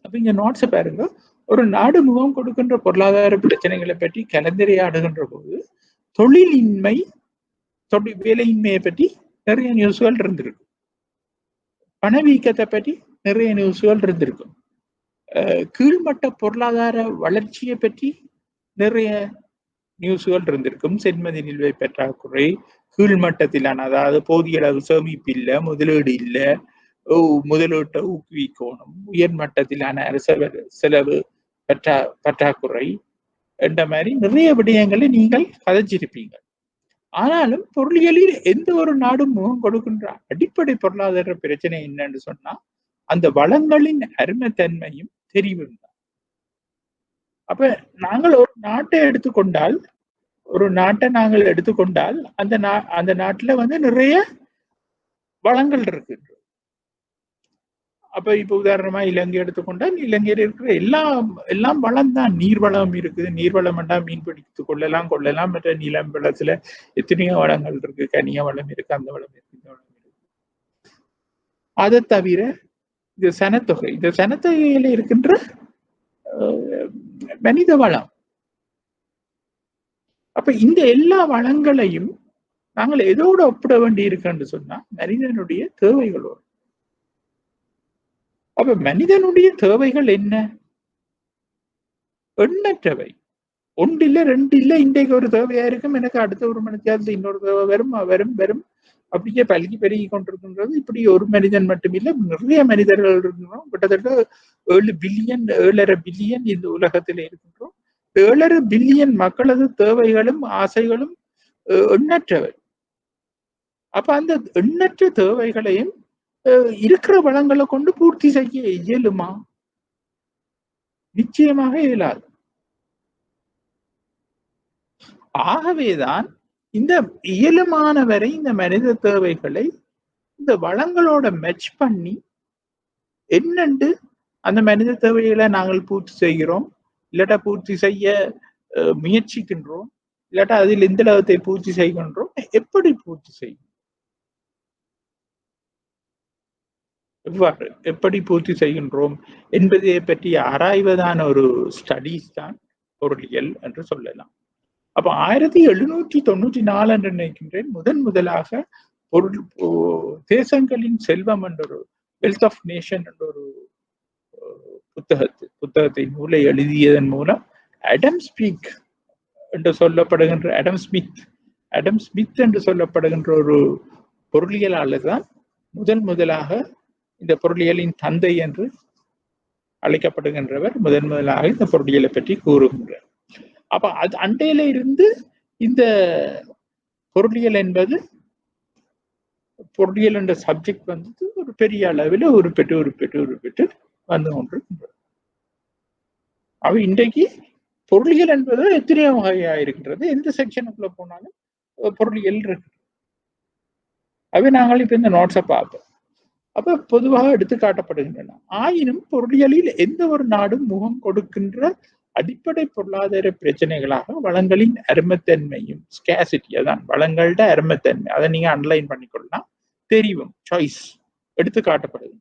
அப்ப இங்க நோட்ஸை பாருங்க. ஒரு நாடு முகம் கொடுக்கின்ற பொருளாதார பிரச்சனைகளை பற்றி கலந்துரையாடுகின்ற போது தொழிலின்மை, வேலையின்மையை பற்றி நிறைய நியூஸ்கள் இருந்திருக்கு. பணவீக்கத்தை பற்றி நிறைய நியூஸ்கள் இருந்திருக்கும். கீழ்மட்ட பொருளாதார வளர்ச்சியை பற்றி நிறைய நியூஸ்கள் இருந்திருக்கும். சென்மதி நிலுவை பற்றாக்குறை, கீழ்மட்டத்திலான, அதாவது போதிய அளவு சேமிப்பு இல்லை, முதலீடு இல்லை, முதலீட்டை ஊக்குவிக்கணும், உயர்மட்டத்திலான அரசு செலவு பற்றாக்குறை என்ற மாதிரி நிறைய விடயங்களை நீங்கள் கதைச்சிருப்பீங்க. ஆனாலும் பொருளியலில் எந்த ஒரு நாடும் முகம் கொடுக்கின்ற அடிப்படை பொருளாதார பிரச்சனை என்னன்னு சொன்னா அந்த வளங்களின் அருமைத்தன்மையும் தெரிவும் தான். அப்ப நாங்கள் ஒரு நாட்டை எடுத்துக்கொண்டால், அந்த நாட்டுல நிறைய வளங்கள் இருக்கு. அப்ப இப்ப உதாரணமா இலங்கை எடுத்துக்கொண்டால், இலங்கையில் இருக்கிற எல்லாம் வளம் தான். நீர்வளம் இருக்குது. நீர்வளம் வேண்டாம், மீன் பிடித்து கொள்ளலாம். மற்ற நிலம் வளத்துல எத்தனையோ வளங்கள் இருக்கு. கனிய வளம் இருக்கு, அந்த வளம் இருக்கு, இந்த வளம் இருக்கு. அதை தவிர இந்த சனத்தொகை, இந்த சனத்தொகையில இருக்கின்ற மனித வளம். அப்ப இந்த எல்லா வளங்களையும் நாங்கள் எதோடு ஒப்பிட வேண்டி இருக்குன்னு சொன்னா மனிதனுடைய தேவைகளோடு. அப்ப மனிதனுடைய தேவைகள் என்ன? எண்ணற்றவை. ஒன்றில்லை, ரெண்டு இல்லை. இன்றைக்கு ஒரு தேவையா இருக்கும், எனக்கு அடுத்த ஒரு மணி நேரத்துல இன்னொரு தேவை வரும். அப்படியே பல்கி பெருகி கொண்டிருக்கின்றது. இப்படி ஒரு மனிதன் மட்டுமில்லை, நிறைய மனிதர்கள் இருக்கின்றோம். கிட்டத்தட்ட 7.5 பில்லியன் இந்த உலகத்தில் இருக்கின்றோம். 7.5 பில்லியன் மக்களது தேவைகளும் ஆசைகளும் எண்ணற்றவை. அப்ப அந்த எண்ணற்ற தேவைகளையும் இருக்கிற வளங்களை கொண்டு பூர்த்தி செய்ய இயலுமா? நிச்சயமாக இயலாது. ஆகவேதான் இந்த இயலுமான வரை இந்த மனித தேவைகளை இந்த வளங்களோட மெச் பண்ணி என்னண்டு அந்த மனித தேவைகளை நாங்கள் பூர்த்தி செய்கிறோம், இல்லாட்டா பூர்த்தி செய்ய முயற்சிக்கின்றோம், இல்லாட்டா அதில் எந்த அளவத்தை பூர்த்தி செய்கின்றோம், எப்படி பூர்த்தி செய்யும், எப்படி பூர்த்தி செய்கின்றோம் என்பதை பற்றி ஆராய்வதான ஒரு ஸ்டடீஸ் தான் பொருளியல் என்று சொல்லலாம். அப்ப 1794 என்று நினைக்கின்றேன் முதலாக தேசங்களின் செல்வம் என்ற ஒரு வெல்த் ஆஃப் நேஷன் என்ற ஒரு புத்தகத்தை நூலை எழுதியதன் மூலம் அடம் ஸ்மித் என்று சொல்லப்படுகின்ற ஒரு பொருளியலாளர் தான் முதலாக இந்த பொருளியலின் தந்தை என்று அழைக்கப்படுகின்றவர் முதலாக இந்த பொருளியலை பற்றி கூறுகின்றார். அப்ப அது அண்டையில இருந்து இந்த பொருளியல் என்ற சப்ஜெக்ட் ஒரு பெரிய அளவில் ஒரு பெற்று வந்து கொண்டிருக்கின்றது. அவ இன்றைக்கு பொருளியல் என்பது எத்தனையோ வகையா இருக்கின்றது. எந்த செக்ஷனுக்குள்ள போனாலும் பொருளியல் இருக்கு. அவை நாங்கள் இப்ப இந்த நோட்ஸை பார்ப்போம். அப்ப பொதுவாக எடுத்து காட்டப்படுகின்றன. ஆயினும் பொருளியலில் எந்த ஒரு நாடும் முகம் கொடுக்கின்ற அடிப்படை பொருளாதார பிரச்சனைகளாக வளங்களின் அருமைத்தன்மையும், ஸ்கேசிட்டி, அதான் வளங்களோட அருமைத்தன்மை, அதை நீங்க அண்டர்லைன் பண்ணிக்கொள்ளலாம், தெரிவும், சாய்ஸ் எடுத்து காட்டப்படுது.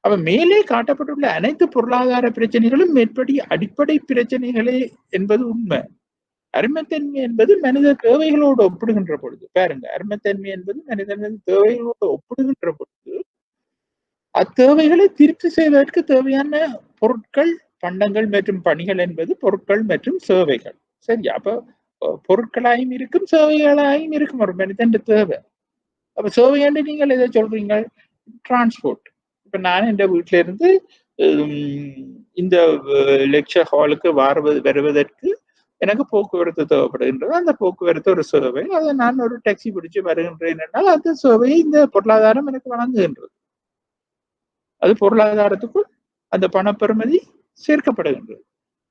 அப்ப மேலே காட்டப்பட்டுள்ள அனைத்து பொருளாதார பிரச்சனைகளும் மேற்படி அடிப்படை பிரச்சனைகளே என்பது உண்மை. அருமைத்தன்மை என்பது மனித தேவைகளோடு ஒப்பிடுகின்ற பொழுது, பாருங்க, அருமைத்தன்மை என்பது மனிதனின் தேவைகளோடு ஒப்பிடுகின்ற பொழுது அத்தேவைகளை திருப்தி செய்வதற்கு தேவையான பொருட்கள், பண்டங்கள் மற்றும் பணிகள் என்பது பொருட்கள் மற்றும் சேவைகள். சரி, அப்ப பொருட்களாயும் இருக்கும், சேவைகளாயும் இருக்கும் ஒரு மனிதன் தேவை. அப்ப சேவையாண்டு நீங்கள் எதை சொல்றீங்க? டிரான்ஸ்போர்ட். இப்ப நான் என் வீட்டில இருந்து இந்த லெக்சர் ஹாலுக்கு வருவதற்கு எனக்கு போக்குவரத்து தேவைப்படுகின்றது. அந்த போக்குவரத்து ஒரு சேவை. அதை நான் ஒரு டாக்ஸி பிடிச்சு வருகின்றேன் என்றால் அந்த சேவையை இந்த பொருளாதாரம் எனக்கு வழங்குகின்றது. அது பொருளாதாரத்துக்குள் அந்த பணப்பெறுமதி சேர்க்கப்படுகின்றது.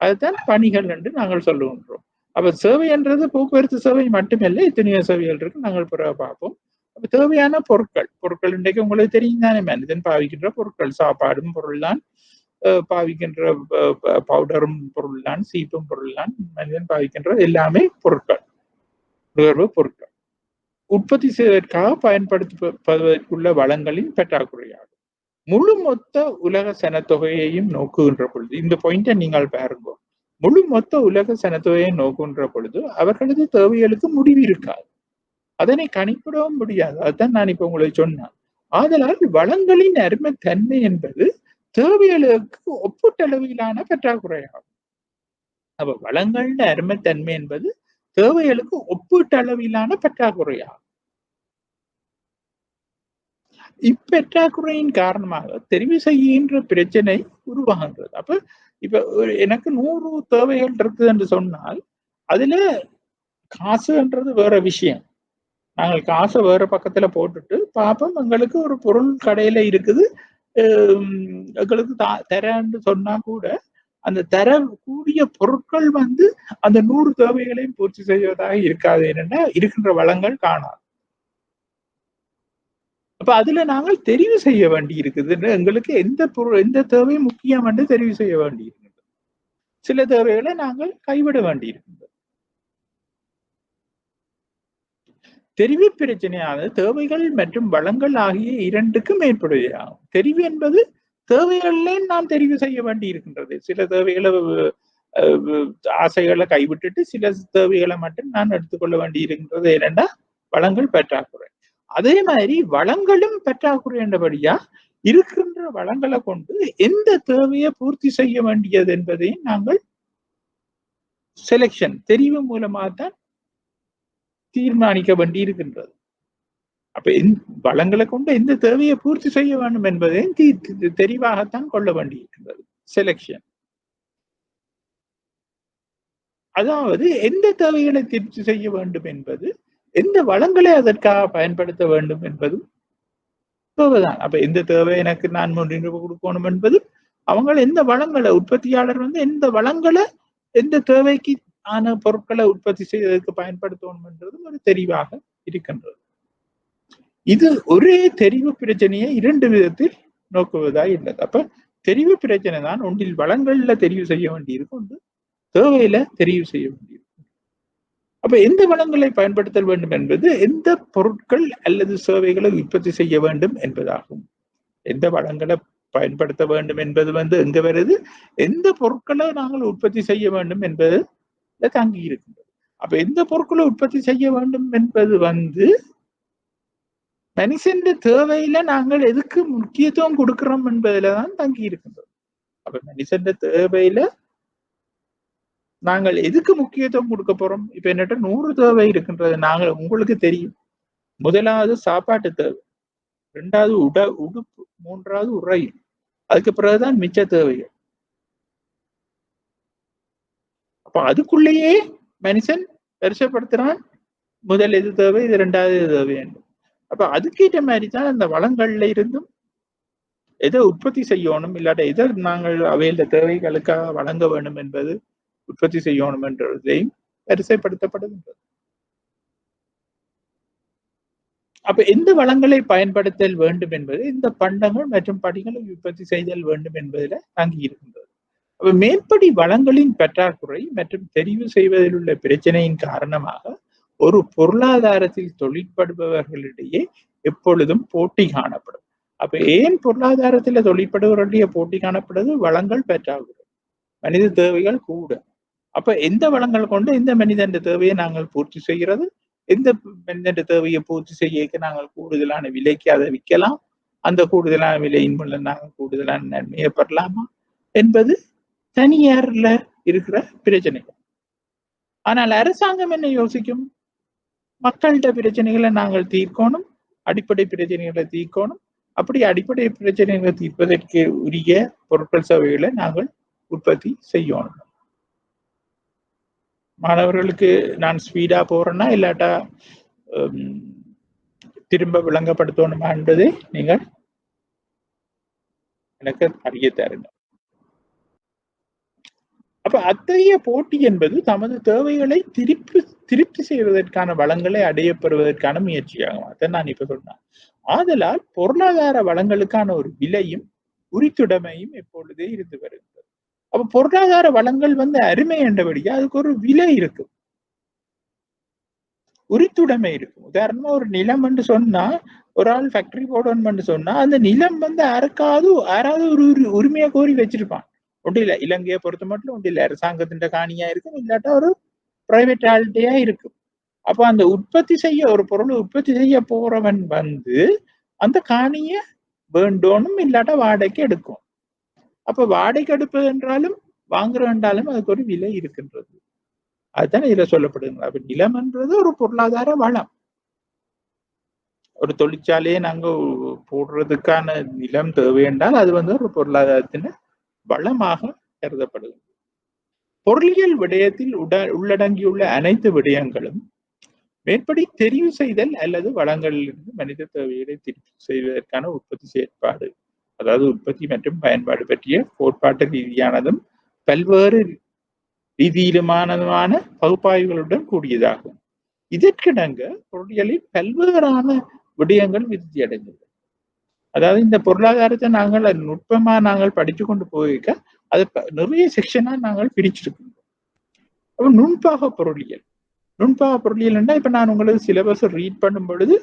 அதுதான் பணிகள் என்று நாங்கள் சொல்லுகின்றோம். அப்ப சேவை என்றது போக்குவரத்து சேவை மட்டுமல்ல, எத்தனையோ சேவைகள் இருக்கு, நாங்கள் பிறகு பார்ப்போம். அப்ப தேவையான பொருட்கள் இன்றைக்கு உங்களுக்கு தெரியும் தானே, மனிதன் பாவிக்கின்ற பொருட்கள், சாப்பாடும் பொருள் தான், பாவிக்கின்ற பவுடரும் பொருள் தான், சீப்பும் பொருள் தான், மனிதன் பாவிக்கின்ற எல்லாமே பொருட்கள், நுகர்வு பொருட்கள். உற்பத்தி செய்வதற்காக பயன்படுத்துவதற்குள்ள வளங்களின் பற்றாக்குறையாகும். முழு மொத்த உலக சனத்தொகையையும் நோக்குகின்ற பொழுது இந்த பாயிண்டை நீங்கள் பாருங்க. முழு மொத்த உலக சனத்தொகையை நோக்குகின்ற பொழுது அவர்களது தேவைகளுக்கு முடிவு இருக்காது. அதனை கணிப்பிடவும் முடியாது. அதுதான் நான் இப்ப உங்களுக்கு சொன்னேன். ஆதலால் வளங்களின் அருமை தன்மை என்பது தேவைகளுக்கு ஒப்பீட்டளவிலான பற்றாக்குறையாகும். அப்ப வளங்களின் அருமை தன்மை என்பது தேவைகளுக்கு ஒப்பீட்டளவிலான பற்றாக்குறையாகும். இப்பற்றாக்குறையின் காரணமாக தெரிவு செய்கின்ற பிரச்சனை உருவாகின்றது. அப்ப இப்ப எனக்கு 100 தேவைகள் இருக்குது என்று சொன்னால் அதுல காசுன்றது வேற விஷயம். நாங்கள் காசை வேற பக்கத்துல போட்டுட்டு பாப்போம், எங்களுக்கு ஒரு பொருள் கடையில இருக்குது, எங்களுக்கு தரன்னு சொன்னா கூட அந்த தரக்கூடிய பொருட்கள் அந்த 100 தேவைகளையும் பூர்த்தி செய்வதாக இருக்காது. என்னன்னா இருக்கின்ற வளங்கள் காணாது. அப்ப அதுல நாங்கள் தெரிவு செய்ய வேண்டி இருக்குது. எங்களுக்கு எந்த பொருள் எந்த தேவை முக்கியம் என்று தெரிவு செய்ய வேண்டி இருக்குது. சில தேவைகளை நாங்கள் கைவிட வேண்டி இருக்குது. தெரிவு பிரச்சனையானது தேவைகள் மற்றும் வளங்கள் ஆகிய இரண்டுக்கும் ஏற்படுவதாகும். தெரிவு என்பது தேவைகளிலே நாம் தெரிவு செய்ய வேண்டி இருக்கின்றது. சில தேவைகளை ஆசைகளை கைவிட்டுட்டு சில தேவைகளை மட்டும் நான் எடுத்துக்கொள்ள வேண்டி இருக்கின்றது. ஏனென்றா வளங்கள் பற்றாக்குறை. அதே மாதிரி வளங்களும் பற்றாக்குறை என்றபடியா இருக்கின்ற வளங்களை கொண்டு எந்த தேவையை பூர்த்தி செய்ய வேண்டியது என்பதையும் நாங்கள் செலக்ஷன் தெரிவு மூலமாகத்தான் தீர்மானிக்க வேண்டி இருக்கின்றது. அப்ப வளங்களை கொண்டு எந்த தேவையை பூர்த்தி செய்ய வேண்டும் என்பதையும் தெரிவாகத்தான் கொள்ள வேண்டி இருக்கின்றது. செலக்ஷன், அதாவது எந்த தேவைகளை திருப்தி செய்ய வேண்டும் என்பது, எந்த வளங்களை அதற்காக பயன்படுத்த வேண்டும் என்பதும் தேவைதான். அப்ப எந்த தேவை எனக்கு நான் முன்னுரிமை கொடுக்கணும் என்பது அவங்க எந்த வளங்களை உற்பத்தியாளர் எந்த வளங்களை எந்த தேவைக்கு ஆன பொருட்களை உற்பத்தி செய்வதற்கு பயன்படுத்தணும் என்றதும் ஒரு தெரிவாக இருக்கின்றது. இது ஒரே தெரிவு பிரச்சனையை 2 விதத்தில் நோக்குவதா இல்லது. அப்ப தெரிவு பிரச்சனை தான் ஒன்றில் வளங்கள்ல தெரிவு செய்ய வேண்டியிருக்கும், ஒன்று தேவையில தெரிவு செய்ய வேண்டியிருக்கும். அப்ப எந்த வளங்களை பயன்படுத்த வேண்டும் என்பது எந்த பொருட்கள் அல்லது சேவைகளை உற்பத்தி செய்ய வேண்டும் என்பதாகும். எந்த வளங்களை பயன்படுத்த வேண்டும் என்பது எங்க வருது, எந்த பொருட்களை நாங்கள் உற்பத்தி செய்ய வேண்டும் என்பது தங்கி இருக்கின்றது. அப்ப எந்த பொருட்களை உற்பத்தி செய்ய வேண்டும் என்பது மனுஷன் தேவையில நாங்கள் எதுக்கு முக்கியத்துவம் கொடுக்கிறோம் என்பதுலதான் தங்கி இருக்கின்றது. அப்ப மனுஷன் தேவையில நாங்கள் எதுக்கு முக்கியத்துவம் கொடுக்க போறோம்? இப்ப என்னட்ட 100 தேவை இருக்கின்றது. நாங்கள் உங்களுக்கு தெரியும், முதலாவது சாப்பாட்டு தேவை, 2வது உடுப்பு, 3வது உரை, அதுக்கு பிறகுதான் மிச்ச தேவைகள். அப்ப அதுக்குள்ளேயே மனுஷன் வரிசைப்படுத்துறான், முதல் எது தேவை, இது 2வது எது தேவை என்று. அப்ப அதுக்கேற்ற மாதிரி தான் அந்த வளங்கள்ல இருந்தும் எதை உற்பத்தி செய்யணும், இல்லாட்ட எதை நாங்கள் அவையில தேவைகளுக்காக வழங்க வேண்டும் என்பது உற்பத்தி செய்யணும் என்றதையும் வரிசைப்படுத்தப்படுகின்றது. அப்ப எந்த வளங்களை பயன்படுத்தல் வேண்டும் என்பது இந்த பண்டங்கள் மற்றும் படிகளை உற்பத்தி செய்தல் வேண்டும் என்பதில் தங்கி இருக்கின்றது. அப்ப மேற்படி வளங்களின் பற்றாக்குறை மற்றும் தெரிவு செய்வதில் உள்ள பிரச்சனையின் காரணமாக ஒரு பொருளாதாரத்தில் தொழிற்படுபவர்களிடையே எப்பொழுதும் போட்டி காணப்படும். அப்ப ஏன் பொருளாதாரத்தில் தொழிற்படுபவர்களுடைய போட்டி காணப்படுது? வளங்கள் பற்றாக்குறை, மனித தேவைகள் கூட. அப்ப எந்த வளங்கள் கொண்டு எந்த மனிதன் தேவையை நாங்கள் பூர்த்தி செய்கிறது, எந்த மனிதன் தேவையை பூர்த்தி செய்ய நாங்கள் கூடுதலான விலைக்கு அதை விற்கலாம், அந்த கூடுதலான விலையின் மூலம் நாங்கள் கூடுதலான நன்மையை பெறலாமா என்பது தனியார்ல இருக்கிற பிரச்சனைகள். ஆனால் அரசாங்கம் என்ன யோசிக்கும்? மக்கள்கிட்ட பிரச்சனைகளை நாங்கள் தீர்க்கணும், அடிப்படை பிரச்சனைகளை தீர்க்கணும். அப்படி அடிப்படை பிரச்சனைகளை தீர்ப்பதற்கு உரிய பொருட்கள் சேவைகளை நாங்கள் உற்பத்தி செய்யணும். மாணவர்களுக்கு நான் ஸ்பீடா போறேன்னா இல்லாட்டா திரும்ப விளங்கப்படுத்தணுமா என்பதை நீங்கள் எனக்கு அறிய தருங்க. அப்ப அத்தகைய போட்டி என்பது தமது தேவைகளை திருப்தி செய்வதற்கான வளங்களை அடையப்பெறுவதற்கான முயற்சியாகும். அதை நான் இப்ப சொன்னேன். ஆதலால் பொருளாதார வளங்களுக்கான ஒரு விலையும் உரித்துடைமையும் எப்பொழுதே இருந்து வருகிறது. அப்ப பொருளாதார வளங்கள் அருமை என்றபடியா அதுக்கு ஒரு விலை இருக்கு. உரித்துடைமை இருக்கும். உதாரணமா ஒரு நிலம் என்று சொன்னா, ஒரு ஆள் ஃபேக்டரி போடணும்னு சொன்னா அந்த நிலம் வந்து யாராவது ஒரு உரிமையை கோரி வச்சிருப்பான். ஒன்றில்ல இலங்கையை பொறுத்த மட்டும் ஒன்றில்ல அரசாங்கத்தின் காணியா இருக்கும், இல்லாட்டா ஒரு பிரைவேட் ஆல்ட்டியா இருக்கும். அப்ப அந்த ஒரு பொருளை உற்பத்தி செய்ய போறவன் வந்து அந்த காணிய வேண்டோனும் இல்லாட்டா வாடகைக்கு எடுக்கும். அப்ப வாடகைக்கு எடுப்பது என்றாலும் வாங்குற என்றாலும் அதுக்கு ஒரு விலை இருக்கின்றது. அதுதான் இதுல சொல்லப்படுது. அப்ப நிலம் என்றது ஒரு பொருளாதார வளம். ஒரு தொழிற்சாலையை நாங்க போடுறதுக்கான நிலம் தேவை என்றால் அது வந்து ஒரு பொருளாதாரத்தின் வளமாக கருதப்படுது. பொருளியல் விடயத்தில் உள்ளடங்கியுள்ள அனைத்து விடயங்களும் மேற்படி தெரிவு செய்தல் அல்லது வளங்களிலிருந்து மனித தேவைகளை திருப்தி செய்வதற்கான உற்பத்தி செயற்பாடு, அதாவது உற்பத்தி மற்றும் பயன்பாடு பற்றிய கோட்பாட்டு ரீதியானதும் பல்வேறு ரீதியிலுமானதுமான பகுப்பாய்வுகளுடன் கூடியதாகும். இதற்கிடங்க பொருளியலில் பல்வேறான விடயங்கள் விருத்தி அடைந்தது. அதாவது இந்த பொருளாதாரத்தை நுட்பமா நாங்கள் படித்து கொண்டு போயிருக்க அதை நிறைய செக்ஷனா நாங்கள் பிரிச்சிருக்கோம். அப்ப நுண்பாக பொருளியல் இப்ப நான் உங்களுக்கு சிலபஸ் ரீட் பண்ணும் பொழுது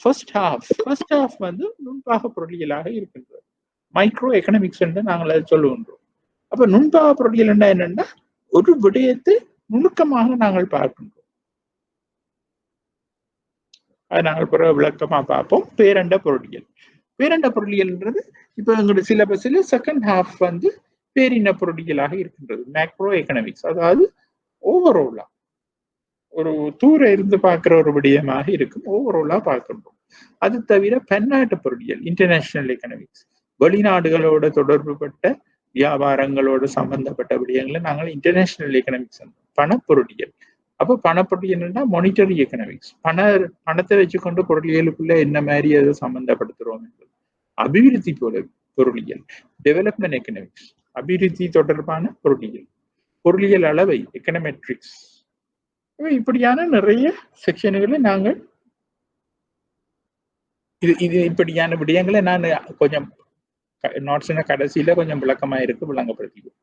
ஃபர்ஸ்ட் ஹாஃப் வந்து நுண்பாக பொருளியலாக இருக்கின்றது. மைக்ரோ எக்கனாமிக்ஸ் என்று நாங்கள் அதை சொல்லுகின்றோம். அப்ப நுண்பாக பொருளியல் என்னன்னா ஒரு விடயத்தை நுணுக்கமாக நாங்கள் பார்க்கின்றோம். அதை நாங்கள் பிறகு விளக்கமா பார்ப்போம். பேரண்ட பொருளியல்ன்றது இப்ப எங்களுடைய சிலபஸ்ல செகண்ட் ஹாஃப் வந்து பேரின பொருளியலாக இருக்கின்றது. மேக்ரோ எக்கனாமிக்ஸ், அதாவது ஓவரோலா ஒரு தூர இருந்து பார்க்கிற ஒரு விடயமாக இருக்கும், ஓவரோலா பார்க்கின்றோம். அது தவிர பன்னாட்டு பொருளியல், இன்டர்நேஷனல் எக்கனாமிக்ஸ், வெளிநாடுகளோட தொடர்புபட்ட வியாபாரங்களோட சம்பந்தப்பட்ட விடயங்களை நாங்கள் இன்டர்நேஷனல் எக்கனாமிக்ஸ், பணப்பொருளியல். அப்ப பணப்பொருளியல்னா மானிட்டரி எக்கனாமிக்ஸ், பணத்தை வச்சுக்கொண்டு பொருளியலுக்குள்ள என்ன மாதிரி அதை சம்பந்தப்படுத்துறோம் என்பது. அபிவிருத்தி பொருளியல், டெவலப்மெண்ட் எக்கனாமிக்ஸ், அபிவிருத்தி தொடர்பான பொருளியல் அளவை, எக்கனாமெட்ரிக்ஸ். இப்படியான நிறைய செக்ஷன்களை நாங்கள் இது இப்படியான விடயங்களை நான் கொஞ்சம் நோட்ஸ்ன கடைசியில கொஞ்சம் விளக்கமா இருக்கு விளங்கப்படுத்திக்கும்.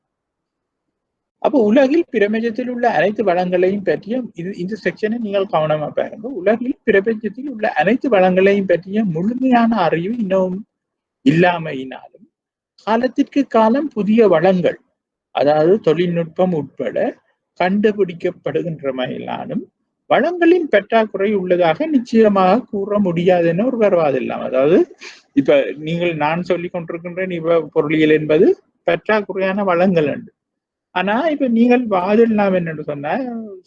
அப்போ உலகில் பிரபஞ்சத்தில் உள்ள அனைத்து வளங்களையும் பற்றிய இந்த செக்ஷனை நீங்கள் கவனமா பாருங்க. உலகில் பிரபஞ்சத்தில் உள்ள அனைத்து வளங்களையும் பற்றிய முழுமையான அறிவு இன்னும் இல்லாமையினாலும் காலத்திற்கு காலம் புதிய வளங்கள், அதாவது தொழில்நுட்பம் உட்பட கண்டுபிடிக்கப்படுகின்றமையினாலும் வளங்களின் பற்றாக்குறை உள்ளதாக நிச்சயமாக கூற முடியாதுன்னு ஒரு வருவாதில்லாம். அதாவது இப்ப நான் சொல்லிக் கொண்டிருக்கின்றேன் இப்ப பொருளியல் என்பது பற்றாக்குறையான வளங்கள் உண்டு. ஆனா இப்ப நீங்கள் வாதிடலாம் என்னன்னு சொன்னா,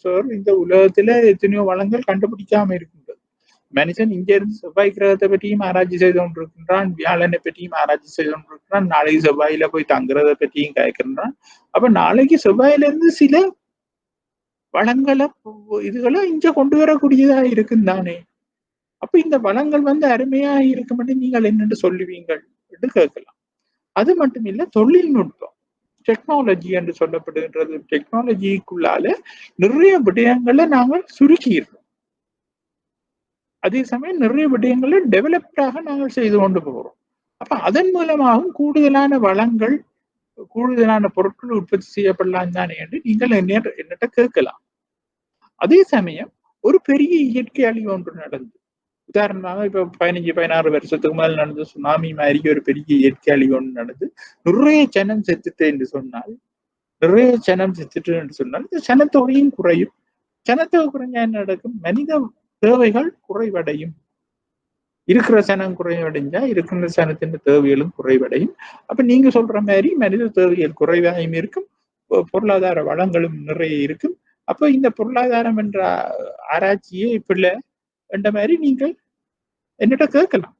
சார் இந்த உலகத்துல எத்தனையோ வளங்கள் கண்டுபிடிக்காம இருக்கின்றது. மனுஷன் இங்க இருந்து செவ்வாய் கிரகத்தை பற்றியும் ஆராய்ச்சி செய்து கொண்டிருக்கின்றான், வியாழனை பற்றியும் ஆராய்ச்சி செய்து கொண்டிருக்கிறான், நாளைக்கு செவ்வாயில போய் தங்குறத பற்றியும் கேட்கின்றான். அப்ப நாளைக்கு செவ்வாயில இருந்து சில வளங்களை இதுகளை இங்க கொண்டு வரக்கூடியதா இருக்குந்தானே. அப்ப இந்த வளங்கள் வந்து அருமையா இருக்குமென்று நீங்கள் என்னென்று சொல்லுவீங்கள் என்று கேட்கலாம். அது மட்டும் இல்ல, தொழில்நுட்பம், டெக்னாலஜி என்று சொல்லப்படுகின்றது. டெக்னாலஜிக்குள்ளால நிறைய விடயங்களை நாங்கள் சுருக்கிடுறோம். அதே சமயம் நிறைய விடயங்களை டெவலப்டாக நாங்கள் செய்து கொண்டு போகிறோம். அப்ப அதன் மூலமாகவும் கூடுதலான வளங்கள், கூடுதலான பொருட்கள் உற்பத்தி செய்யப்படலாம் தானே என்று நீங்கள் என்னட்ட கேட்கலாம். அதே சமயம் ஒரு பெரிய இயற்கை அழிவு ஒன்று நடந்தது. உதாரணமாக இப்ப 15-16 வருஷத்துக்கு மேல் நடந்த சுனாமி மாதிரி ஒரு பெரிய இயற்கை அழிவு ஒன்று நடந்து நிறைய ஜனம் செத்துட்டு என்று சொன்னால், இந்த ஜனத்தொகையும் குறையும். ஜனத்தொகை குறைஞ்சா என்ன நடக்கும்? மனித தேவைகள் குறைவடையும். இருக்கிற சனம் குறைவடைஞ்சா இருக்கிற சனத்தின் தேவைகளும் குறைவடையும். அப்ப நீங்க சொல்ற மாதிரி மனித தேவைகள் குறைவாயும் இருக்கும், பொருளாதார வளங்களும் நிறைய இருக்கும். அப்ப இந்த பொருளாதாரம் என்ற ஆராய்ச்சியே இப்படி என்ற மாதிரி நீங்கள் என்னிட்ட கேட்கலாம்.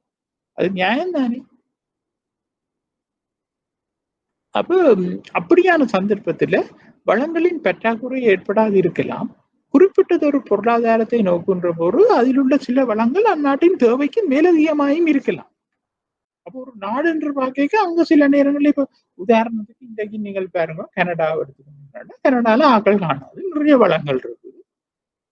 அது நியாயம் தானே. அப்ப அப்படியான சந்தர்ப்பத்துல வளங்களின் பற்றாக்குறை ஏற்படாது இருக்கலாம். குறிப்பிட்டதொரு பொருளாதாரத்தை நோக்குன்ற போது அதில் உள்ள சில வளங்கள் அந்நாட்டின் தேவைக்கு மேலதிகமாயும் இருக்கலாம். அப்போ ஒரு நாடு என்று பார்க்க அங்க சில நேரங்களில் இப்ப உதாரணத்துக்கு இன்றைக்கு நீங்கள் பாருங்க, கனடாவை எடுத்துக்கோங்க. கனடால ஆக்கள் காணாது, நிறைய வளங்கள் இருக்குது.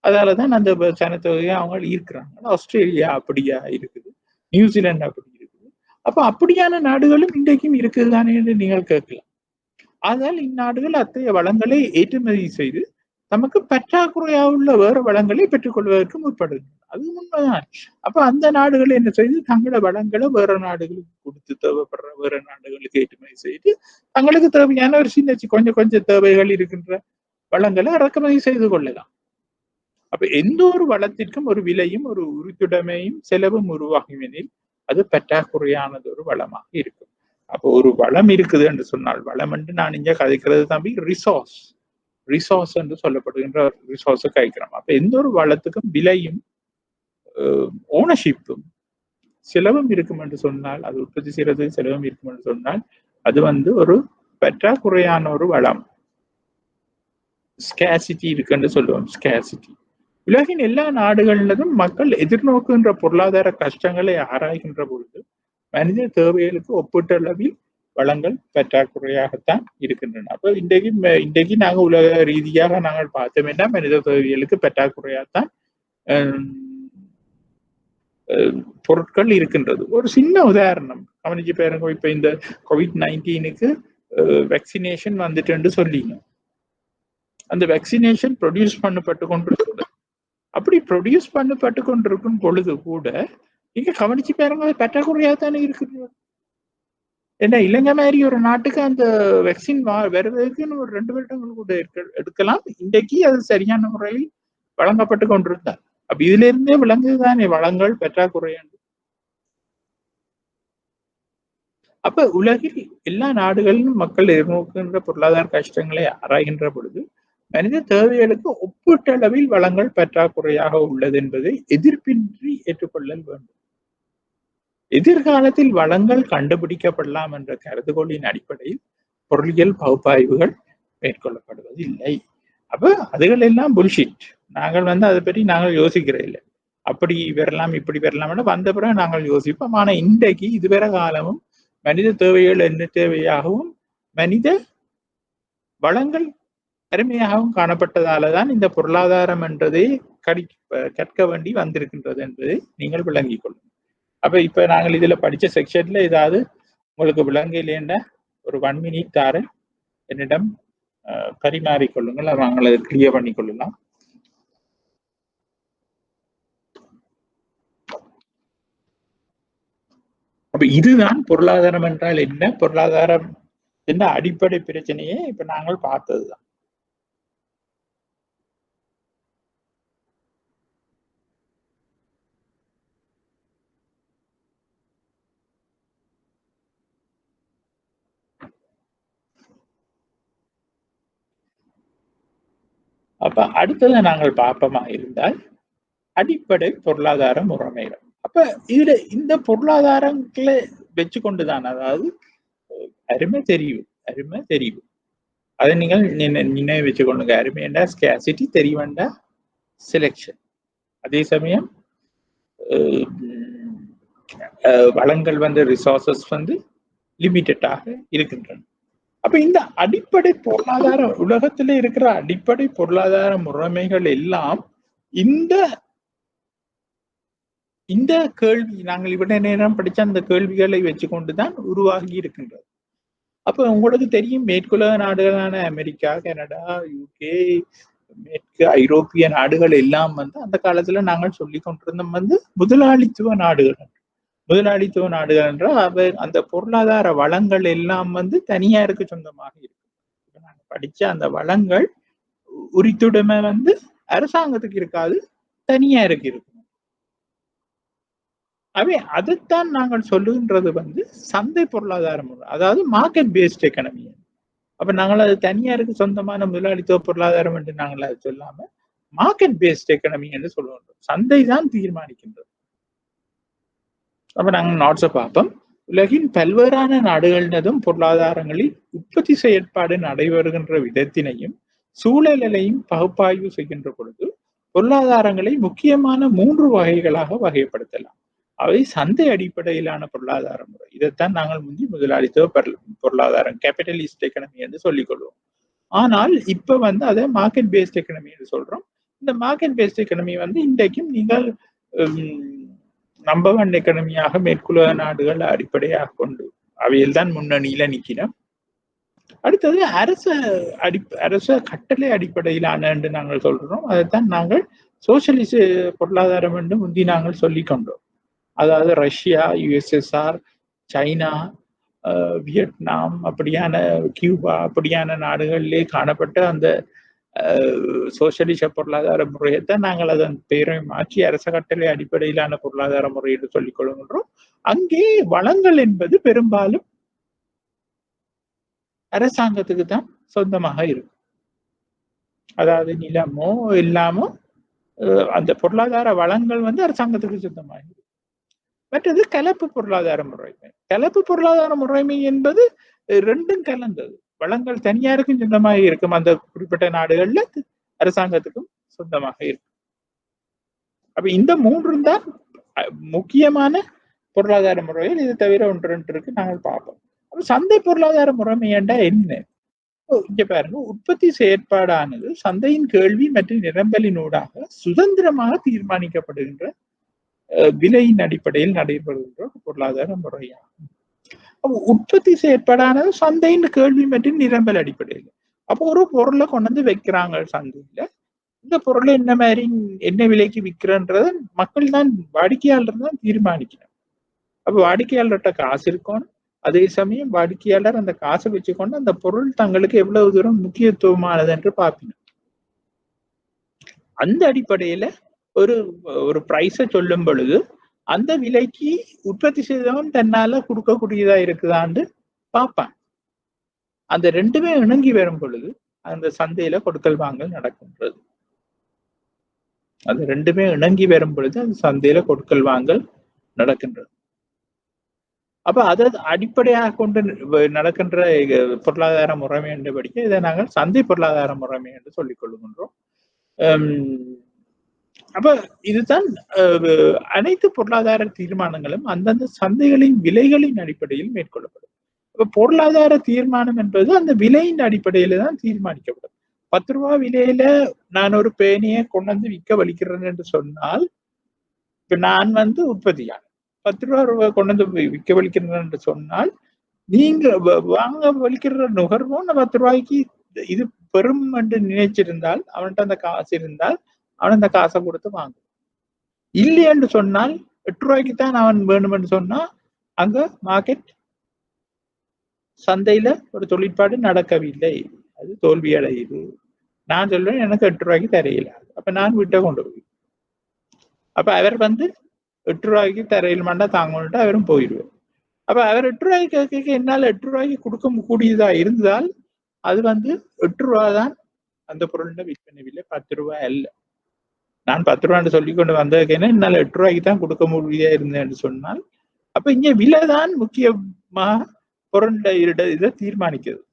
அதாலதான் அந்த சனத்தொகையை அவங்க இருக்கிறாங்க. ஆஸ்திரேலியா அப்படியா இருக்குது, நியூசிலாந்து அப்படி இருக்குது. அப்ப அப்படியான நாடுகளும் இன்றைக்கும் இருக்குதுதானே என்று நீங்கள் கேட்கலாம். ஆனால் இந்நாடுகள் அத்தகைய வளங்களை ஏற்றுமதி செய்து தமக்கு பற்றாக்குறையா உள்ள வேறு வளங்களை பெற்றுக்கொள்வதற்கு முற்படுது. அது உண்மைதான். அப்ப அந்த நாடுகள் என்ன செய்து தங்களோட வளங்களை வேற நாடுகளுக்கு கொடுத்து தேவைப்படுற வேற நாடுகளுக்கு ஏற்றுமதி செய்து தங்களுக்கு தேவையான ஒரு சின்ன கொஞ்சம் கொஞ்சம் தேவைகள் இருக்கின்ற வளங்களை இறக்குமதி செய்து கொள்ளலாம். அப்ப எந்த ஒரு வளத்திற்கும் ஒரு விலையும் ஒரு உரித்துடைமையும் செலவும் உருவாகும் எனில் அது பற்றாக்குறையானது ஒரு வளமாக இருக்கும். அப்போ ஒரு வளம் இருக்குது என்று சொன்னால், வளம் என்று நான் இங்க கதைக்கிறது தம்பி ரிசோர்ஸ் என்று சொல்லப்படுகின்ற ரிசோர்ஸை கைக்கிறோம். அப்ப எந்த ஒரு வளத்துக்கும் விலையும் ஓனர்ஷிப்பும் செலவும் இருக்கும் என்று சொன்னால், அது உற்பத்தி செய்யறது செலவும் இருக்கும் என்று சொன்னால், அது ஒரு பற்றாக்குறையான ஒரு வளம். ஸ்கேசிட்டி இருக்குன்னு சொல்லுவோம். ஸ்கேசிட்டி. உலகின் எல்லா நாடுகளிலும் மக்கள் எதிர்நோக்குகின்ற பொருளாதார கஷ்டங்களை ஆராய்கின்ற பொழுது மனித தேவைகளுக்கு ஒப்பீட்டளவில் வளங்கள் பற்றாக்குறையாகத்தான் இருக்கின்றன. அப்ப இன்றைக்கு நாங்கள் உலக ரீதியாக நாங்கள் பார்த்தோம்னா மனித தேவைகளுக்கு பற்றாக்குறையாகத்தான் பொருட்கள் இருக்கின்றது. ஒரு சின்ன உதாரணம் கவனிச்சு பாருங்க. இப்ப இந்த COVID-19க்கு வேக்சினேஷன் வந்துட்டு சொல்லிங்க. அந்த வேக்சினேஷன் ப்ரொடியூஸ் பண்ணப்பட்டு கொண்டிருக்கிறது. அப்படி ப்ரொடியூஸ் பண்ணப்பட்டு கொண்டிருக்கும் பொழுது கூட நீங்க கவனிச்சு பாருங்க, பற்றாக்குறையா தானே இருக்குது. ஏன்னா இலங்கை மாதிரி ஒரு நாட்டுக்கு அந்த வேக்சின் வருவதற்கு ஒரு 2 வருடங்கள் கூட எடுக்கலாம். இன்றைக்கு அது சரியான முறையில் வழங்கப்பட்டு கொண்டிருந்தார். அப்ப இதுல இருந்தே விளங்குதுதானே வளங்கள் பற்றாக்குறை. அப்ப உலகில் எல்லா நாடுகளிலும் மக்கள் எதிர்நோக்குகின்ற பொருளாதார கஷ்டங்களை ஆராய்கின்ற பொழுது மனித தேவைகளுக்கு ஒப்பீட்டளவில் வளங்கள் பற்றாக்குறையாக உள்ளது என்பதை எதிர்ப்பின்றி ஏற்றுக்கொள்ளல் வேண்டும். எதிர்காலத்தில் வளங்கள் கண்டுபிடிக்கப்படலாம் என்ற கருதுகோளின் அடிப்படையில் பொருளியல் பகுப்பாய்வுகள் மேற்கொள்ளப்படுவதில்லை. அப்ப அதுகள் எல்லாம் புல்ஷிட். நாங்கள் அதை பற்றி நாங்கள் யோசிக்கிற இல்லை. அப்படி வரலாம் இப்படி வரலாம் வந்த பிறகு நாங்கள் யோசிப்போம். ஆனா இன்றைக்கு இதுவரை காலமும் மனித தேவைகள் என்ன தேவையாகவும் மனித வளங்கள் அருமையாகவும் காணப்பட்டதாலதான் இந்த பொருளாதாரம் என்றதை கற்க வேண்டி வந்திருக்கின்றது என்பதை நீங்கள் விளங்கிக் கொள்ளுங்கள். அப்ப இப்ப நாங்கள் இதுல படிச்ச செக்ஷன்ல ஏதாவது உங்களுக்கு விளங்கலைன்னா ஒரு 1 minute தாரேன், என்னிடம் பரிமாறிக்கொள்ளுங்கள், நாங்கள் அதை கிளியர் பண்ணி கொள்ளலாம். அப்ப இதுதான் பொருளாதாரம் என்றால் என்ன, பொருளாதாரம் என்ன அடிப்படை பிரச்சனையே இப்ப நாங்கள் பார்த்ததுதான். அப்ப அடுத்ததை நாங்கள் பார்ப்போமா இருந்தால் அடிப்படை பொருளாதார முறைமைகள். அப்ப இதுல இந்த பொருளாதாரங்களை வச்சு கொண்டுதான், அதாவது அருமை தெரிவு அதை நீங்கள் நினைவு வச்சு கொண்டுங்க. அருமைண்டா ஸ்கேசிட்டி, தெரிவண்டா செலெக்ஷன். அதே சமயம் வளங்கள் ரிசோர்சஸ் லிமிட்டடாக இருக்கின்றன. அப்ப இந்த அடிப்படை பொருளாதார உலகத்துல இருக்கிற அடிப்படை பொருளாதார முறைமைகள் எல்லாம் இந்த கேள்வி நாங்கள் இவ்வளவு நேரம் படிச்ச அந்த கேள்விகளை வச்சு கொண்டுதான் உருவாகி இருக்கின்றது. அப்ப உங்களுக்கு தெரியும், மேற்குலக நாடுகளான அமெரிக்கா, கனடா, UK, மேற்கு ஐரோப்பிய நாடுகள் எல்லாம் அந்த காலத்துல நாங்கள் சொல்லி கொண்டிருந்தோம் முதலாளித்துவ நாடுகள். முதலாளித்துவ நாடுகள் என்றால் அந்த பொருளாதார வளங்கள் எல்லாம் தனியாருக்கு சொந்தமாக இருக்கு. நாங்க படிச்ச அந்த வளங்கள் உரித்துடைமை அரசாங்கத்துக்கு இருக்காது, தனியாருக்கு இருக்கும். அதைத்தான் நாங்கள் சொல்லுகின்றது சந்தை பொருளாதார முறை, அதாவது மார்க்கெட் பேஸ்ட் எக்கனமி. அப்ப நாங்கள் அது தனியாருக்கு சொந்தமான முதலாளித்துவ பொருளாதாரம் என்று நாங்கள் அதை சொல்லாம மார்க்கெட் பேஸ்ட் எக்கனமி என்று சொல்லுகின்றோம். சந்தை தான் தீர்மானிக்கின்றது. அப்ப நாங்கள் நோட்ஸை பார்ப்போம். உலகின் பல்வேறான நாடுகளினதும் பொருளாதாரங்களில் உற்பத்தி செயற்பாடு நடைபெறுகின்ற விதத்தினையும் சூழலையும் பகுப்பாய்வு செய்கின்ற பொழுது பொருளாதாரங்களை முக்கியமான 3 வகைகளாக வகைப்படுத்தலாம். அவை சந்தை அடிப்படையிலான பொருளாதார முறை. இதைத்தான் நாங்கள் முதலாளித்துவ பொருளாதாரம், கேபிட்டலிஸ்ட் எக்கனமி என்று சொல்லிக் கொள்வோம். ஆனால் இப்ப அதை மார்க்கெட் பேஸ்ட் எக்கனமி என்று சொல்றோம். இந்த மார்க்கெட் பேஸ்ட் எக்கனமி இன்றைக்கும் நீங்கள் நம்பர் 1 எக்கனமியாக மேற்குலக நாடுகள் அடிப்படையாக கொண்டு அவையில் தான் முன்னணியில நிக்கிறோம். அடுத்தது அரச கட்டளை அடிப்படையிலான என்று நாங்கள் சொல்றோம். அதைத்தான் நாங்கள் சோசியலிச பொருளாதாரம் என்று முந்தி நாங்கள் சொல்லிக் கொண்டோம். அதாவது ரஷ்யா, யுஎஸ்எஸ்ஆர், சைனா, வியட்நாம் அப்படியான கியூபா அப்படியான நாடுகளிலே காணப்பட்ட அந்த சோசியலிச பொருளாதார முறையைத்தான் நாங்கள் அதன் பெயரை மாற்றி அரச கட்டளை அடிப்படையிலான பொருளாதார முறை என்று சொல்லிக் கொள்கின்றோம். அங்கே வளங்கள் என்பது பெரும்பாலும் அரசாங்கத்துக்கு தான் சொந்தமாக இருக்கும். அதாவது நிலமோ இல்லாமோ அந்த பொருளாதார வளங்கள் வந்து அரசாங்கத்துக்கு சொந்தமாக இருக்கும். மற்றது கலப்பு பொருளாதார முறைமை. கலப்பு பொருளாதார முறைமை என்பது ரெண்டும் கலந்தது. வளங்கள் தனியாருக்கும் சொந்தமாக இருக்கும், அந்த குறிப்பிட்ட நாடுகள்ல அரசாங்கத்துக்கும் சொந்தமாக இருக்கும். அப்ப இந்த மூன்றும் தான் முக்கியமான பொருளாதார முறைகள். இது தவிர ஒன்று ரெண்டு இருக்கு, நாங்கள் பார்ப்போம். அப்ப சந்தை பொருளாதார முறைமை என்றா என்ன? இங்க பாருங்க, உற்பத்தி செயற்பாடானது சந்தையின் கேள்வி மற்றும் நிரம்பலினூடாக சுதந்திரமாக தீர்மானிக்கப்படுகின்ற விலையின் அடிப்படையில் நடைபெறுகின்ற பொருளாதார முறையாகும். அப்போ உற்பத்தி செயற்பாடானது சந்தையின் கேள்வி மற்றும் நிரம்பல் அடிப்படையில். அப்போ ஒரு பொருளை கொண்டு வந்து வைக்கிறாங்க சந்தையில, இந்த பொருளை என்ன மாதிரி என்ன விலைக்கு விற்கிறன்றத மக்கள் தான், வாடிக்கையாளர் தான் தீர்மானிக்கணும். அப்ப வாடிக்கையாளர்கிட்ட காசு இருக்கணும், அதே சமயம் வாடிக்கையாளர் அந்த காசை வச்சுக்கொண்டு அந்த பொருள் தங்களுக்கு எவ்வளவு தூரம் முக்கியத்துவமானது என்று பார்க்கணும். அந்த அடிப்படையில ஒரு பிரைஸை சொல்லும் பொழுது அந்த விலைக்கு உற்பத்தி செய்தவன் தன்னால கொடுக்கக்கூடியதா இருக்குதான்னு பார்ப்பான். அந்த ரெண்டுமே இணங்கி வரும் பொழுது அந்த சந்தையில கொடுக்கல் வாங்கல் நடக்கின்றது. அது ரெண்டுமே இணங்கி வரும் பொழுது அந்த சந்தையில கொடுக்கல் வாங்கல் நடக்கின்றது. அப்ப அதை அடிப்படையாக கொண்டு நடக்கின்ற பொருளாதார முறைமை என்று படிக்க இதை நாங்கள் சந்தை பொருளாதார முறைமை என்று சொல்லிக் கொள்கின்றோம். அப்ப இதுதான் அனைத்து பொருளாதார தீர்மானங்களும் அந்தந்த சந்தைகளின் விலைகளின் அடிப்படையில் மேற்கொள்ளப்படும். அப்ப பொருளாதார தீர்மானம் என்பது அந்த விலையின் அடிப்படையில தான் தீர்மானிக்கப்படும். 10 ரூபாய் விலையில நான் ஒரு பேனியை கொண்டு வந்து விற்க வலிக்கிறேன் என்று சொன்னால், இப்ப நான் வந்து உற்பத்தியாளர் 10 ரூபாய் கொண்டு வந்து விற்க வலிக்கிறேன் என்று சொன்னால், நீங்க வாங்க வலிக்கிற நுகர்வோம் 10 ரூபாய்க்கு இது பெரும் என்று நினைச்சிருந்தால், அவன்கிட்ட அந்த காசு இருந்தால் அவன் அந்த காசை கொடுத்து வாங்குவான். இல்லை என்று சொன்னால் 8 ரூபாய்க்கு தான் அவன் வேணும் என்று சொன்னா அங்க மார்க்கெட் சந்தையில ஒரு தொழிற்பாடு நடக்கவில்லை, அது தோல்வி அடையுது. நான் சொல்றேன் எனக்கு 8 ரூபாய்க்கு தரையில, அப்ப நான் வீட்டை கொண்டு போய், அப்ப அவர் வந்து 8 ரூபாய்க்கு தரையில் மண்டா தாங்கணுட்டு அவரும் போயிடுவார். அப்ப அவர் 8 ரூபாய்க்கு கேட்க என்னால் 8 ரூபாய்க்கு கொடுக்க கூடியதா இருந்தால் அது வந்து 8 ரூபாய் தான் அந்த பொருளோட விற்பனை விலை, 10 ரூபாய் அல்ல. நான் 10 ரூபான்னு சொல்லி கொண்டு வந்ததுக்கேன்னா என்னால் 8 ரூபாய்க்கு தான் கொடுக்க முடியா இருந்தேன்னு சொன்னால், அப்ப இங்க விலைதான் முக்கியமாக பொருளோட இதை தீர்மானிக்கிறது.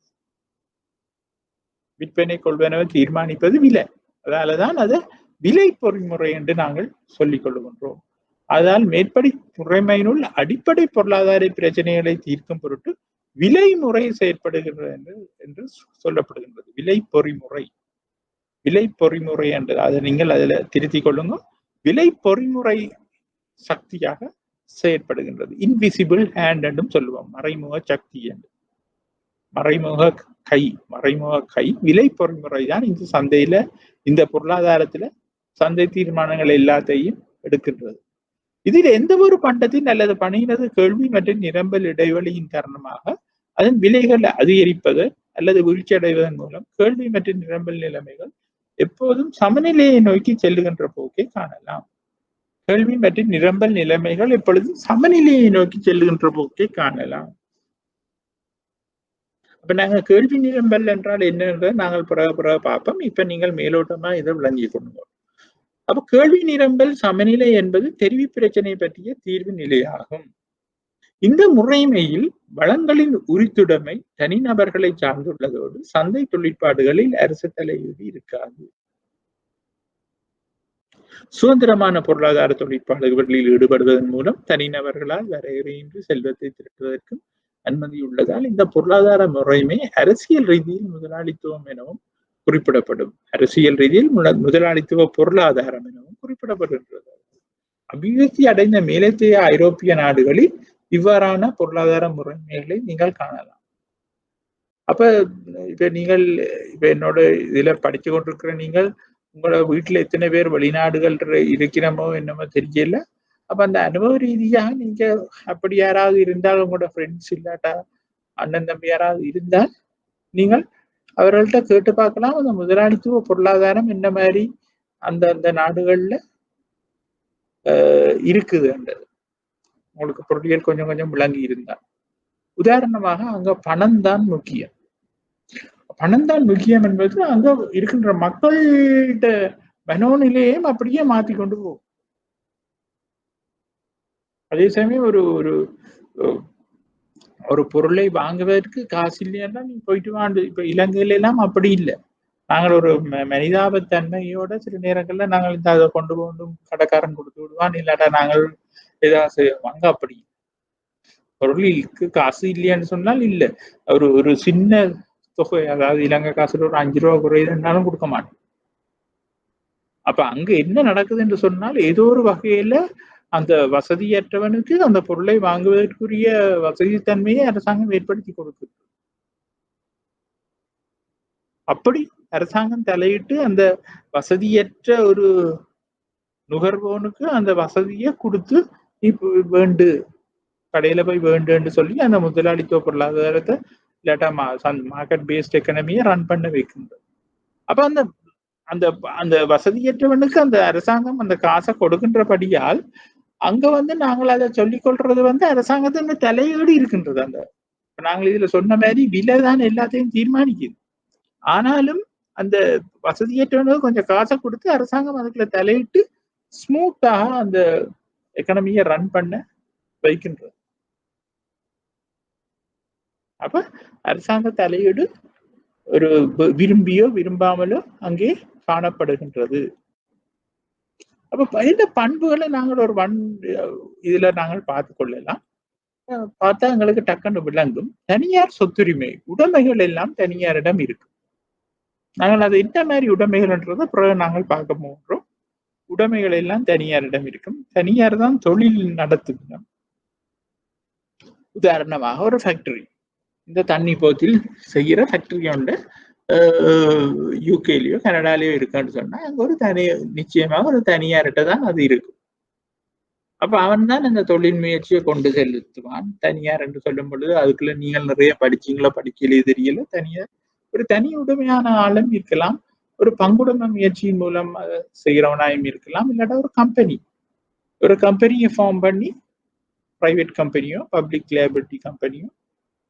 விற்பனை கொள்வனவை தீர்மானிப்பது விலை. அதனாலதான் அதை விலை பொறிமுறை என்று நாங்கள் சொல்லிக் கொள்கின்றோம். அதனால் மேற்படி முறைமையினுள் அடிப்படை பொருளாதார பிரச்சனைகளை தீர்க்கும் பொருட்டு விலை முறை செயற்படுகின்றது என்று சொல்லப்படுகின்றது. விலை பொறிமுறை, விலை பொறிமுறை என்று அதை நீங்கள் அதுல திருத்திக் கொள்ளுங்க. விலை பொறிமுறை சக்தியாக செயற்படுகின்றது. இன்விசிபிள் ஹேண்ட் என்றும் சொல்லுவோம், மறைமுக சக்தி என்று. மறைமுக கை விலை பொறிமுறை தான் இந்த சந்தையில, இந்த பொருளாதாரத்துல சந்தை தீர்மானங்கள் எல்லாத்தையும் எடுக்கின்றது. இதில் எந்த ஒரு பண்டத்தின் அல்லது பணியினது கேள்வி மற்றும் நிரம்பல் இடைவெளியின் காரணமாக அதன் விலைகள் அதிகரிப்பது அல்லது வீழ்ச்சி அடைவதன் மூலம் கேள்வி மற்றும் நிரம்பல் நிலைமைகள் எப்போதும் சமநிலையை நோக்கி செல்லுகின்ற போக்கை காணலாம். கேள்வி மற்றும் நிரம்பல் நிலைமைகள் எப்பொழுதும் சமநிலையை நோக்கி செல்லுகின்ற போக்கை காணலாம். அப்ப நாங்க கேள்வி நிரம்பல் என்றால் என்னன்றதை நாங்கள் பிறகு பார்ப்போம். இப்ப நீங்கள் மேலோட்டமா இதை விளங்கி கொள்ளுங்க. அப்ப கேள்வி நிரம்பல் சமநிலை என்பது தெரிவி பிரச்சனை பற்றிய தீர்வு நிலையாகும். இந்த முறைமையில் வளங்களின் உரித்துடைமை தனிநபர்களை சார்ந்துள்ளதோடு சந்தை தொழிற்பாடுகளில் அரசு தலையீடு இருக்காது. சுதந்திரமான பொருளாதார தொழிற்பாடுகளில் ஈடுபடுவதன் மூலம் தனிநபர்களால் வரையறையின்றி செல்வத்தை திரட்டுவதற்கும் அனுமதி உள்ளதால் இந்த பொருளாதார முறைமை அரசியல் ரீதியில் முதலாளித்துவம் எனவும் குறிப்பிடப்படும். அரசியல் ரீதியில் முதலாளித்துவ பொருளாதாரம் எனவும் குறிப்பிடப்படுகின்றது. அபிவிருத்தி அடைந்த மேலத்தைய ஐரோப்பிய நாடுகளில் இவ்வாறான பொருளாதார முறைமைகளை நீங்கள் காணலாம். அப்ப இப்ப நீங்கள் இப்ப என்னோட இதுல படிச்சு கொண்டிருக்கிற நீங்கள் உங்களோட வீட்டுல எத்தனை பேர் வெளிநாடுகள் இருக்கிறமோ என்னமோ தெரியல. அப்ப அந்த அனுபவ ரீதியாக நீங்க அப்படி யாராவது இருந்தால் உங்களோட ஃப்ரெண்ட்ஸ் இல்லாட்டா அண்ணன் தம்பி யாராவது இருந்தால் நீங்கள் அவர்கள்ட்ட கேட்டு பார்க்கலாம் அந்த முதலாளித்துவ பொருளாதாரம் என்ன மாதிரி அந்த அந்த நாடுகள்ல இருக்குது உங்களுக்கு பொருளியல் கொஞ்சம் கொஞ்சம் விளங்கி இருந்தால். உதாரணமாக அங்க பணம் தான் முக்கியம். பணம் தான் முக்கியம் என்பது அங்க இருக்கின்ற மக்கள்கிட்ட மனோநிலையையும் அப்படியே மாத்தி கொண்டு போகும். அதே சமயம் ஒரு ஒரு ஒரு பொருளை வாங்குவதற்கு காசு இல்லைன்னா நீ போயிட்டு வாண்டு. இப்ப இலங்கையில எல்லாம் அப்படி இல்லை. நாங்கள் ஒரு மனிதாபத்தன்மையோட சில நேரங்கள்ல நாங்கள் இந்த அதை கொண்டு போகணும் கடைக்காரன் கொடுத்து விடுவான், இல்லாட்டா நாங்கள் ஏதாவது செய்வாங்க. அப்படி பொருளுக்கு காசு இல்லையான்னு சொன்னால் இல்லை, ஒரு ஒரு சின்ன தொகை, அதாவது இலங்கை காசுல ஒரு 5 ரூபா குறையுதுன்னாலும் கொடுக்க மாட்டோம். அப்ப அங்க என்ன நடக்குது என்று சொன்னால் ஏதோ ஒரு வகையில அந்த வசதியற்றவனுக்கு அந்த பொருளை வாங்குவதற்குரிய வசதி தன்மையை அரசாங்கம் ஏற்படுத்தி கொடுக்குது. அப்படி அரசாங்கம் தலையிட்டு அந்த வசதியற்ற ஒரு நுகர்வோனுக்கு அந்த வசதியை கொடுத்து இப்ப வேண்டு கடையில போய் வேண்டுன்னு சொல்லி அந்த முதலாளித்துவ பொருளாதாரத்தை இல்லாட்டா மார்க்கெட் பேஸ்ட் எக்கனமியை ரன் பண்ண வைக்கின்றது. அப்ப அந்த அந்த அந்த வசதியற்றவனுக்கு அந்த அரசாங்கம் அந்த காசை கொடுக்கின்றபடியால் அங்க நாங்கள் அதை சொல்லிக் கொள்றது அரசாங்கத்தின் தலையீடு இருக்கின்றது. அந்த நாங்கள் இதுல சொன்ன மாதிரி விலை தான் எல்லாத்தையும் தீர்மானிக்குது. ஆனாலும் அந்த வசதியற்றவனுக்கு கொஞ்சம் காசை கொடுத்து அரசாங்கம் அதுக்குள்ள தலையிட்டு ஸ்மூத்தாக அந்த எக்கனமியை ரன் பண்ண வைக்கின்றது. அப்ப அரசாங்க தலையீடு ஒரு விரும்பியோ விரும்பாமலோ அங்கே காணப்படுகின்றது. அப்ப இந்த பண்புகளை நாங்கள் ஒரு இதுல நாங்கள் பார்த்து கொள்ளலாம். பார்த்தா எங்களுக்கு டக்குன்னு விளங்கும். தனியார் சொத்துரிமை உடைமைகள் எல்லாம் தனியாரிடம் இருக்கு. நாங்கள் அது என்ன மாதிரி உடைமைகள்ன்றதை பிறகு நாங்கள் பார்க்க போகிறோம். உடைமைகள் எல்லாம் தனியாரிடம் இருக்கும். தனியார் தான் தொழில் நடத்துகிறோம். உதாரணமாக ஒரு ஃபேக்டரி, இந்த தண்ணி போத்தில் செய்யற ஃபேக்டரி உண்டு யூகேலயோ கனடாலயோ இருக்கான்னு சொன்னா அங்க ஒரு நிச்சயமாக ஒரு தனியார்கிட்ட தான் அது இருக்கும். அப்ப அவன் தான் அந்த தொழில் முயற்சியை கொண்டு செலுத்துவான். தனியார் என்று சொல்லும் பொழுது அதுக்குள்ள நீங்கள் நிறைய படிச்சீங்களோ படிக்கலையே தெரியல, தனியார் ஒரு தனி உடைமையான ஆளும் இருக்கலாம், ஒரு பங்குடைமை முயற்சியின் மூலம் செய்கிறவனாயும் இருக்கலாம், இல்லாட்டா ஒரு கம்பெனியை ஃபார்ம் பண்ணி பிரைவேட் கம்பெனியோ பப்ளிக் லைபிலிட்டி கம்பெனியோ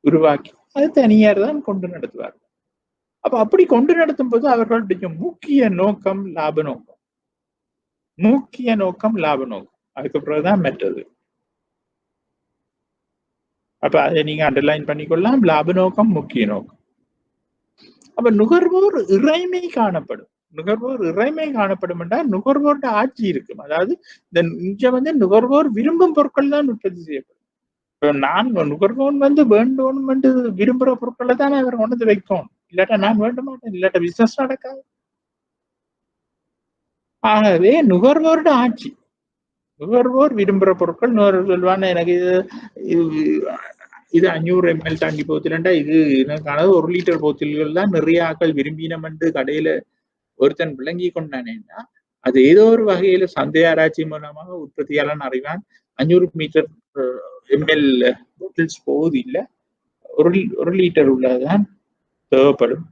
உருவாக்கி அது தனியார் தான் கொண்டு நடத்துவார். அப்ப அப்படி கொண்டு நடத்தும் போது அவர்களுடைய முக்கிய நோக்கம் லாப நோக்கம். அதுக்கு பிறகுதான் மெட்டது. அப்ப அதை நீங்க அண்டர்லைன் பண்ணிக்கொள்ளலாம். லாப நோக்கம் முக்கிய நோக்கம். அப்ப நுகர்வோர் இறைமை காணப்படும். என்றால் நுகர்வோர்ட ஆட்சி இருக்கும். அதாவது இந்த நுகர்வோர் விரும்பும் பொருட்கள் தான் உற்பத்தி செய்யப்படும். நான் நுகர்வோன் வேண்டும் என்று விரும்புற பொருட்களை தான் அவர் கொண்டு வைக்கணும். இல்லாட்டா நான் வேண்ட மாட்டேன், இல்லாட்டா பிசினஸ் நடக்காது. ஆகவே நுகர்வோரோட ஆட்சி, நுகர்வோர் விரும்புற பொருட்கள் நுகர்வோர் சொல்வான எனக்கு இது 500 ml தாண்டி போத்திலண்டா இது எனக்கானது 1 லிட்டர் போத்தில்கள் தான் நிறைய ஆக்கள் விரும்பினம் என்று கடையில ஒருத்தன் விளங்கி கொண்டானேன்னா அது ஏதோ ஒரு வகையில சந்தை ஆராய்ச்சி மூலமாக உற்பத்தியாளன் அறிவான் 500 ml போட்டில்ஸ் போகுது இல்லை, 1 லிட்டர் உள்ளதுதான் தேவைப்படும்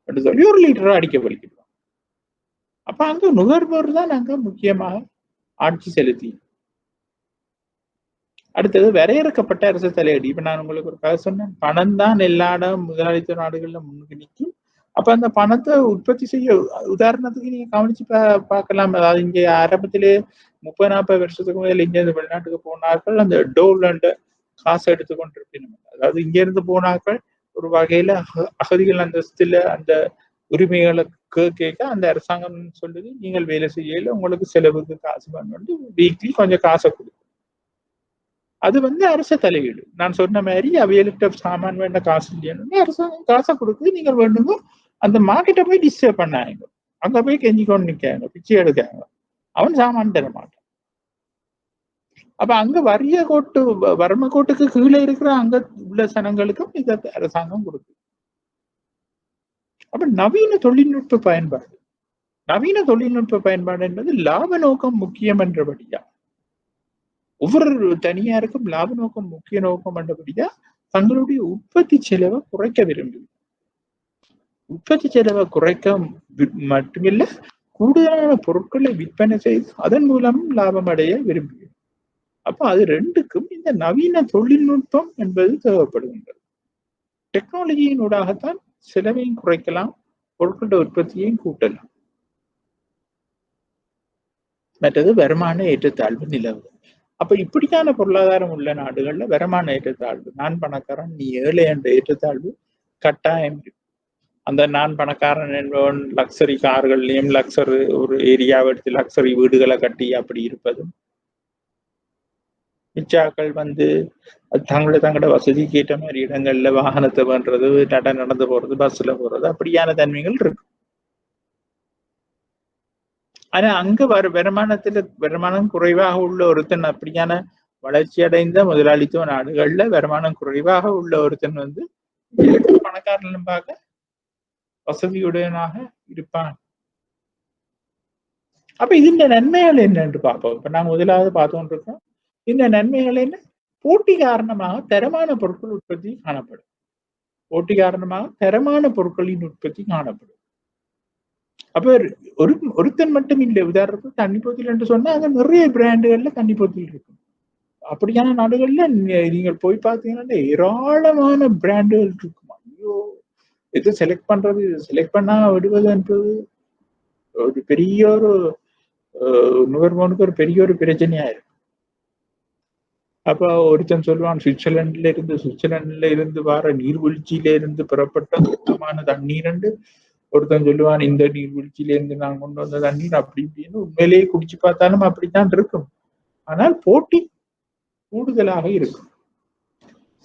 என்று சொல்லி 1 லிட்டரா அடிக்க பலிக்கிறோம். அப்ப அங்க நுகர்வோர் தான் அங்க முக்கியமாக ஆட்சி செலுத்தி. அடுத்தது வரையறுக்கப்பட்ட அரசு தலையீடு. இப்ப நான் உங்களுக்கு ஒரு கதை சொன்னேன், பணம் தான் எல்லா இடம் முதலாளித்துவ நாடுகள்ல முன்னுக்கு நிற்கும். அப்ப அந்த பணத்தை உற்பத்தி செய்ய உதாரணத்துக்கு நீங்க கவனிச்சு பார்க்கலாம். அதாவது இங்க ஆரம்பத்திலே 30-40 வருஷத்துக்கு முதல்ல இங்க இருந்து வெளிநாட்டுக்கு போனார்கள் அந்த டோல் காசு எடுத்துக்கொண்டிருக்கணும். அதாவது இங்க இருந்து போனாக்கள் ஒரு வகையில அகதிகள் அந்தஸ்துல அந்த உரிமைகளை கேட்க அந்த அரசாங்கம் சொல்லுது, நீங்கள் வேலை செய்யல, உங்களுக்கு செலவுக்கு காசு பண்ணு, வீக்லி கொஞ்சம் காசை கொடுக்கும். அது அரச தலையீடு. நான் சொன்ன மாதிரி அவையல்கிட்ட சாமான் வேண்ட காசு இல்லையானு அரசாங்கம் காசை கொடுக்குது, நீங்கள் வேண்டுங்க அந்த மார்க்கெட்டை போய் டிஸ்டர்ப் பண்ணாங்க, அங்க போய் கெஞ்சி கொண்டு நிற்காங்க, பிச்சை எடுக்காங்க, அவன் சாமான் தர மாட்டான். அப்ப அங்க வறுமை கோட்டுக்கு கீழே இருக்கிற அங்க உள்ள சனங்களுக்கும் இதை அரசாங்கம் கொடுக்குது. அப்ப நவீன தொழில்நுட்ப பயன்பாடு என்பது லாப நோக்கம் முக்கியம் என்றபடியா, ஒவ்வொரு தனியாருக்கும் லாப நோக்கம் முக்கிய நோக்கம் என்றபடியா தங்களுடைய உற்பத்தி செலவை குறைக்க விரும்புது. உற்பத்தி செலவை குறைக்க மட்டுமில்ல, கூடுதலான பொருட்களை விற்பனை செய்து அதன் மூலம் லாபம் அடைய விரும்புகிறது. அப்ப அது ரெண்டுக்கும் இந்த நவீன தொழில்நுட்பம் என்பது தேவைப்படுகின்றது. டெக்னாலஜியின் ஊடாகத்தான் செலவையும் குறைக்கலாம், பொருட்களோட உற்பத்தியையும் கூட்டலாம். மற்றது வருமான ஏற்றத்தாழ்வு நிலவு. அப்ப இப்படியான பொருளாதாரம் உள்ள நாடுகள்ல வருமான ஏற்றத்தாழ்வு, நான் பணக்காரன் நீ ஏழை என்ற ஏற்றத்தாழ்வு கட்டாயம் இருக்கு. அந்த நான் பணக்காரன் என்பவன் லக்ஸரி கார்கள்லயும் லக்ஸரி ஒரு ஏரியாவை எடுத்து லக்ஸரி வீடுகளை கட்டி அப்படி இருப்பதும், மிச்சாக்கள் தங்களோட வசதிக்கு ஏற்ற மாதிரி இடங்கள்ல வாகனத்தை பண்றது, நடந்து போறது, பஸ்ல போறது, அப்படியான தன்மைகள் இருக்கு. ஆனா அங்க வருமானம் குறைவாக உள்ள ஒருத்தன், அப்படியான வளர்ச்சி அடைந்த முதலாளித்துவ நாடுகள்ல வருமானம் குறைவாக உள்ள ஒருத்தன் பணக்காரன் பார்க்க வசதியுடனாக இருப்பான். அப்ப இந்த நன்மைகள் என்னன்னு பார்ப்போம். இப்ப நான் முதலாவது பார்த்துட்டு இருக்கோம். இந்த நன்மைகள் என்ன? போட்டி காரணமாக தரமான பொருட்கள் உற்பத்தி காணப்படும். போட்டி காரணமாக தரமான பொருட்களின் உற்பத்தி காணப்படும். அப்ப ஒருத்தன் மட்டும் இல்லை. உதாரணத்துக்கு தண்ணி போத்தில் என்று சொன்னா அங்க நிறைய பிராண்டுகள்ல தண்ணி போத்தில் இருக்கும். அப்படியான நாடுகள்ல நீங்கள் போய் பார்த்தீங்கன்னா ஏராளமான பிராண்டுகள் இருக்கும். ஐயோ, எது செலக்ட் பண்றது, செலக்ட் பண்ணா விடுவது என்பது ஒரு பெரிய ஒரு நுகர்வோனுக்கு ஒரு பெரிய ஒரு பிரச்சனையா இருக்கு. அப்ப ஒருத்தன் சொல்லுவான், சுவிட்சர்லாந்துல இருந்து வர நீர்வீழ்ச்சியில இருந்து பெறப்பட்ட சுத்தமான தண்ணீர் என்று. ஒருத்தன் சொல்லுவான், இந்த நீர்வீழ்ச்சியில இருந்து நான் கொண்டு வந்த தண்ணீர் அப்படி இப்படின்னு. உண்மையிலேயே குடிச்சு பார்த்தாலும் அப்படித்தான் இருக்கும். ஆனால் போட்டி கூடுதலாக இருக்கும்.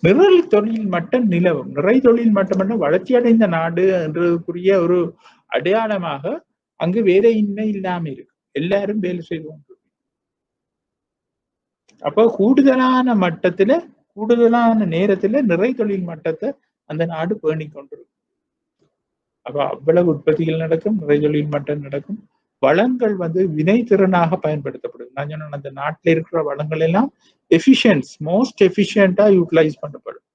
நிறை தொழில் மட்டம் நிலவும். நிறை தொழில் மட்டம் என்ற வளர்ச்சி அடைந்த நாடு என்றதுக்குரிய ஒரு அடையாளமாக அங்கு வேலையின்மை இல்லாம இருக்கு. எல்லாரும் வேலை செய்வோம். அப்போ கூடுதலான மட்டத்துல, கூடுதலான நேரத்துல நிறை தொழில் மட்டத்தை அந்த நாடு பேணி கொண்டிருக்கும். அப்ப அவ்வளவு உற்பத்திகள் நடக்கும், நிறை தொழில் மட்டம் நடக்கும். வளங்கள் வினைத்திறனாக பயன்படுத்தப்படும். நான் சொன்ன அந்த நாட்டில் இருக்கிற வளங்கள் எல்லாம் மோஸ்ட் எஃபிஷியண்டா யூட்டிலைஸ் பண்ணப்படும்.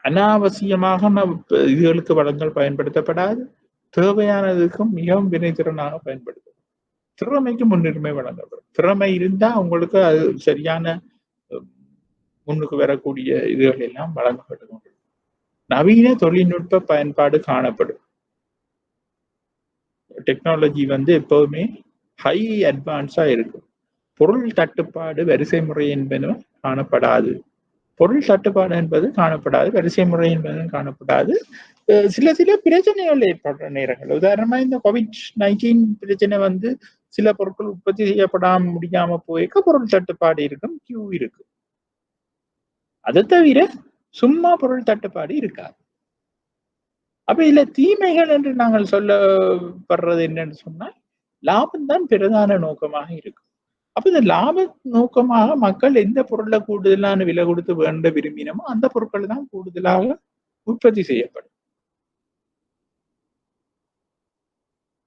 அனாவசியமாக இதுகளுக்கு வளங்கள் பயன்படுத்தப்படாது. தேவையானதுக்கும் மிகவும் வினைத்திறனாக பயன்படுத்தப்படும். திறமைக்கு முன்னுரிமை வழங்கப்படும். திறமை இருந்தா உங்களுக்கு அது சரியான முன்னுக்கு வரக்கூடிய இதுகள் எல்லாம் வழங்கப்படும். நவீன தொழில்நுட்ப பயன்பாடு காணப்படும். டெக்னாலஜி எப்பவுமே ஹை அட்வான்ஸா இருக்கும். பொருள் தட்டுப்பாடு, வரிசை முறை என்பது காணப்படாது. பொருள் தட்டுப்பாடு என்பது காணப்படாது, வரிசை முறை என்பது காணப்படாது. சில பிரச்சனைகள் ஏற்படுற நேரங்கள், உதாரணமா இந்த COVID-19 பிரச்சனை சில பொருட்கள் உற்பத்தி செய்யப்படாம முடியாம போயிருக்க பொருள் தட்டுப்பாடு இருக்கும், கியூ இருக்கு. அதை தவிர சும்மா பொருள் தட்டுப்பாடு இருக்காது. அப்ப இதுல தீமைகள் என்று நாங்கள் சொல்லப்படுறது என்னன்னு சொன்னா, லாபம் தான் பிரதான நோக்கமாக இருக்கும். அப்ப இந்த லாப நோக்கமாக மக்கள் எந்த பொருளை கூடுதலான விலை கொடுத்து வேண்ட விரும்பினமோ அந்த பொருட்கள் தான் கூடுதலாக உற்பத்தி செய்யப்படும்.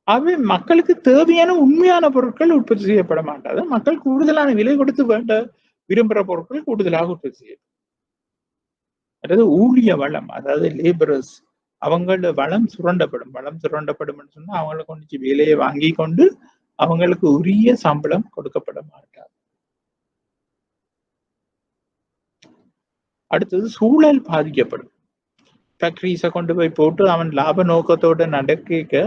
அவை மக்களுக்கு தேவையான உண்மையான பொருட்கள் உற்பத்தி செய்யப்பட மாட்டாது. மக்கள் கூடுதலான விலை கொடுத்து வேண்ட விரும்புகிற பொருட்கள் கூடுதலாக உற்பத்தி செய்யப்படும். அதாவது ஊழிய வளம், அதாவது லேபரர்ஸ், அவங்களோட வளம் சுரண்டப்படும் சொன்னா அவங்களை கொண்டு வேலையை வாங்கி கொண்டு அவங்களுக்கு உரிய சம்பளம் கொடுக்கப்பட மாட்டார். அடுத்தது சூழல் பாதிக்கப்படும். ஃபேக்டரிஸை கொண்டு போய் போட்டு அவன் லாப நோக்கத்தோட நடக்க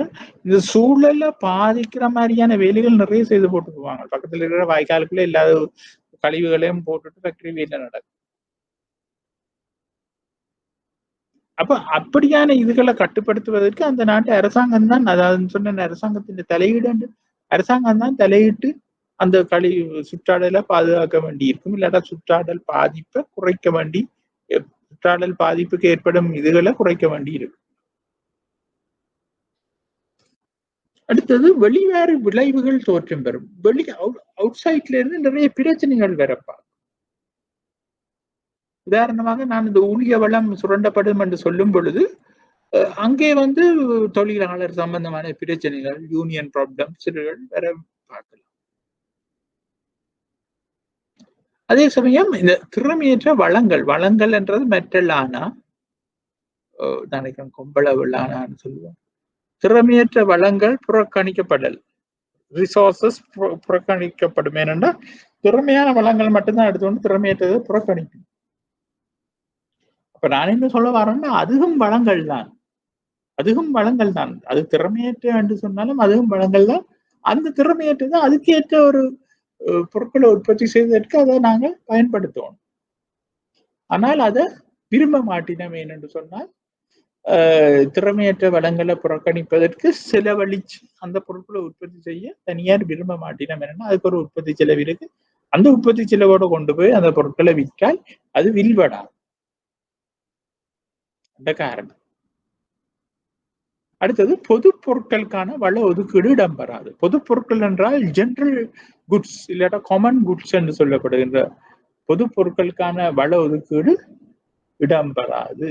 இந்த சூழலை பாதிக்கிற மாதிரியான வேலைகள் நிறைய செய்து போட்டு போவாங்க. பக்கத்துல இருக்கிற வாய்க்காலுக்குள்ள எல்லா கழிவுகளையும் போட்டுட்டு ஃபேக்டரி வேலை நடக்கும். அப்ப அப்படியான இதுகளை கட்டுப்படுத்துவதற்கு அந்த நாட்டு அரசாங்கம் தான், அதாவது சொன்ன அரசாங்கத்தின் தலையீடு, அரசாங்கம் தான் தலையிட்டு அந்த சுற்றாடலை பாதுகாக்க வேண்டி இருக்கும். இல்லாட்டா சுற்றாடல் பாதிப்பை குறைக்க வேண்டி, சுற்றாடல் பாதிப்புக்கு ஏற்படும் இதுகளை குறைக்க வேண்டி இருக்கு. அடுத்தது வெளிவேறு விளைவுகள் தோற்றம் பெறும். அவுட் சைட்ல இருந்து நிறைய பிரச்சனைகள் வரப்பா. உதாரணமாக நான் இந்த ஊழிய வளம் சுரண்டப்படும் என்று சொல்லும் பொழுது அங்கே வந்து தொழிலாளர் சம்பந்தமான பிரச்சனைகள், யூனியன் ப்ராப்ளம்ஸ் வேற பார்க்கலாம். அதே சமயம் இந்த திறமையற்ற வளங்கள் என்றது மெட்டலானா நினைக்கிறேன் கொம்பள வெள்ளானான்னு சொல்லுவோம். திறமையற்ற வளங்கள் புறக்கணிக்கப்படல், ரிசோர்சஸ் புறக்கணிக்கப்படும். ஏனென்றா திறமையான வளங்கள் மட்டும்தான் எடுத்துக்கொண்டு திறமையற்றது புறக்கணிக்கும். அப்ப நான் என்ன சொல்ல வரேன்னா அதுவும் வளங்கள் தான், அது திறமையற்ற என்று சொன்னாலும் அதுவும் வளங்கள் தான். அந்த திறமையற்றது அதுக்கேற்ற ஒரு பொருட்களை உற்பத்தி செய்வதற்கு அதை நாங்கள் பயன்படுத்துவோம். ஆனால் அதை விரும்ப மாட்டினோம். ஏனென்று சொன்னால் திறமையற்ற வளங்களை புறக்கணிப்பதற்கு செலவழிச்சு அந்த பொருட்களை உற்பத்தி செய்ய தனியார் விரும்ப மாட்டினோம். என்னன்னா அதுக்கு ஒரு உற்பத்தி செலவு இருக்கு. அந்த உற்பத்தி செலவோட கொண்டு போய் அந்த பொருட்களை விற்றால் அது வில்வடாது. அந்த காரணம். அடுத்தது பொது பொருட்களுக்கான வள ஒதுக்கீடு இடம்பெறாது. பொது பொருட்கள் என்றால் ஜெனரல் குட்ஸ் இல்லாட்டா காமன் குட்ஸ் என்று சொல்லப்படுகின்ற பொது பொருட்களுக்கான வள ஒதுக்கீடு இடம்பெறாது.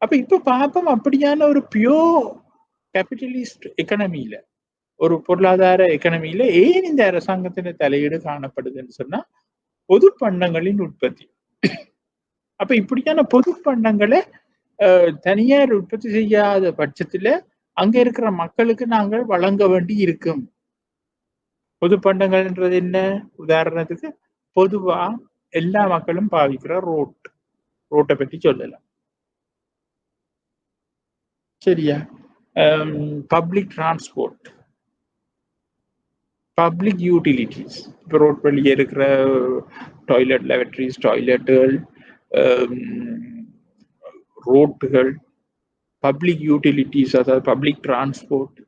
அப்ப இப்ப பார்ப்போம் அப்படியான ஒரு பியோர் கேபிட்டலிஸ்ட் எக்கனமியில, ஒரு பொருளாதார எக்கனமியில ஏன் இந்த அரசாங்கத்தின் தலையீடு காணப்படுதுன்னு சொன்னா பொது பண்டங்களின் உற்பத்தி. அப்ப இப்படியான பொது பண்டங்களை தனியார் உற்பத்தி செய்யாத பட்சத்துல அங்க இருக்கிற மக்களுக்கு நாங்கள் வழங்க வேண்டி இருக்கும். பொது பண்டங்கள்ன்றது என்ன? உதாரணத்துக்கு பொதுவா எல்லா மக்களும் பாவிக்கிற ரோட்டை பற்றி சொல்லலாம். சரியா? பப்ளிக் டிரான்ஸ்போர்ட், பப்ளிக் யூட்டிலிட்டிஸ், இப்போ ரோட் வழியே இருக்கிற டாய்லெட், லேபரட்டரிஸ், டாய்லெட்டுகள், ரோட்டுகள், பப்ளிக் யூட்டிலிட்டிஸ், அதாவது பப்ளிக் டிரான்ஸ்போர்ட்,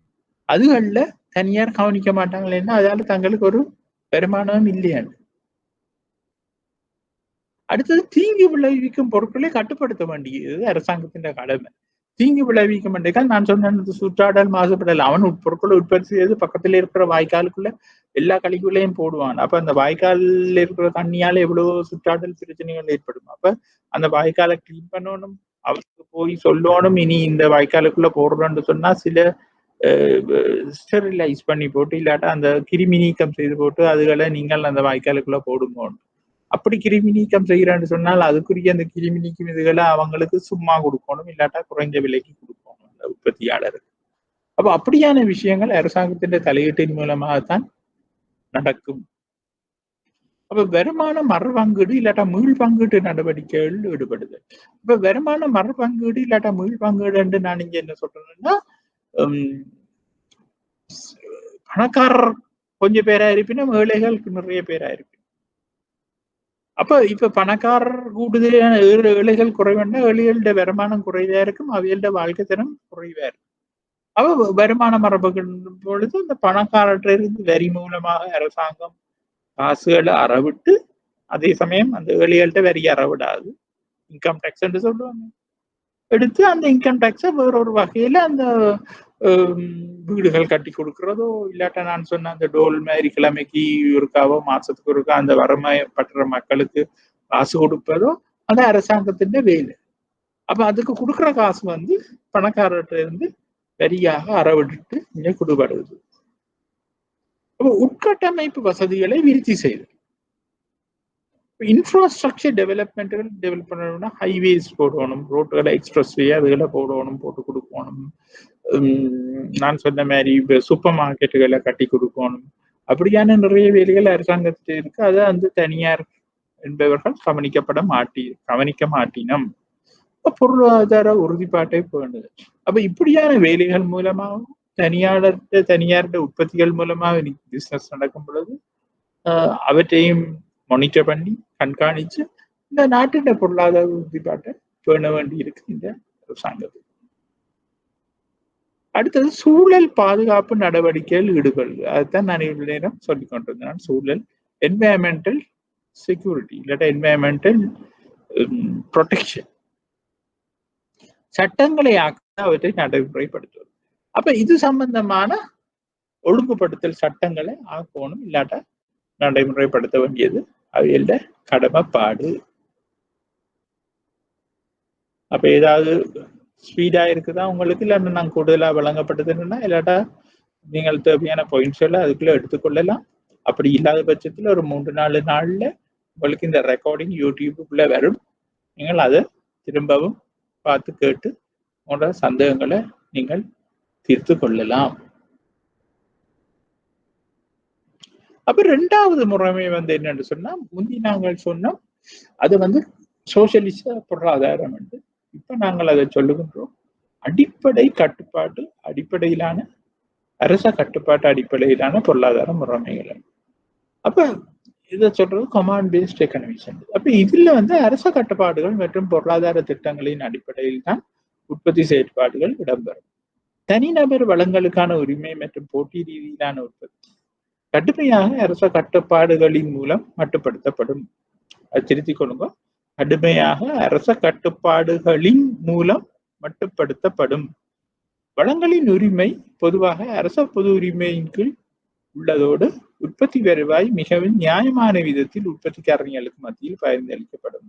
அதுகளில் தனியார் கவனிக்க மாட்டாங்களேன்னா அதால தங்களுக்கு ஒரு வருமானம் இல்லையாண்டு. அடுத்தது தீங்கு விளைவிக்கும் பொருட்களை கட்டுப்படுத்த வேண்டியது அரசாங்கத்தின் கடமை. தீங்கு விளைவிக்கும் என்றால் நான் சொன்ன சுற்றாடல் மாசுபடல், அவன் பொருட்களை உற்பத்தி செய்து பக்கத்துல இருக்கிற வாய்க்காலுக்குள்ள எல்லா கழிவுகளையும் போடுவான். அப்ப அந்த வாய்க்காலில் இருக்கிற தண்ணியால எவ்வளவோ சுற்றாடல் பிரச்சனைகள் ஏற்படும். அப்ப அந்த வாய்க்காலை கிளீன் பண்ணணும், அவருக்கு போய் சொல்லணும் இனி இந்த வாய்க்காலுக்குள்ள போடுறோம்னு சொன்னா சில ஸ்டெரிலைஸ் பண்ணி போட்டு இல்லாட்டா அந்த கிருமி நீக்கம் செய்து போட்டு அதுகளை நீங்கள் அந்த வாய்க்காலுக்குள்ள போடுங்க. அப்படி கிருமி நீக்கம் செய்யறான்னு சொன்னால் அதுக்குரிய அந்த கிருமி நீக்கம் இதுகளை அவங்களுக்கு சும்மா கொடுக்கணும், இல்லாட்டா குறைந்த விலைக்கு கொடுக்கணும் அந்த உற்பத்தியாளருக்கு. அப்ப அப்படியான விஷயங்கள் அரசாங்கத்தின் தலையீட்டின் மூலமாகத்தான் நடக்கும். அப்ப வருமான மறுபங்கீடு இல்லாட்டா மீள் பங்கீட்டு நடவடிக்கைகள் ஈடுபடுது. இப்ப வருமான மறுபங்கீடு இல்லாட்டா மீள் பங்கீடு நான் இங்க என்ன சொல்றேன்னா, பணக்காரர் கொஞ்சம் பேரா இருப்பினும் ஏழைகளுக்கு நிறைய பேரா இருக்கு. அப்ப இப்ப பணக்காரர் கூடுதலான ஏழைகள் குறைவா ஏழைகளோட வருமானம் குறைவா இருக்கும், அவையோட வாழ்க்கை தரம் குறைவா இருக்கும். அப்ப வருமான மரபுகள் பொழுது இந்த பணக்காரர்கிட்ட இருந்து வரி மூலமாக அரசாங்கம் காசுகளை அறவிட்டு, அதே சமயம் அந்த ஏழைகள்கிட்ட வரி அறவிடாது, இன்கம் டேக்ஸ் என்று சொல்லுவாங்க, எடுத்து அந்த இன்கம் டேக்ஸை வேறொரு வகையில அந்த வீடுகள் கட்டி கொடுக்கறதோ இல்லாட்டா நான் சொன்ன அந்த டோல் மாதிரி கிழமைக்கு இருக்காவோ மாசத்துக்கு இருக்கா அந்த வறுமைப்பட்ட மக்களுக்கு காசு கொடுப்பதோ அந்த அரசாங்கத்தின் வேலை. அப்ப அதுக்கு கொடுக்குற காசு வந்து பணக்காரர்கிட்ட இருந்து வரியாக அறவிட்டு இங்க கொடுபடுது. அப்ப உட்கட்டமைப்பு வசதிகளை விருத்தி செய்து இன்ஃப்ராஸ்ட்ரக்சர் டெவலப் பண்ணணும்னா ஹைவேஸ் போடணும், ரோட்டுகளை எக்ஸ்பிரஸ் வே அதுகளை போட்டு கொடுக்கணும். நான் சொன்ன மாதிரி இப்ப சூப்பர் மார்க்கெட்டுகளை கட்டி கொடுக்கணும். அப்படியான நிறைய வேலைகள் அரசாங்கத்தில் இருக்கு. அதை அந்த தனியார் என்பவர்கள் கவனிக்க மாட்டினோம். பொருளாதார உறுதிப்பாட்டை பேணுது. அப்ப இப்படியான வேலைகள் மூலமாக தனியார்ட உற்பத்திகள் மூலமாக பிசினஸ் நடக்கும் பொழுது அவற்றையும் மானிட்டர் பண்ணி கண்காணிச்சு இந்த நாட்டின் பொருளாதார உறுதிப்பாட்டை பேண வேண்டி இருக்கு இந்த அரசாங்கத்தில். அடுத்தது சூழல் பாதுகாப்பு நடவடிக்கைகள் ஈடுபடுது. அதுதான் நான் இவ்வளவு நேரம் சொல்லிக் கொண்டிருந்தேன். சூழல் என்வாயன்மெண்டல் செக்யூரிட்டி இல்லாட்டா என்வாயன்மெண்டல் ப்ரொடெக்ஷன், சட்டங்களை அவற்றை நடைமுறைப்படுத்துவது. அப்ப இது சம்பந்தமான ஒழுங்குபடுத்தல் சட்டங்களை ஆக்கணும், இல்லாட்டா நடைமுறைப்படுத்த வேண்டியது அவையோட கடமைப்பாடு. அப்ப ஏதாவது ஸ்பீடா இருக்குதா உங்களுக்கு, இல்ல நான் கூடுதலா வழங்கப்பட்டதுன்னா, இல்லாட்டா நீங்கள் தேவையான பாயிண்ட்ஸ் எல்லாம் அதுக்குள்ள எடுத்துக்கொள்ளலாம். அப்படி இல்லாத பட்சத்துல ஒரு 3-4 நாள்ல உங்களுக்கு இந்த ரெக்கார்டிங் யூடியூபுக்குள்ள வரும். நீங்கள் அதை திரும்பவும் பார்த்து கேட்டு உங்களோட சந்தேகங்களை நீங்கள் தீர்த்து கொள்ளலாம். அப்ப 2வது முறைமை என்னன்னு சொன்னா, முந்தி நாங்கள் சொன்னோம் அது சோசியலிச பொருளாதாரம் என்று. இப்ப நாங்கள் அதை சொல்லுகின்றோம் அடிப்படை கட்டுப்பாட்டு அடிப்படையிலான அரச கட்டுப்பாட்டு அடிப்படையிலான பொருளாதார முறைமைகள். அப்ப இதை சொல்றது கமாண்ட் பேஸ்ட் எக்கனாமிக்ஸ். அப்ப இதுல அரச கட்டுப்பாடுகள் மற்றும் பொருளாதார திட்டங்களின் அடிப்படையில் தான் உற்பத்தி செயற்பாடுகள் இடம்பெறும். தனிநபர் வளங்களுக்கான உரிமை மற்றும் போட்டி ரீதியிலான உற்பத்தி கடுமையாக அரச கட்டுப்பாடுகளின் மூலம் மட்டுப்படுத்தப்படும். அது திருத்திக் கொள்ளுங்க, கடுமையாக அரச கட்டுப்பாடுகளின் மூலம் மட்டுப்படுத்தப்படும். வளங்களின் உரிமை பொதுவாக அரச பொது உரிமையின் கீழ் உள்ளதோடு உற்பத்தி வருவாய் மிகவும் நியாயமான விதத்தில் உற்பத்திக்காரர்களுக்கு மத்தியில் பகிர்ந்தளிக்கப்படும்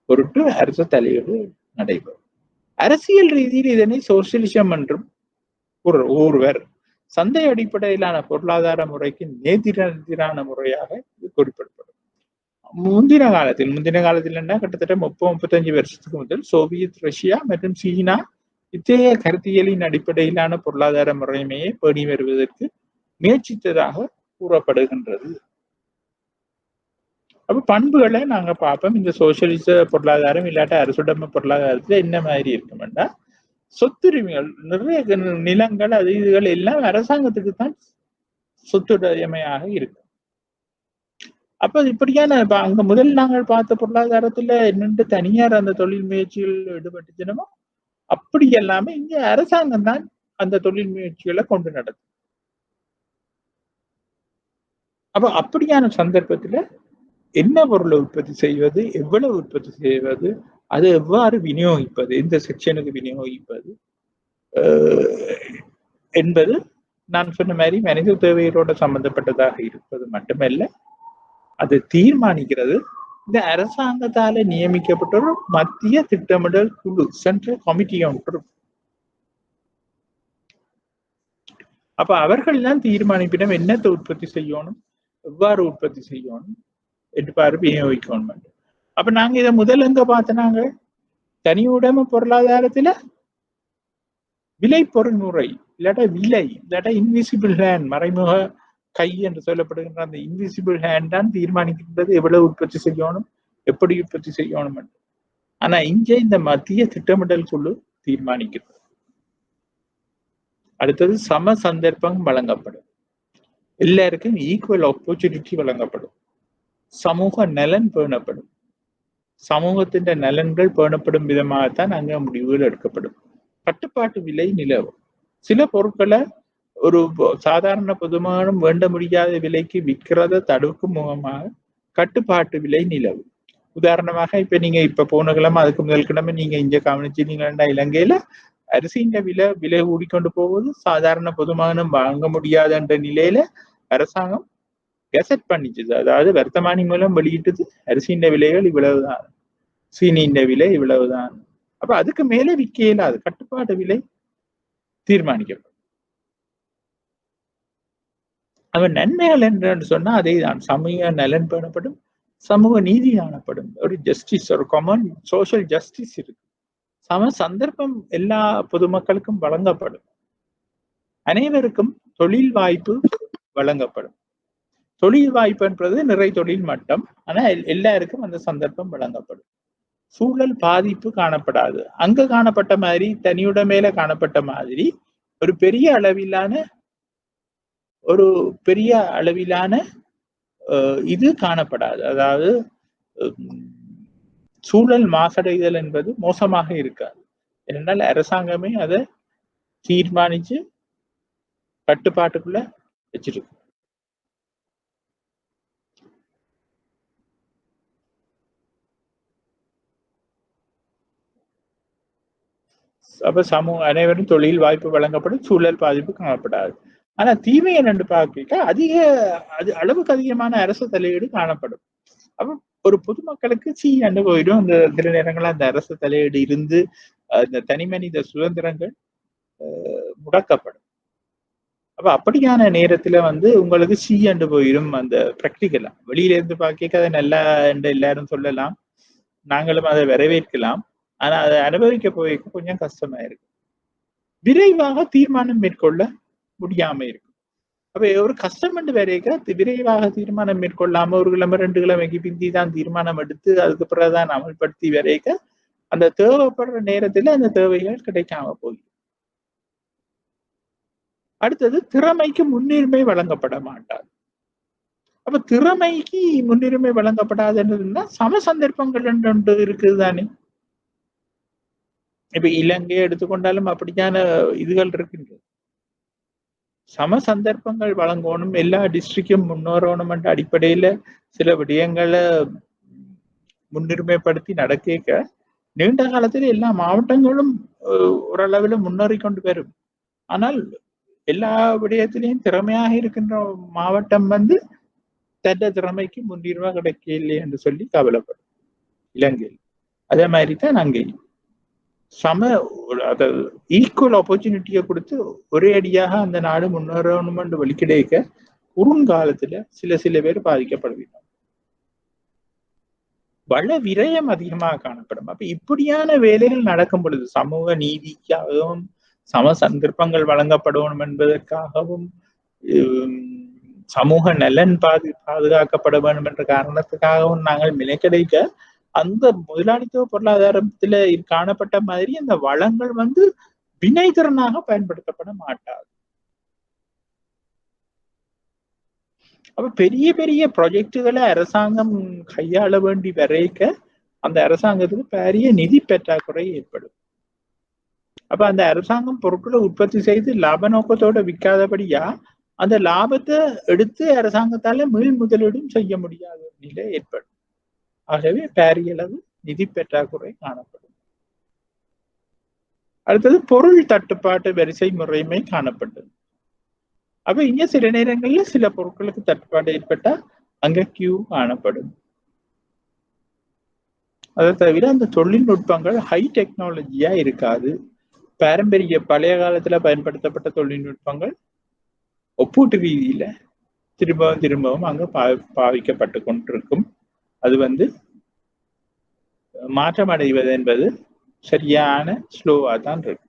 பொருட்டு அரச தலையீடு நடைபெறும். அரசியல் ரீதியில் இதனை சோசியலிசம் என்றும் ஒருவர் சந்தை அடிப்படையிலான பொருளாதார முறைக்கு நேதிரான முறையாக இது குறிப்பிடப்படும். முந்தின காலத்தில் என்ன கிட்டத்தட்ட 30-35 வருஷத்துக்கு முதல் சோவியத் ரஷ்யா மற்றும் சீனா இத்தகைய கருத்தியலின் அடிப்படையிலான பொருளாதார முறைமையை பேணி வருவதற்கு முயற்சித்ததாக கூறப்படுகின்றது. அப்ப பண்புகளை நாங்க பார்ப்போம். இந்த சோசியலிச பொருளாதாரம் இல்லாட்ட அரசுடைமை பொருளாதாரத்துல என்ன மாதிரி இருக்குமெண்டா, சொத்துரிமைகள் நிறைய நிலங்கள் அது இதுகள் எல்லாம் அரசாங்கத்துக்கு தான் சொத்துடைமையாக இருக்கு. அப்ப இப்படியான அங்க முதல் நாங்கள் பார்த்த பொருளாதாரத்துல என்னென்று தனியார் அந்த தொழில் முயற்சிகள் ஈடுபட்டுச்சுனமோ அப்படி எல்லாமே இங்க அரசாங்கம் தான் அந்த தொழில் முயற்சிகளை கொண்டு நடக்கும். அப்ப அப்படியான சந்தர்ப்பத்துல என்ன பொருளை உற்பத்தி செய்வது, எவ்வளவு உற்பத்தி செய்வது, அது எவ்வாறு விநியோகிப்பது, எந்த செக்ஷனுக்கு விநியோகிப்பது என்பது நான் சொன்ன மாதிரி மனித தேவைகளோட சம்பந்தப்பட்டதாக இருப்பது மட்டுமல்ல, அது தீர்மானிக்கிறது இந்த அரசாங்கத்தால நியமிக்கப்பட்ட ஒரு மத்திய திட்டமிடல் குழு, சென்ட்ரல் கமிட்டி ஒன்று. அப்ப அவர்கள் தான் தீர்மானிப்பிடம் என்னத்தை உற்பத்தி செய்யணும், எவ்வாறு உற்பத்தி செய்யணும் என்று விநியோகிக்கணும். அப்ப நாங்க இதை முதல் எங்க பார்த்தனாங்க, தனியுடைமை பொருளாதாரத்துல விலை பொருள்முறை இல்லாட்டா விலை இல்லாட்டா இன்விசிபிள் ஹேண்ட், மறைமுக கை என்று சொல்லப்படுகின்ற அந்த இன்விசிபிள் ஹேண்ட் தான் தீர்மானிக்கின்றது எவ்வளவு உற்பத்தி செய்யணும், எப்படி உற்பத்தி செய்யணும். ஆனா இங்கே இந்த மத்திய திட்டமிடல் குழு தீர்மானிக்கிறது. அடுத்தது சம சந்தர்ப்பம் வழங்கப்படும், எல்லாருக்கும் ஈக்குவல் ஆப்பர்ச்சுனிட்டி வழங்கப்படும், சமூக நலன் பேணப்படும், சமூகத்தின் நலன்கள் பேணப்படும் விதமாகத்தான் அங்க முடிவுகள் எடுக்கப்படும். கட்டுப்பாட்டு விலை நிலவும். சில பொருட்களை ஒரு சாதாரண பொதுமகனும் வேண்ட முடியாத விலைக்கு விற்கிறத தடுக்கும் முகமாக கட்டுப்பாட்டு விலை நிலவும். உதாரணமாக இப்ப நீங்க போன கிழமை அதுக்கு முதல் கிழமை நீங்க இங்க கவனிச்சீங்கன்னா, இலங்கையில அரிசியின் விலை கூடிக்கொண்டு போவது சாதாரண பொதுமகனும் வாங்க முடியாத என்ற நிலையில அரசாங்கம் கெசட் பண்ணிச்சு. அதாவது வர்த்தமானி மூலம் வெளியிட்டது அரிசியின் விலைகள் இவ்வளவுதான், சீனியின் விலை இவ்வளவுதான். அப்ப அதுக்கு மேலே விற்க இயலாது, கட்டுப்பாட்டு விலை தீர்மானிக்கப்படும். அவன் நன்மைகள் என்று சொன்னா அதே தான், சமூக நலன் பேணப்படும், சமூக நீதி காணப்படும், ஒரு ஜஸ்டிஸ், ஒரு காமன் சோசியல் ஜஸ்டிஸ் இருக்கு, சம சந்தர்ப்பம் எல்லா பொதுமக்களுக்கும் வழங்கப்படும், அனைவருக்கும் தொழில் வாய்ப்பு வழங்கப்படும். தொழில் வாய்ப்பு என்பது நிறை தொழில் மட்டம், ஆனா எல்லாருக்கும் அந்த சந்தர்ப்பம் வழங்கப்படும். சூழல் பாதிப்பு காணப்படாது. அங்க காணப்பட்ட மாதிரி தனியுடைமையில காணப்பட்ட மாதிரி ஒரு பெரிய அளவிலான இது காணப்படாது. அதாவது சூழல் மாசடைதல் என்பது மோசமாக இருக்காது. ஏனென்றால் அரசாங்கமே அதை தீர்மானிச்சு கட்டுப்பாட்டுக்குள்ள வச்சிருக்கு. அப்ப அனைவரும் தொழில் வாய்ப்பு வழங்கப்படும், சூழல் பாதிப்பு காணப்படாது. ஆனா தீமையை ரெண்டு பார்க்க அளவுக்கு அதிகமான அரசு தலையீடு காணப்படும். அப்ப ஒரு பொதுமக்களுக்கு சீண்டு போயிடும். அந்த சில நேரங்கள்ல அந்த அரசு தலையீடு இருந்து அந்த தனிமனித சுதந்திரங்கள் முடக்கப்படும். அப்ப அப்படியான நேரத்துல வந்து உங்களுக்கு சீண்டு போயிடும் அந்த பிராக்டிகலா. வெளியில இருந்து பார்க்க அதை நல்லா என்று எல்லாரும் சொல்லலாம். நாங்களும் அதை வரவேற்கலாம். ஆனா அதை அனுபவிக்க போய் கொஞ்சம் கஷ்டமா இருக்கு. விரைவாக தீர்மானம் மேற்கொள்ள முடியாம இருக்கு. அப்ப ஒரு கஷ்டம் வரைக்க விரைவாக தீர்மானம் மேற்கொள்ளாம 1 கிழமை 2 கிழமைக்கு பிந்தி தான் தீர்மானம் எடுத்து அதுக்கு பிறகுதான் அமல்படுத்தி வரைக்க அந்த தேவைப்படுற நேரத்துல அந்த தேவைகள் கிடைக்காம போயிடும். அடுத்தது திறமைக்கு முன்னுரிமை வழங்கப்பட மாட்டாது. அப்ப திறமைக்கு முன்னுரிமை வழங்கப்படாதுன்னா சம சந்தர்ப்பங்கள் ஒன்று இருக்குது தானே. இப்ப இலங்கையை எடுத்துக்கொண்டாலும் அப்படியான இதுகள் இருக்கின்றது. சம சந்தர்ப்பங்கள் வழங்கணும், எல்லா டிஸ்ட்ரிக்டும் முன்னேறணும் என்ற அடிப்படையில சில விடயங்களை முன்னுரிமைப்படுத்தி நடக்க நீண்ட காலத்தில் எல்லா மாவட்டங்களும் ஓரளவில் முன்னேறி கொண்டு வரும். ஆனால் எல்லா விடயத்திலையும் திறமையாக இருக்கின்ற மாவட்டம் வந்து தன்ன திறமைக்கு முன்னுரிமை கிடைக்கவில்லை என்று சொல்லி கவலைப்படும் இலங்கையில். அதே மாதிரி தான் அங்கேயும் சம ஈக்குவல் ஆப்பர்ச்சுனிட்டியை கொடுத்து ஒரே அடியாக அந்த நாடு முன்னேறணும் என்று வெளிக்கிடைக்க குறுங்காலத்துல சில பேர் பாதிக்கப்படுகிறார். வள விரயம் அதிகமாக காணப்படும். அப்ப இப்படியான வேலைகள் நடக்கும் பொழுது சமூக நீதிக்காகவும் சம சந்தர்ப்பங்கள் வழங்கப்படணும் என்பதற்காகவும் சமூக நலன் பாதுகாக்கப்பட வேண்டும் என்ற காரணத்துக்காகவும் நாங்கள் மினக்கெடுக்க அந்த முதலாளித்துவ பொருளாதாரத்துல காணப்பட்ட மாதிரி அந்த வளங்கள் வந்து வினைத்திறனாக பயன்படுத்தப்பட மாட்டாது. அப்ப பெரிய பெரிய ப்ராஜெக்டுகளை அரசாங்கம் கையாள வேண்டி வரைக்க அந்த அரசாங்கத்துக்கு பெரிய நிதி பற்றாக்குறை ஏற்படும். அப்ப அந்த அரசாங்கம் பொருட்களை உற்பத்தி செய்து லாப நோக்கத்தோட விற்காதபடியா அந்த லாபத்தை எடுத்து அரசாங்கத்தால மீள் முதலீடும் செய்ய முடியாத நிலை ஏற்படும். ஆகவே பெரிய அளவு நிதி பற்றாக்குறை காணப்படும். அடுத்தது பொருள் தட்டுப்பாட்டு வரிசை முறைமை காணப்பட்டது. அப்ப இங்க சில நேரங்கள்ல சில பொருட்களுக்கு தட்டுப்பாடு ஏற்பட்டா அங்க கியூ காணப்படும். அதை தவிர அந்த தொழில்நுட்பங்கள் ஹை டெக்னாலஜியா இருக்காது. பாரம்பரிய பழைய காலத்துல பயன்படுத்தப்பட்ட தொழில்நுட்பங்கள் ஒப்பூட்டு ரீதியில திரும்பவும் அங்க பாவிக்கப்பட்டு கொண்டிருக்கும். அது வந்து மாற்றம் அடைவது என்பது சரியான ஸ்லோவா தான் இருக்கு.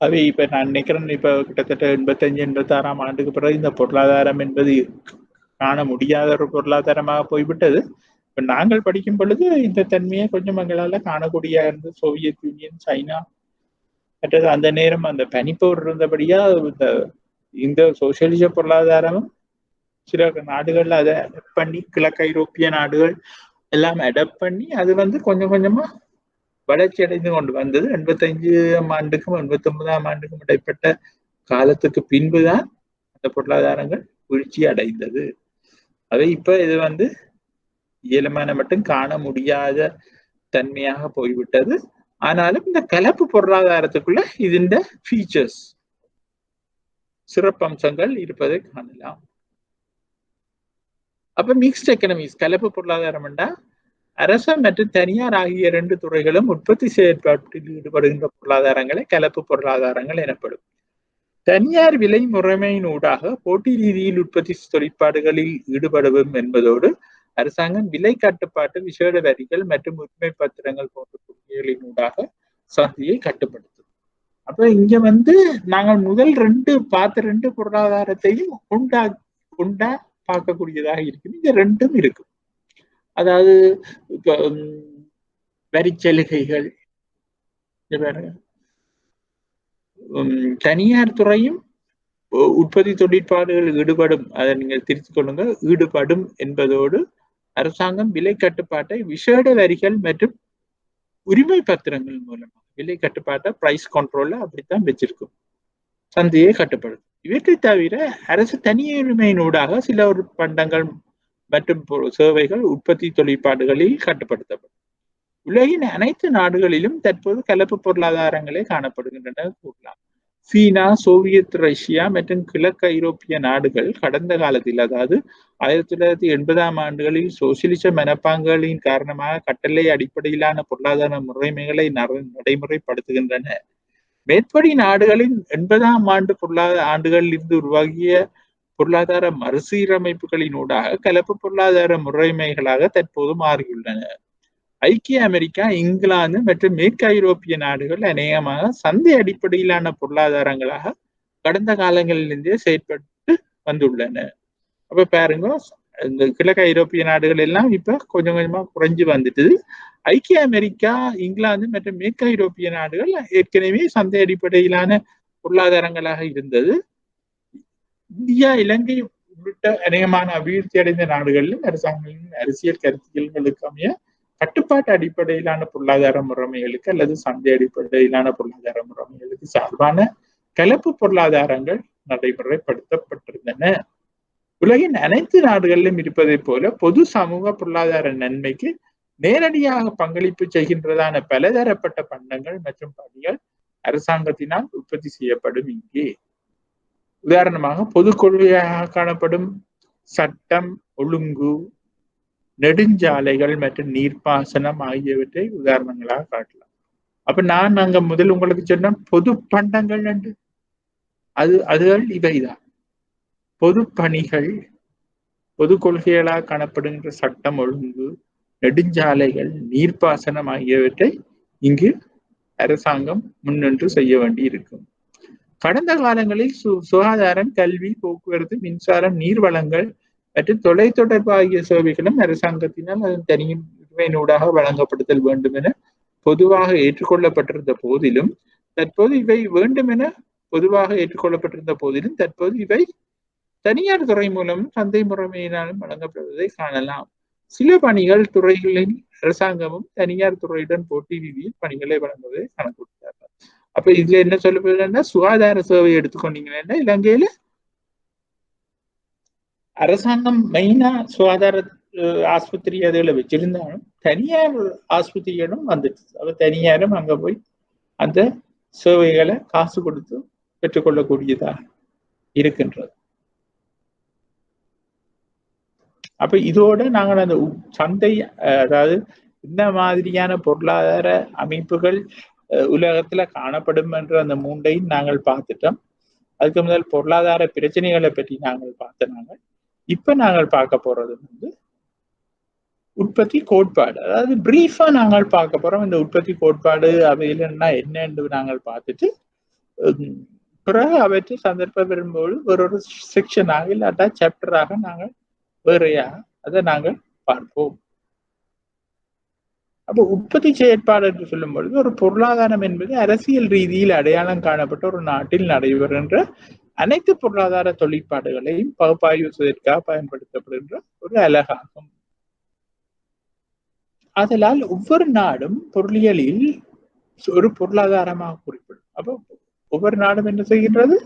அவை இப்ப நான் நினைக்கிறேன், இப்ப கிட்டத்தட்ட 85-86 ஆண்டுக்கு பிறகு இந்த பொருளாதாரம் என்பது காண முடியாத ஒரு பொருளாதாரமாக போய்விட்டது. இப்ப நாங்கள் படிக்கும் பொழுது இந்த தன்மையை கொஞ்சம் எங்களால காணக்கூடிய இருந்தது. சோவியத் யூனியன், சைனா, மற்றது அந்த நேரம் அந்த பனிப்போர் இருந்தபடியா இந்த சோசியலிச பொருளாதாரமும் சில நாடுகள்ல அதை அடாப்ட் பண்ணி, கிழக்கு ஐரோப்பிய நாடுகள் எல்லாம் அடாப்ட் பண்ணி அது வந்து கொஞ்சம் கொஞ்சமா வளர்ச்சி அடைந்து கொண்டு வந்தது. 85ஆம் ஆண்டுக்கும் 89ஆம் ஆண்டுக்கும் இடைப்பட்ட காலத்துக்கு பின்புதான் அந்த பொருளாதாரங்கள் வீழ்ச்சி அடைந்தது. அதை இப்ப இது வந்து இயலுமான மட்டும் காண முடியாத தன்மையாக போய்விட்டது. ஆனாலும் இந்த கலப்பு பொருளாதாரத்துக்குள்ள இதுண்ட ஃபீச்சர்ஸ், சிறப்பம்சங்கள் இருப்பதை காணலாம். அப்ப மிக்ஸ்ட் எக்கனமிஸ், கலப்பு பொருளாதாரம் என்றா அரச மற்றும் தனியார் ஆகிய 2 துறைகளும் உற்பத்தி செயற்பாட்டில் ஈடுபடுகின்ற பொருளாதாரங்களை கலப்பு பொருளாதாரங்கள் எனப்படும். தனியார் விலை முறைமையின் ஊடாக போட்டி ரீதியில் உற்பத்தி தொழிற்பாடுகளில் ஈடுபடுவோம் என்பதோடு அரசாங்கம் விலை கட்டுப்பாட்டு, விசேட வரிகள் மற்றும் உரிமை பத்திரங்கள் போன்ற கொள்கைகளின் ஊடாக சந்தையை கட்டுப்படுத்தும். அப்ப இங்க வந்து நாங்கள் முதல் 2 பொருளாதாரத்தையும் உண்டா பார்க்கக்கூடியதாக இருக்கு. இங்க 2ம் இருக்கும். அதாவது இப்ப வரிச்சலுகைகள், தனியார் துறையும் உற்பத்தி தொழிற்பாடுகள் ஈடுபடும், அதை நீங்கள் திருத்திக் கொள்ளுங்க, ஈடுபடும் என்பதோடு அரசாங்கம் விலை கட்டுப்பாட்டை விசேட வரிகள் மற்றும் உரிமை பத்திரங்கள் மூலமாக விலை கட்டுப்பாட்டை பிரைஸ் கண்ட்ரோல்ல அப்படித்தான் வச்சிருக்கும், சந்தையை கட்டுப்படுத்தும். இவற்றை தவிர அரசு தனியுரிமையினூடாக சில ஒரு பண்டங்கள் மற்றும் சேவைகள் உற்பத்தி தொழிற்பாடுகளில் கட்டுப்படுத்தப்படும். உலகின் அனைத்து நாடுகளிலும் தற்போது கலப்பு பொருளாதாரங்களே காணப்படுகின்றன கூறலாம். சீனா, சோவியத் ரஷ்யா மற்றும் கிழக்கு ஐரோப்பிய நாடுகள் கடந்த காலத்தில், அதாவது 1980ஆம் ஆண்டுகளில் சோசியலிச மனப்பாங்குகளின் காரணமாக கட்டளை அடிப்படையிலான பொருளாதார முறைமைகளை நடைமுறைப்படுத்துகின்றன. மேற்படி நாடுகளின் 80ஆம் ஆண்டுகளில் இருந்து உருவாகிய பொருளாதார மறுசீரமைப்புகளினூடாக கலப்பு பொருளாதார முறைமைகளாக தற்போது மாறியுள்ளன. ஐக்கிய அமெரிக்கா, இங்கிலாந்து மற்றும் மேற்கு ஐரோப்பிய நாடுகள் அநேகமாக சந்தை அடிப்படையிலான பொருளாதாரங்களாக கடந்த காலங்களிலிருந்தே செயற்பட்டு வந்துள்ளன. அப்ப பாருங்க, இந்த கிழக்கு ஐரோப்பிய நாடுகள் எல்லாம் இப்ப கொஞ்சம் கொஞ்சமா குறைஞ்சு வந்துட்டு, ஐக்கிய அமெரிக்கா, இங்கிலாந்து மற்றும் மேற்கு ஐரோப்பிய நாடுகள் ஏற்கனவே சந்தை அடிப்படையிலான பொருளாதாரங்களாக இருந்தது. இந்தியா, இலங்கை உள்ளிட்ட அநேகமான அபிவிருத்தி அடைந்த நாடுகளிலும் அரசாங்கங்களின் அரசியல் கருத்தியல்களுக்கு அமைய கட்டுப்பாட்டு அடிப்படையிலான பொருளாதார முறைமைகளுக்கு அல்லது சந்தை அடிப்படையிலான பொருளாதார முறைமைகளுக்கு சார்பான கலப்பு பொருளாதாரங்கள் நடைமுறைப்படுத்தப்பட்டிருந்தன. உலகின் அனைத்து நாடுகளிலும் இருப்பதை போல பொது சமூக பொருளாதார நன்மைக்கு நேரடியாக பங்களிப்பு செய்கின்றதான பலதரப்பட்ட பண்டங்கள் மற்றும் பணிகள் அரசாங்கத்தினால் உற்பத்தி செய்யப்படும். இங்கே உதாரணமாக பொது கொள்கையாக காணப்படும் சட்டம், ஒழுங்கு, நெடுஞ்சாலைகள் மற்றும் நீர்ப்பாசனம் ஆகியவற்றை உதாரணங்களாக காட்டலாம். அப்ப நான் அங்க முதல் உங்களுக்கு சொன்ன பொது பண்டங்கள் என்று அதுகள் இவைதான். பொது பணிகள், பொது கொள்கைகளாக காணப்படுகின்ற சட்டம், ஒழுங்கு, நெடுஞ்சாலைகள், நீர்ப்பாசனம் ஆகியவற்றை இங்கு அரசாங்கம் முன்னின்று செய்ய வேண்டி இருக்கும். கடந்த காலங்களில் சுகாதாரம், கல்வி, போக்குவரத்து, மின்சாரம், நீர் வளங்கள் மற்றும் தொலைத்தொடர்பு ஆகிய சேவைகளும் அரசாங்கத்தினால் அதன் தனியுரிமையினூடாக வழங்கப்படுத்தல் வேண்டும் என பொதுவாக ஏற்றுக்கொள்ளப்பட்டிருந்த போதிலும் தற்போது இவை தனியார் துறை மூலம் சந்தை முறைமையினாலும் வழங்கப்படுவதை காணலாம். சில பணிகள் துறைகளின் அரசாங்கமும் தனியார் துறையுடன் போட்டி ரீதியில் பணிகளை வழங்குவதை கணக்கிட்டார்கள். அப்ப இதுல என்ன சொல்லப்படுதுன்னா, சுகாதார சேவை எடுத்துக்கொண்டீங்கன்னா இலங்கையில அரசாங்கம் மெயினா சுகாதார ஆஸ்பத்திரி அதுல வச்சிருந்தாலும் தனியார் ஆஸ்பத்திரிகளும் வந்துட்டு, அப்ப தனியாரும் அங்க போய் அந்த சேவைகளை காசு கொடுத்து பெற்றுக்கொள்ளக்கூடியதாக இருக்கின்றது. அப்ப இதோட நாங்கள் அந்த சந்தை, அதாவது இந்த மாதிரியான பொருளாதார அமைப்புகள் உலகத்துல காணப்படும் என்ற அந்த மூன்றையும் நாங்கள் பார்த்துட்டோம். அதுக்கு முதல் பொருளாதார பிரச்சனைகளை பற்றி நாங்கள் பார்த்தோம். இப்ப நாங்கள் பார்க்க போறது உற்பத்தி கோட்பாடு. அதாவது பிரீஃபா நாங்கள் பார்க்க போறோம். இந்த உற்பத்தி கோட்பாடு அவையிலன்னா என்ன என்று நாங்கள் பார்த்துட்டு பிறகு அவற்றை சந்தர்ப்பம் வரும்போது ஒரு செக்ஷனாக இல்லாட்டா சாப்டராக நாங்கள் வேறையாக அதை நாங்கள் பார்ப்போம். அப்போ உற்பத்தி செயற்பாடு என்று சொல்லும் பொழுது ஒரு பொருளாதாரம் என்பது அரசியல் ரீதியில் அடையாளம் காணப்பட்ட ஒரு நாட்டில் நடைபெறுகின்ற அனைத்து பொருளாதார தொழிற்பாடுகளையும் பகுப்பாய்வு செய்வதற்காக பயன்படுத்தப்படுகின்ற ஒரு அலகாகும். அதனால் ஒவ்வொரு நாடும் பொருளியலில் ஒரு பொருளாதாரமாக குறிப்பிடும். அப்போ ஒவ்வொரு நாடும் என்ன செய்கின்றது,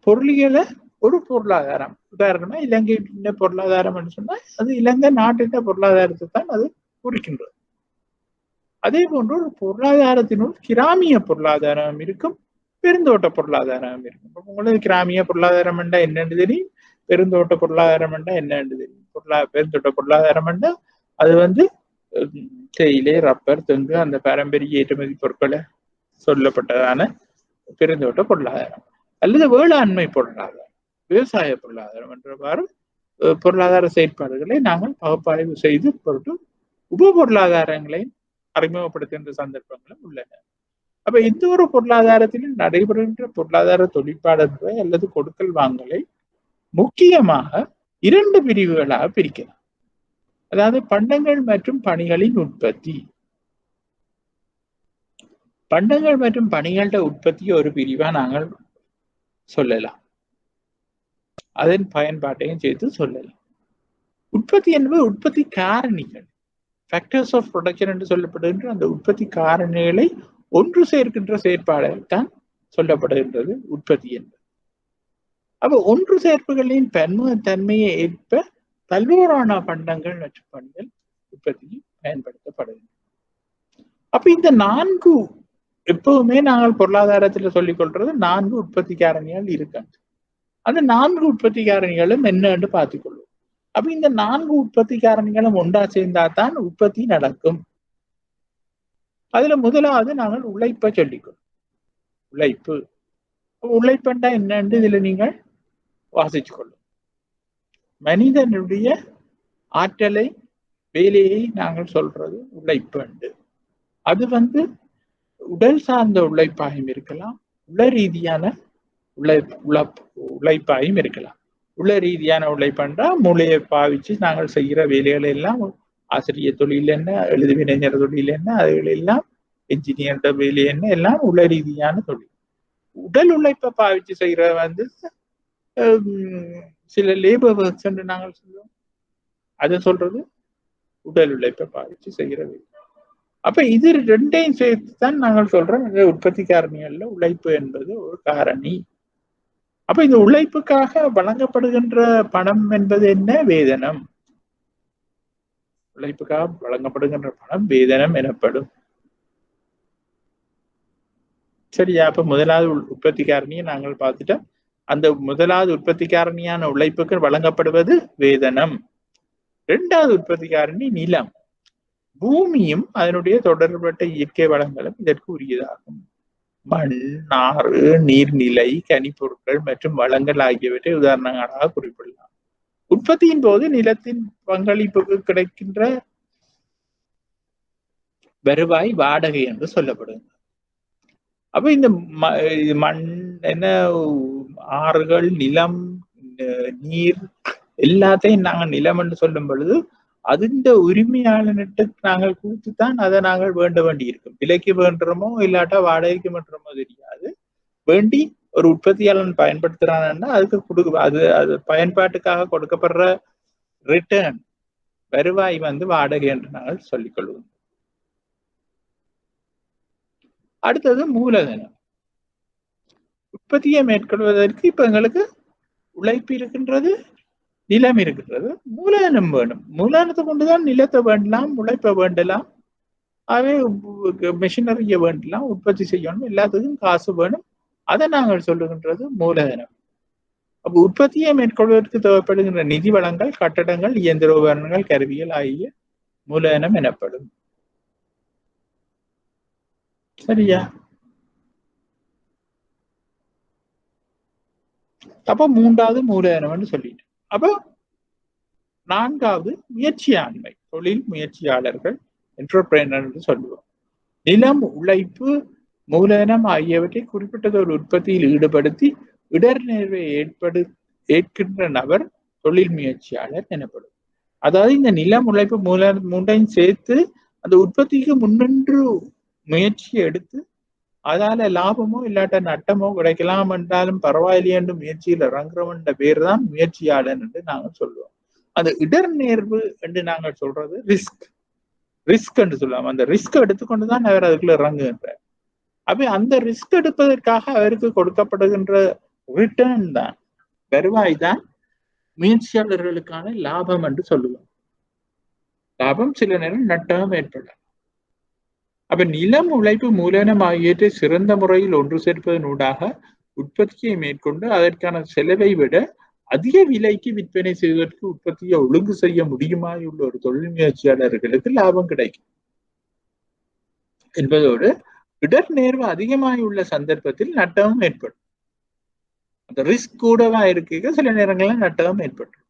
பொருளியலை ஒரு பொருளாதாரம். உதாரணமா இலங்கை பொருளாதாரம் என்று சொன்னால் அது இலங்கை நாட்டின் பொருளாதாரத்தை தான் அது குறிக்கின்றது. அதே போன்று ஒரு பொருளாதாரத்தினுள் கிராமிய பொருளாதாரம் இருக்கும், பெருந்தோட்ட பொருளாதாரம் இருக்கும். உங்களுக்கு கிராமிய பொருளாதாரம் என்றா என்னன்னு தெரியும், பெருந்தோட்ட பொருளாதாரம் என்றா என்னன்னு தெரியும். பெருந்தோட்ட பொருளாதாரம் என்றா அது தேயிலை, ரப்பர், தெங்கு அந்த பாரம்பரிய ஏற்றுமதி பொருட்களை சொல்லப்பட்டதான பெருந்தோட்ட பொருளாதாரம். அல்லது வேளாண்மை பொருளாதாரம், விவசாய பொருளாதாரம் என்றவாறு பொருளாதார செயற்பாடுகளை நாங்கள் பகுப்பாய்வு செய்து பொருட்டு உப பொருளாதாரங்களை அறிமுகப்படுத்துகின்ற சந்தர்ப்பங்களும் உள்ளன. அப்ப இந்த ஒரு பொருளாதாரத்திலும் நடைபெறுகின்ற பொருளாதார தொழிற்பாடு அல்லது கொடுக்கல் வாங்கலை முக்கியமாக 2 பிரிவுகளாக பிரிக்கலாம். அதாவது பண்டங்கள் மற்றும் பணிகளின் உற்பத்தி. பண்டங்கள் மற்றும் பணிகளோட உற்பத்தி ஒரு பிரிவா நாங்கள் சொல்லலாம், அதன் பயன்பாட்டையும் சேர்த்து சொல்லலாம். உற்பத்தி என்பது உற்பத்தி காரணிகள், ஃபேக்டர்ஸ் ஆஃப் ப்ரொடக்ஷன் என்று சொல்லப்படுகின்ற அந்த உற்பத்தி காரணிகளை ஒன்று சேர்க்கின்ற செயற்பாடைத்தான் சொல்லப்படுகின்றது உற்பத்தி என்பது. அப்ப ஒன்று சேர்ப்புகளின் பன்முகத்தன்மையை ஏற்ப பல்வேறான பண்டங்கள் மற்றும் பணிகள் உற்பத்தியில் பயன்படுத்தப்படுகின்றன. அப்ப இந்த 4 எப்பவுமே நாங்கள் பொருளாதாரத்துல சொல்லிக் கொள்றது 4 உற்பத்தி காரணிகள் இருக்காங்க. அந்த 4 உற்பத்தி காரணிகளும் என்னன்னு பார்த்துக்கொள்ளும். அப்ப இந்த 4 உற்பத்தி காரணிகளும் ஒன்றா சேர்ந்தா தான் உற்பத்தி நடக்கும். அதுல முதலாவது நாங்கள் உழைப்பை சொல்லிக்கொள்ளும். உழைப்பு உழைப்பண்டா என்னன்னு இதுல நீங்கள் வாசிச்சு கொள்ளும். மனிதனுடைய ஆற்றலை வேலையை நாங்கள் சொல்றது உழைப்பு. அது உடல் சார்ந்த உழைப்பாயும் இருக்கலாம், உள ரீதியான உழைப்பாயும் இருக்கலாம். உள ரீதியான உழைப்பண்டா மூளையை பாவிச்சு நாங்கள் செய்கிற வேலைகள் எல்லாம் ஆசிரியர் தொழில் என்ன, எழுதுவினைஞர் தொழில் என்ன, அதுகள் எல்லாம் என்ஜினியர் வேலை என்ன, எல்லாம் உள ரீதியான தொழில். உடல் உழைப்பை பாவிச்சு செய்கிற சில லேபர் ஒர்க்ஸ் என்று நாங்கள் சொல்லுவோம். அதை சொல்றது உடல் உழைப்பை பாவிச்சு செய்கிற வேலை. அப்ப இது ரெண்டையும் சேர்த்து தான் நாங்கள் சொல்றோம் உற்பத்தி காரணிகள்ல உழைப்பு என்பது ஒரு காரணி. அப்ப இந்த உழைப்புக்காக வழங்கப்படுகின்ற பணம் என்பது என்ன? வேதனம். உழைப்புக்காக வழங்கப்படுகின்ற பணம் வேதனம் எனப்படும். சரியா? அப்ப முதலாவது உற்பத்தி காரணியை நாங்கள் பார்த்துட்டோம். அந்த முதலாவது உற்பத்தி காரணியான உழைப்புக்கு வழங்கப்படுவது வேதனம். இரண்டாவது உற்பத்தி காரணி நிலம். பூமியும் அதனுடைய தொடர்பட்ட இயற்கை வளங்களும் இதற்கு உரியதாகும். மண், நாறு, நீர்நிலை, கனிப்பொருட்கள் மற்றும் வளங்கள் ஆகியவற்றை உதாரணங்களாக குறிப்பிடலாம். உற்பத்தியின் போது நிலத்தின் பங்களிப்புக்கு கிடைக்கின்ற வருவாய் வாடகை என்று சொல்லப்படுகிறது. அப்ப இந்த மண் என்ன, ஆறுகள், நிலம், நீர் எல்லாத்தையும் நாங்கள் நிலம் என்று சொல்லும் பொழுது அந்த உரிமையாளனுக்கு நாங்கள் கொடுத்துத்தான் அதை நாங்கள் வேண்ட வேண்டி இருக்கும். விலைக்கு வேண்டுறோமோ இல்லாட்டா வாடகைக்கு வேண்டுறோமோ தெரியாது. வேண்டி ஒரு உற்பத்தியாளன் பயன்படுத்துறான்னா அதுக்கு அது பயன்பாட்டுக்காக கொடுக்கப்படுற ரிட்டர்ன் வருவாய் வாடகை என்று நாங்கள் சொல்லிக் கொள்வோம். அடுத்தது மூலதனம். உற்பத்தியை மேற்கொள்வதற்கு இப்ப எங்களுக்கு உழைப்பு இருக்கின்றது, நிலம் இருக்கின்றது, மூலதனம் வேணும். மூலதனத்தை கொண்டுதான் நிலத்தை வேண்டலாம், உழைப்பை வேண்டலாம், அவை மெஷினரியை வேண்டலாம், உற்பத்தி செய்யணும், எல்லாத்துக்கும் காசு வேணும். அதை நாங்கள் சொல்லுகின்றது மூலதனம். அப்ப உற்பத்தியை மேற்கொள்வதற்கு தேவைப்படுகின்ற நிதி வளங்கள், கட்டடங்கள், இயந்திர உபகரணங்கள், கருவிகள் ஆகிய மூலதனம் எனப்படும். சரியா? அப்ப மூன்றாவது மூலதனம் சொல்லிட்டு, அப்ப நான்காவது முயற்சியாண்மை, தொழில் முயற்சியாளர்கள், என்டர்பிரைனர் என்று சொல்லுவோம். நிலம், உழைப்பு, மூலதனம் ஆகியவற்றை குறிப்பிட்டதொரு உற்பத்தியில் ஈடுபடுத்தி இடர்நேர்வை ஏற்கின்ற நபர் தொழில் முயற்சியாளர் எனப்படும். அதாவது இந்த நிலம், உழைப்பு, மூலதனம் மூன்றையும் சேர்த்து அந்த உற்பத்திக்கு முன்னின்று முயற்சியை எடுத்து அதால லாபமோ இல்லாட்ட நட்டமோ கிடைக்கலாம் என்றாலும் பரவாயில்லையே என்று முயற்சியில் இறங்குறவன் பேர் தான் முயற்சியாளன் என்று நாங்கள் சொல்லுவோம். அந்த இடர்நேர்வு என்று நாங்கள் சொல்றது ரிஸ்க் என்று சொல்லுவோம். அந்த ரிஸ்க் எடுத்துக்கொண்டுதான் அவர் அதுக்குள்ள இறங்குகின்றார். அப்ப அந்த ரிஸ்க் எடுப்பதற்காக அவருக்கு கொடுக்கப்படுகின்ற ரிட்டர்ன் தான், வருவாய் தான் முயற்சியாளர்களுக்கான லாபம் என்று சொல்லுவோம். லாபம் சில நேரம் நட்டம் ஏற்படும். அப்ப நிலம், உழைப்பு, மூலதனம் ஆகியவற்றை சிறந்த முறையில் ஒன்று சேர்ப்பதனூடாக உற்பத்தியை மேற்கொண்டு அதற்கான செலவை விட அதிக விலைக்கு விற்பனை செய்வதற்கு உற்பத்தியை ஒழுங்கு செய்ய முடியுமாயுள்ள ஒரு தொழில் முயற்சியாளர்களுக்கு லாபம் கிடைக்கும் என்பதோடு இடர்நேர்வு அதிகமாயுள்ள சந்தர்ப்பத்தில் நட்டமும் ஏற்படும். அந்த ரிஸ்க் கூடவா இருக்க சில நேரங்கள்ல நட்டமும் ஏற்படும்.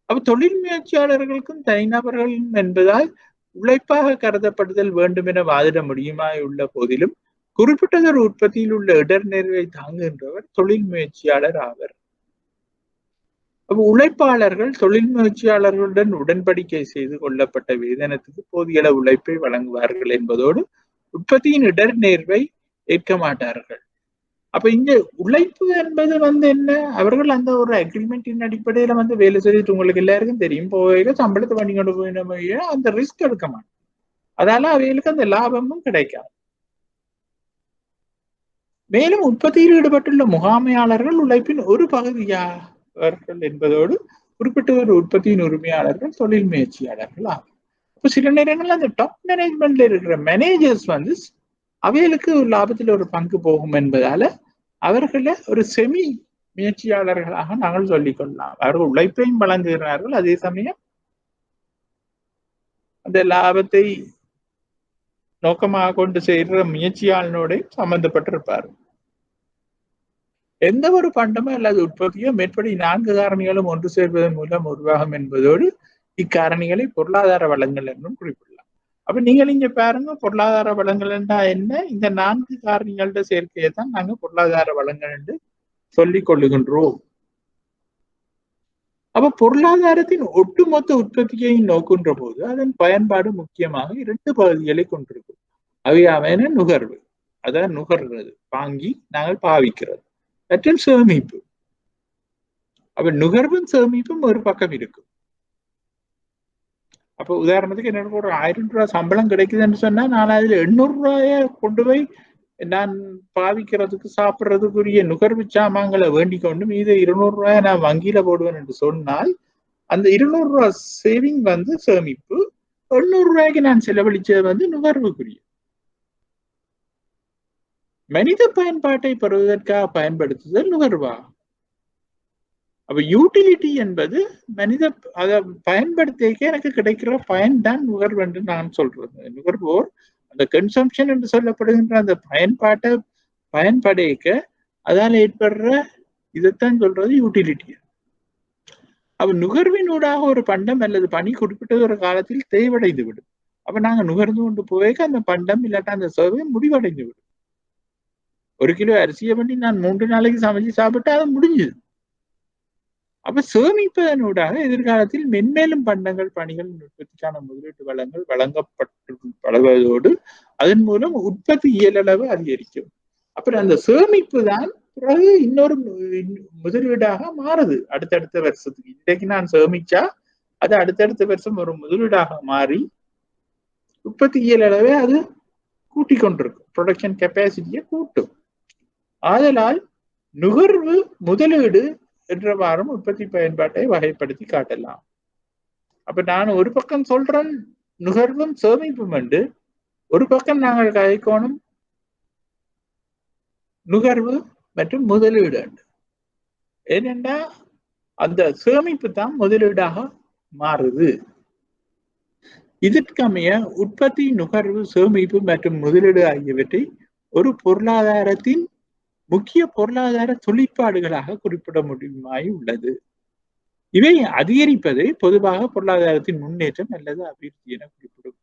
அப்ப தொழில் முயற்சியாளர்களுக்கும் தனிநபர்கள் என்பதால் உழைப்பாக கருதப்படுதல் வேண்டும் என வாதிட முடியுமாயுள்ள போதிலும் குறிப்பிட்டதொரு உற்பத்தியில் உள்ள இடர்நேர்வை தாங்குகின்றவர் தொழில் முயற்சியாளர் ஆவர். அப்ப உழைப்பாளர்கள் தொழில் முயற்சியாளர்களுடன் உடன்படிக்கை செய்து கொள்ளப்பட்ட வேதனத்துக்கு போதிய உழைப்பை வழங்குவார்கள் என்பதோடு உற்பத்தியின் இடர்நேர்வை ஏற்க மாட்டார்கள். அப்ப இங்க உழைப்பு என்பது என்ன, அவர்கள் அந்த ஒரு அக்ரிமெண்டின் அடிப்படையில வேலை செய்துட்டு உங்களுக்கு எல்லாருக்கும் தெரியும், போக சம்பளத்தை பண்ணி கொண்டு போய் அந்த ரிஸ்க் எடுக்க மாட்டோம். அதால அவைகளுக்கு அந்த லாபமும் கிடைக்காது. மேலும் உற்பத்தியில் ஈடுபட்டுள்ள முகாமையாளர்கள் உழைப்பின் ஒரு பகுதியாளர்கள் என்பதோடு குறிப்பிட்ட ஒரு உற்பத்தியின் உரிமையாளர்கள் தொழில் முயற்சியாளர்கள் ஆகும். இப்போ சில நேரங்கள் அந்த டாப் மேனேஜ்மெண்ட்ல இருக்கிற மேனேஜர்ஸ் அவைகளுக்கு ஒரு லாபத்தில் ஒரு பங்கு போகும் என்பதால அவர்களை ஒரு செமி முயற்சியாளர்களாக நாங்கள் சொல்லிக் கொள்ளலாம். அவர்கள் உழைப்பையும் வழங்குகிறார்கள், அதே சமயம் அந்த லாபத்தை நோக்கமாக கொண்டு செய்கிற முயற்சியாளனோட சம்பந்தப்பட்டிருப்பார். எந்த ஒரு பண்டமோ அல்லது உற்பத்தியோ மேற்படி 4 காரணிகளும் ஒன்று சேர்வதன் மூலம் உருவாகும் என்பதோடு இக்காரணிகளை பொருளாதார வளங்கள் என்றும் குறிப்பிடலாம். அப்ப நீங்கள் இங்க பாருங்க, பொருளாதார வளங்கள் என்றா என்ன? இந்த 4 காரணிகளோட சேர்க்கையை தான் நாங்க பொருளாதார வளங்கள் என்று சொல்லிக் கொள்ளுகின்றோம். அப்ப பொருளாதாரத்தின் ஒட்டுமொத்த உற்பத்தியை நோக்குகின்ற போது அதன் பயன்பாடு முக்கியமாக 2 பகுதிகளை கொண்டிருக்கும். அவையாவன நுகர்வு, அதாவது நுகர்றது, வாங்கி நாங்கள் பாவிக்கிறது, மற்றும் சேமிப்பு. அப்ப நுகர்வும் சேமிப்பும் ஒரு பக்கம் இருக்கும். அப்போ உதாரணத்துக்கு எனக்கு ஒரு 1000 ரூபாய் சம்பளம் கிடைக்குதுன்னு சொன்னா நான் அதுல 800 ரூபாய கொண்டு போய் நான் பாவிக்கிறதுக்கு சாப்பிட்றதுக்குரிய நுகர்வு சாமான்களை வேண்டிக் கொண்டு மீது 200 ரூபாய் நான் வங்கியில போடுவேன் என்று சொன்னால் அந்த 200 ரூபாய் சேவிங் சேமிப்பு, 800 ரூபாய்க்கு நான் செலவழிச்சது நுகர்வுக்குரிய. மனித பயன்பாட்டை பெறுவதற்காக பயன்படுத்துதல் நுகர்வா. அப்ப யூட்டிலிட்டி என்பது மனித அதை பயன்படுத்திக்க எனக்கு கிடைக்கிற பயன் தான் நுகர்வு என்று நான் சொல்றது. நுகர்வோர் அந்த கன்சம்ஷன் என்று சொல்லப்படுகின்ற அந்த பயன்பாட்டை பயன்படுத்த அதால் ஏற்படுற இதைத்தான் சொல்றது யூட்டிலிட்டி. அப்ப நுகர்வினூடாக ஒரு பண்டம் அல்லது பணி குறிப்பிட்ட ஒரு காலத்தில் தேய்வடைந்து விடும். அப்ப நாங்க நுகர்ந்து கொண்டு போவேக்க அந்த பண்டம் இல்லாட்டா அந்த சேவை முடிவடைந்து விடும். 1 கிலோ அரிசியை பண்ணி நான் 3 நாளைக்கு சமைச்சு சாப்பிட்டு அது முடிஞ்சுது. அப்ப சேமிப்பதனூடாக எதிர்காலத்தில் மென்மேலும் பண்டங்கள் பணிகள் உற்பத்திக்கான முதலீட்டு வளங்கள் வழங்கப்படுவதோடு அதன் மூலம் உற்பத்தி இயலளவு அதிகரிக்கும். அப்புறம் அந்த சேமிப்பு தான் பிறகு இன்னொரு முதலீடாக மாறுது அடுத்தடுத்த வருஷத்துக்கு. இன்றைக்கு நான் சேமிச்சா அது அடுத்தடுத்த வருஷம் ஒரு முதலீடாக மாறி உற்பத்தி இயலளவே அது கூட்டிக் கொண்டிருக்கும், ப்ரொடக்ஷன் கெப்பாசிட்டியை கூட்டும். ஆதலால் நுகர்வு முதலீடு என்றவாறும் உற்பத்தி பயன்பாட்டை வகைப்படுத்தி காட்டலாம். அப்ப நான் ஒரு பக்கம் சொல்றேன் நுகர்வும் சேமிப்பும் என்று, ஒரு பக்கம் நாங்கள் கதைக்கோணும் நுகர்வு மற்றும் முதலீடு. ஏனென்றா அந்த சேமிப்பு தான் முதலீடாக மாறுது. இதற்கமைய உற்பத்தி, நுகர்வு, சேமிப்பு மற்றும் முதலீடு ஆகியவற்றை ஒரு பொருளாதாரத்தின் முக்கிய பொருளாதார தொழிற்பாடுகளாக குறிப்பிட முடியுமாய் உள்ளது. இவை அதிகரிப்பதை பொதுவாக பொருளாதாரத்தின் முன்னேற்றம் அல்லது அபிவிருத்தி என குறிப்பிடும்.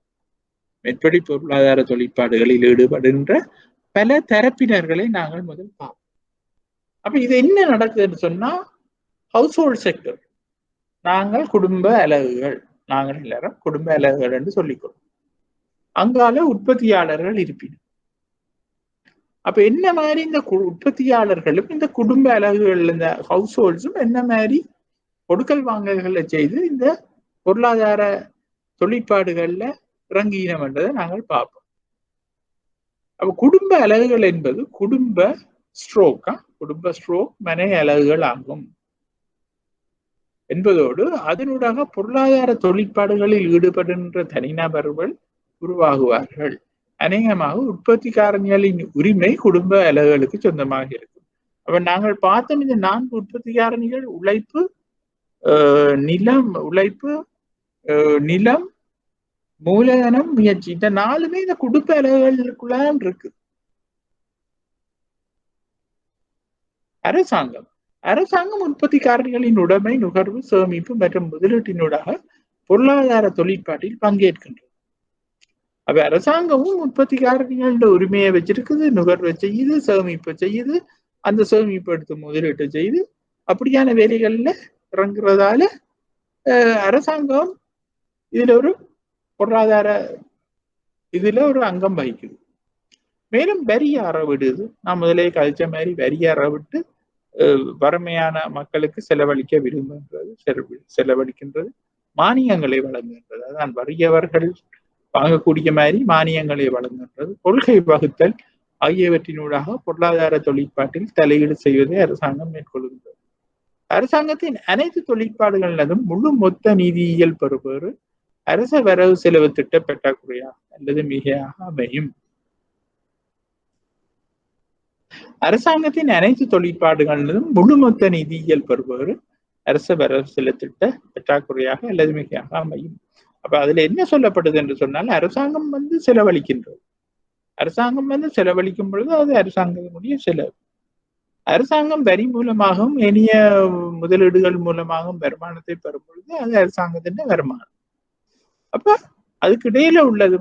மேற்படி பொருளாதார தொழிற்பாடுகளில் ஈடுபடுகின்ற பல தரப்பினர்களை நாங்கள் முதல் பார்ப்போம். அப்ப இது என்ன நடக்குதுன்னு சொன்னா, ஹவுஸ் ஹோல்ட் செக்டர், நாங்கள் குடும்ப அலகுகள், நாங்கள் எல்லாரும் குடும்ப அலகுகள் என்று சொல்லிக்கொள்வோம். அங்கால உற்பத்தியாளர்கள் இருப்பினர். அப்ப என்ன மாதிரி இந்த உற்பத்தியாளர்களும் இந்த குடும்ப அலகுகள் இந்த ஹவுஸ் ஹோல்ட்ஸும் என்ன மாதிரி கொடுக்கல் வாங்கல்களை செய்து இந்த பொருளாதார தொழிற்பாடுகள்ல இறங்கினம் என்றதை நாங்கள் பார்ப்போம். அப்ப குடும்ப அலகுகள் என்பது குடும்ப ஸ்ட்ரோக் மனை அலகுகள் ஆகும் என்பதோடு அதனூடாக பொருளாதார தொழிற்பாடுகளில் ஈடுபடுகின்ற தனிநபர்கள் உருவாகுவார்கள். அநேகமாக உற்பத்தி காரணிகளின் உரிமை குடும்ப அலகுகளுக்கு சொந்தமாக இருக்கும். அப்ப நாங்கள் பார்த்தோம் இந்த 4 உற்பத்தி காரணிகள் உழைப்பு, நிலம், மூலதனம், முயற்சி, இந்த 4மே இந்த குடும்ப அலகுகளுக்குள்ளான் இருக்கு. அரசாங்கம் உற்பத்தி காரணிகளின் உடைமை, நுகர்வு, சேமிப்பு மற்றும் முதலீட்டினூடாக பொருளாதார தொழிற்பாட்டில் பங்கேற்கின்றது. அப்ப அரசாங்கமும் உற்பத்தி காரணிகளோட உரிமையை வச்சிருக்குது, நுகர்வை செய்யுது, சேமிப்பை செய்யுது, அந்த சேமிப்பு எடுத்து முதலீட்டை செய்யுது. அப்படியான வேலைகள்ல இறங்குறதால அரசாங்கம் இதுல ஒரு பொருளாதார ஒரு அங்கம் வகிக்குது. மேலும் வரிய அறவிடுது. நான் முதலே கழிச்ச மாதிரி வரிய அறவிட்டு வறுமையான மக்களுக்கு செலவழிக்க விரும்புகின்றது, செலவழிக்கின்றது. மானியங்களை வழங்குகின்றது, அதான் வறியவர்கள் வாங்கக்கூடிய மாதிரி மானியங்களை வழங்குகின்றது. கொள்கை வகுத்தல் ஆகியவற்றினூடாக பொருளாதார தொழிற்பாட்டில் தலையீடு செய்வதை அரசாங்கம் மேற்கொள்கின்றது. அரசாங்கத்தின் அனைத்து தொழிற்பாடுகளிலும் முழு மொத்த நிதியியல் பெறுபேறு அரச வரவு செலவு திட்ட பற்றாக்குறையாக அல்லது மிகையாக அமையும். அரசாங்கத்தின் அனைத்து தொழிற்பாடுகளிலும் முழுமொத்த நிதியியல் பெறுபவர் அரச வரவு செலுத்திட்ட பற்றாக்குறையாக அல்லது மிகையாக அமையும். அப்ப அதுல என்ன சொல்லப்படுது என்று சொன்னால், அரசாங்கம் செலவழிக்கின்றது. அரசாங்கம் செலவழிக்கும் பொழுது அது அரசாங்கத்தினுடைய செலவு. அரசாங்கம் வரி மூலமாகவும் இனிய முதலீடுகள் மூலமாகவும் வருமானத்தை பெறும் பொழுது அது அரசாங்கத்தின் வருமானம். அப்ப அதுக்கு இடையில உள்ளது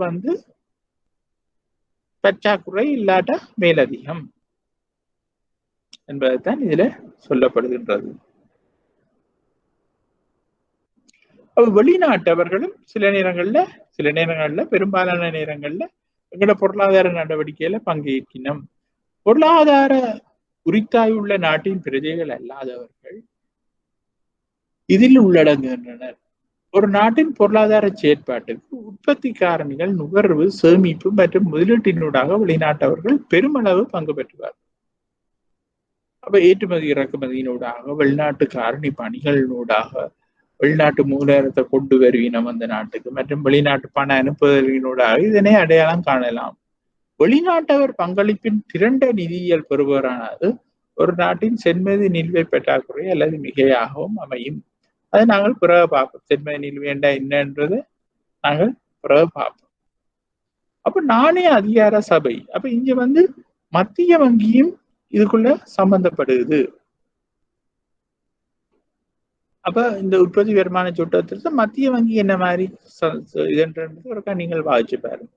பற்றாக்குறை இல்லாட்ட மேலதிகம் என்பதுதான் இதுல சொல்லப்படுகின்றது. வெளிநாட்டவர்களும் சில நேரங்கள்ல பெரும்பாலான நேரங்கள்ல எங்களோட பொருளாதார நடவடிக்கையில பங்கேற்கினோம். பொருளாதார உரித்தாயுள்ள நாட்டின் பிரஜைகள் அல்லாதவர்கள் இதில் உள்ளடங்குகின்றனர். ஒரு நாட்டின் பொருளாதார செயற்பாட்டுக்கு உற்பத்தி காரணிகள், நுகர்வு, சேமிப்பு மற்றும் முதலீட்டினூடாக வெளிநாட்டவர்கள் பெருமளவு பங்கு பெற்றுவார். அப்ப ஏற்றுமதி இறக்குமதியினூடாக, வெளிநாட்டு காரணி பணிகளினூடாக வெளிநாட்டு மூலதனத்தை கொண்டு வருவினம் அந்த நாட்டுக்கு, மற்றும் வெளிநாட்டு பண அனுப்புதலினூடாக இதனை அடையாளம் காணலாம். வெளிநாட்டவர் பங்களிப்பின் திரண்ட நிதியியல் பெறுபவரானது ஒரு நாட்டின் சென்மதி நிலுவை பற்றாக்குறை அல்லது மிகையாகவும் அமையும். அதை நாங்கள் பிறகு பார்ப்போம். சென்மதி நிலுவை என்னன்றது நாங்கள் பிறகு பார்ப்போம். அப்ப நாணய அதிகார சபை, அப்ப இங்க மத்திய வங்கியும் இதுக்குள்ள சம்பந்தப்படுது. அப்ப இந்த உற்பத்தி வருமான சட்டத்திற்கு மத்திய வங்கி என்ன மாதிரி இதுன்றது ஒருக்கா நீங்கள் வாசிச்சு பாருங்க.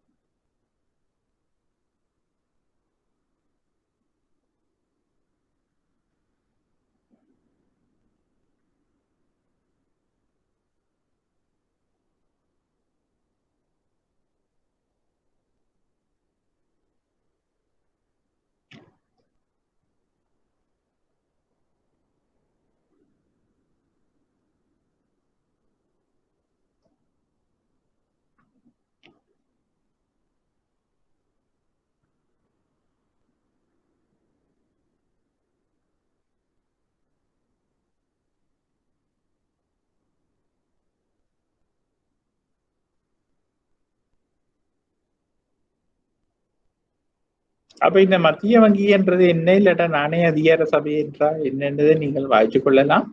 அப்ப இந்த மத்திய வங்கி என்றது என்ன, இல்லாட்டா நாணய அதிகார சபை என்றால் என்னன்றதை நீங்கள் வாய்ச்சு கொள்ளலாம்.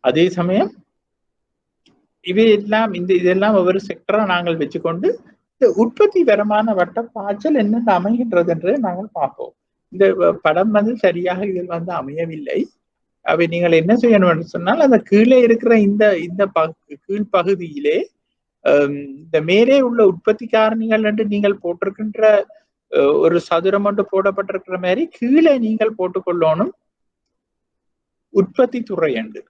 அதே சமயம் இதெல்லாம் ஒவ்வொரு செக்டரா நாங்கள் வச்சுக்கொண்டு இந்த உற்பத்தி வருமான வட்ட பாய்ச்சல் என்னென்ன அமைகின்றது என்றதை நாங்கள் பார்ப்போம். இந்த படம் சரியாக இதில் அமையவில்லை. அவை நீங்கள் என்ன செய்யணும் என்று சொன்னால், அந்த கீழே இருக்கிற இந்த கீழ்ப்பகுதியிலே இந்த மேலே உள்ள உற்பத்தி காரணிகள் என்று நீங்கள் போட்டிருக்கின்ற ஒரு சதுரம் ஒன்று போடப்பட்டிருக்கிற மாதிரி கீழே நீங்கள் போட்டுக்கொள்ளணும் உற்பத்தி துறை என்று.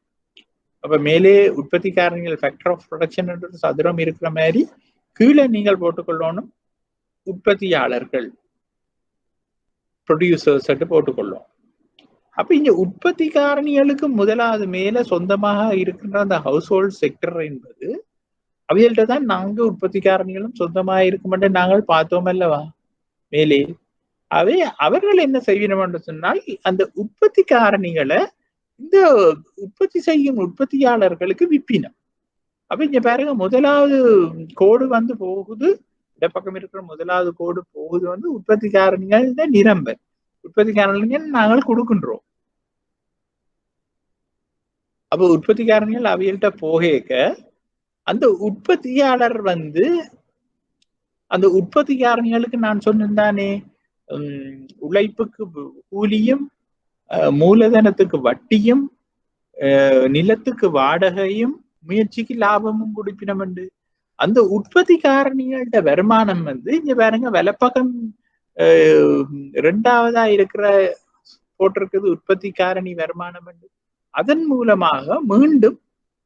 அப்ப மேலே உற்பத்தி காரணிகள் ஃபேக்டர் ஆஃப் ப்ரொடக்ஷன் என்ற சதுரம் இருக்கிற மாதிரி கீழே நீங்கள் போட்டுக்கொள்ளணும் உற்பத்தியாளர்கள், ப்ரொடியூசர்ஸ் போட்டுக்கொள்ளும். அப்ப இங்க உற்பத்தி காரணிகளுக்கு முதலாவது மேல சொந்தமாக இருக்கின்ற அந்த ஹவுஸ் ஹோல்ட் செக்டர் என்பது அவைகள்ட்ட தான் நாங்க உற்பத்தி காரணிகளும் சொந்தமாக இருக்குமென்று நாங்கள் பார்த்தோம் அல்லவா மேலே. அவர்கள் என்ன செய்யணும் என்று சொன்னால், அந்த உற்பத்தி காரணிகளை இந்த உற்பத்தி செய்யும் உற்பத்தியாளர்களுக்கு விப்பினம். அப்ப இங்க பாருங்க, முதலாவது கோடு போகுது, இந்த பக்கம் இருக்கிற முதலாவது கோடு போகுது உற்பத்தி காரணிகள் நிரம்ப உற்பத்தி காரணிகள் நாங்கள் கொடுக்கின்றோம். அப்ப உற்பத்தி காரணிகள் அவைகள்ட்ட போகேக்க அந்த உற்பத்தியாளர் அந்த உற்பத்தி காரணிகளுக்கு நான் சொன்னேன்தானே, உழைப்புக்கு கூலியும், மூலதனத்துக்கு வட்டியும், நிலத்துக்கு வாடகையும், முயற்சிக்கு லாபமும் கொடுப்பினம் உண்டு. அந்த உற்பத்தி காரணிகள்ட வருமானம் இங்க பாருங்க, வலப்பக்கம் இரண்டாவதா இருக்கிற போட்டிருக்கிறது உற்பத்தி காரணி வருமானம் உண்டு. அதன் மூலமாக மீண்டும்